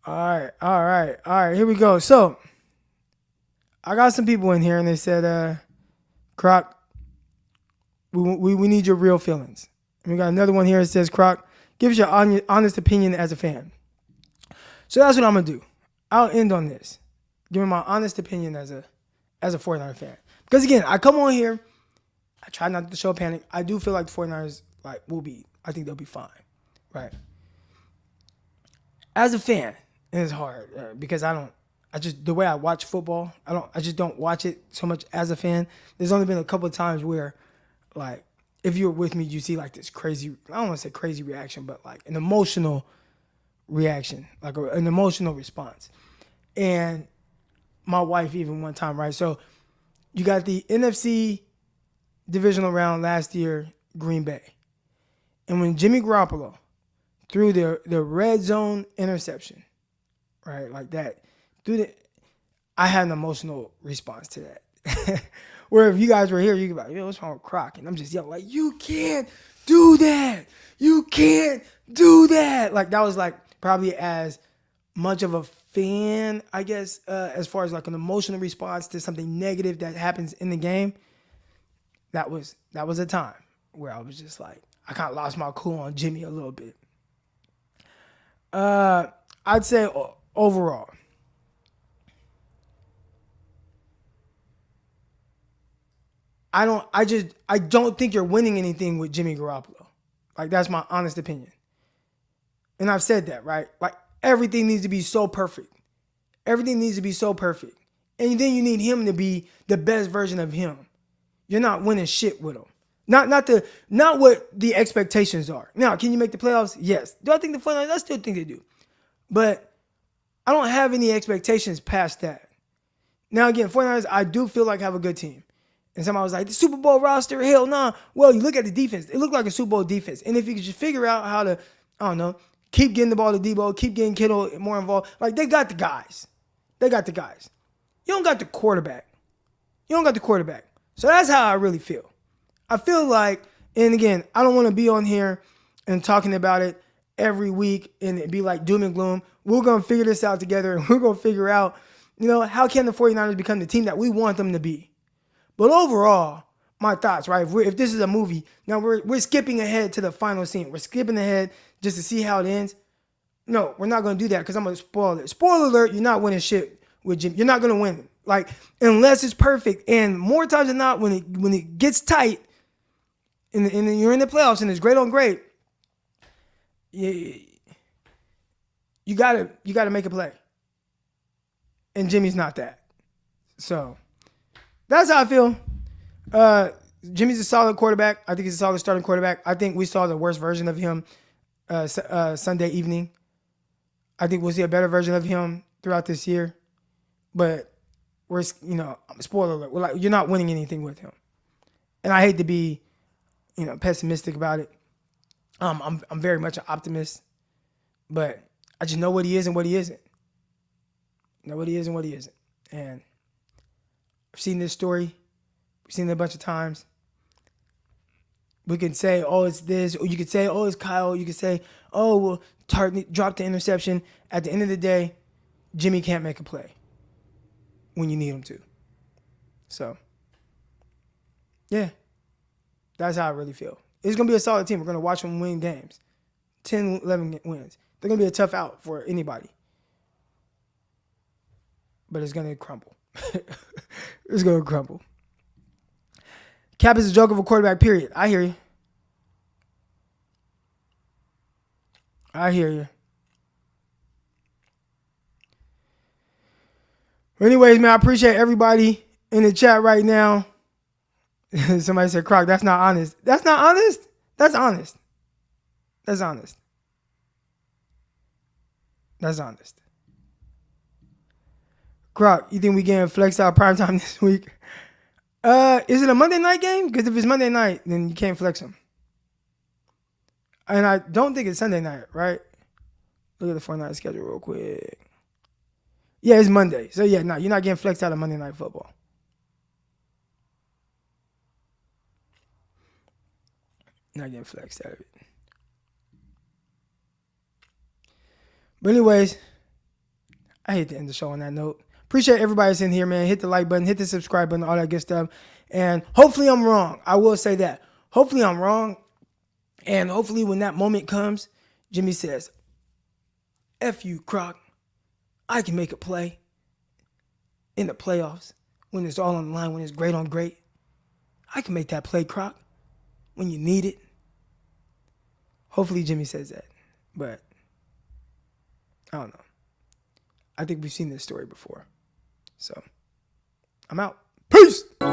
All right. Here we go. So I got some people in here, and they said, "Croc, we need your real feelings." And we got another one here that says, "Croc, give us your honest opinion as a fan." So that's what I'm gonna do. I'll end on this, giving my honest opinion as a 49er fan. Because again, I come on here, I try not to show panic. I do feel like the 49ers I think they'll be fine, right? As a fan, and it's hard because the way I watch football, I just don't watch it so much as a fan. There's only been a couple of times where, like, if you were with me, you see like this crazy, I don't want to say crazy reaction, but like an emotional reaction, like an emotional response. And my wife even one time, right? So you got the NFC divisional round last year, Green Bay. And when Jimmy Garoppolo threw the red zone interception, right, like that, I had an emotional response to that. Where if you guys were here, you'd be like, yo, what's wrong with Croc? And I'm just yelling, like, you can't do that. You can't do that. Like, that was like probably as much of a fan, I guess, as far as like an emotional response to something negative that happens in the game. That was a time where I was just like, I kind of lost my cool on Jimmy a little bit. I'd say overall, I don't think you're winning anything with Jimmy Garoppolo. Like, that's my honest opinion. And I've said that, right? Like, everything needs to be so perfect. Everything needs to be so perfect. And then you need him to be the best version of him. You're not winning shit with him. Not what the expectations are. Now, can you make the playoffs? Yes. Do I think the 49ers? I still think they do. But I don't have any expectations past that. Now, again, 49ers, I do feel like have a good team. And somebody was like, the Super Bowl roster, hell nah. Well, you look at the defense. It looked like a Super Bowl defense. And if you could just figure out how to, I don't know, keep getting the ball to Debo, keep getting Kittle more involved. Like, they got the guys. You don't got the quarterback. So that's how I really feel. I feel like, and again, I don't want to be on here and talking about it every week and it be like doom and gloom. We're going to figure this out together and we're going to figure out, how can the 49ers become the team that we want them to be? But overall, my thoughts, right? If this is a movie, now we're skipping ahead to the final scene. We're skipping ahead just to see how it ends. No, we're not going to do that because I'm going to spoil it. Spoiler alert, you're not winning shit with Jim. You're not going to win. Like, unless it's perfect. And more times than not, when it gets tight and you're in the playoffs and it's great on great, you gotta make a play. And Jimmy's not that. So that's how I feel. Jimmy's a solid quarterback. I think he's a solid starting quarterback. I think we saw the worst version of him Sunday evening. I think we'll see a better version of him throughout this year. But we're, spoiler alert, we're like, you're not winning anything with him. And I hate to be, pessimistic about it. I'm very much an optimist. But I just know what he is and what he isn't. And I've seen this story. We've seen it a bunch of times. We can say, oh, it's this. Or you could say, oh, it's Kyle. You could say, oh, well, Tartt dropped the interception. At the end of the day, Jimmy can't make a play when you need him to. So, yeah. That's how I really feel. It's going to be a solid team. We're going to watch them win games. 10, 11 wins. They're going to be a tough out for anybody. But it's going to crumble. It's going to crumble. Cap is a joke of a quarterback, period. I hear you. Anyways, man, I appreciate everybody in the chat right now. Somebody said, Croc, that's not honest. That's not honest? That's honest. That's honest. That's honest. Croc, you think we getting flexed out primetime this week? Is it a Monday night game? Because if it's Monday night, then you can't flex them. And I don't think it's Sunday night, right? Look at the 4-night schedule real quick. Yeah, it's Monday. So, yeah, no, you're not getting flexed out of Monday Night Football. Not getting flexed out of it. But anyways, I hate to end the show on that note. Appreciate everybody that's in here, man. Hit the like button, hit the subscribe button, all that good stuff. And hopefully I'm wrong. I will say that. Hopefully I'm wrong. And hopefully when that moment comes, Jimmy says, F you, Croc. I can make a play in the playoffs when it's all on the line, when it's great on great. I can make that play, Croc, when you need it. Hopefully Jimmy says that. But I don't know. I think we've seen this story before. So I'm out. Peace. Intercepted.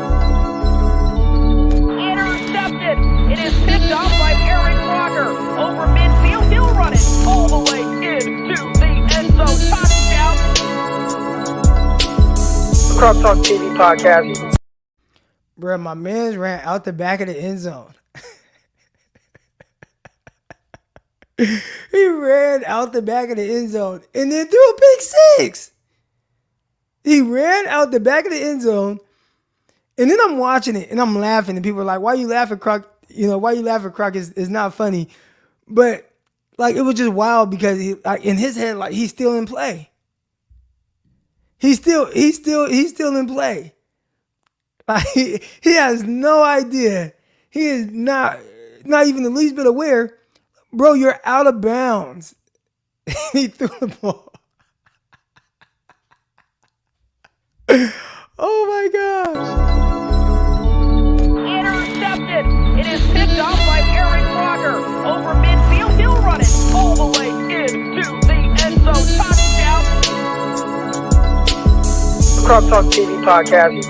It is picked off by Aaron Crocker. Over midfield, he'll run it all the way into the end zone. Touchdown. Croc Talk TV podcast. Bro, my man ran out the back of the end zone. He ran out the back of the end zone and then threw a pick six. He ran out the back of the end zone, and then I'm watching it and I'm laughing, and people are like, "Why you laughing, Croc? You know, why you laughing, Croc? Is not funny." But like, it was just wild because he, like, in his head, like, he's still in play. He's still in play. Like, he has no idea. He is not even the least bit aware. Bro, you're out of bounds. He threw the ball. Oh my gosh. Intercepted. It is picked off by Aaron Crocker. Over midfield, he'll run it all the way into the end zone. Touchdown. Croc Talk TV podcast.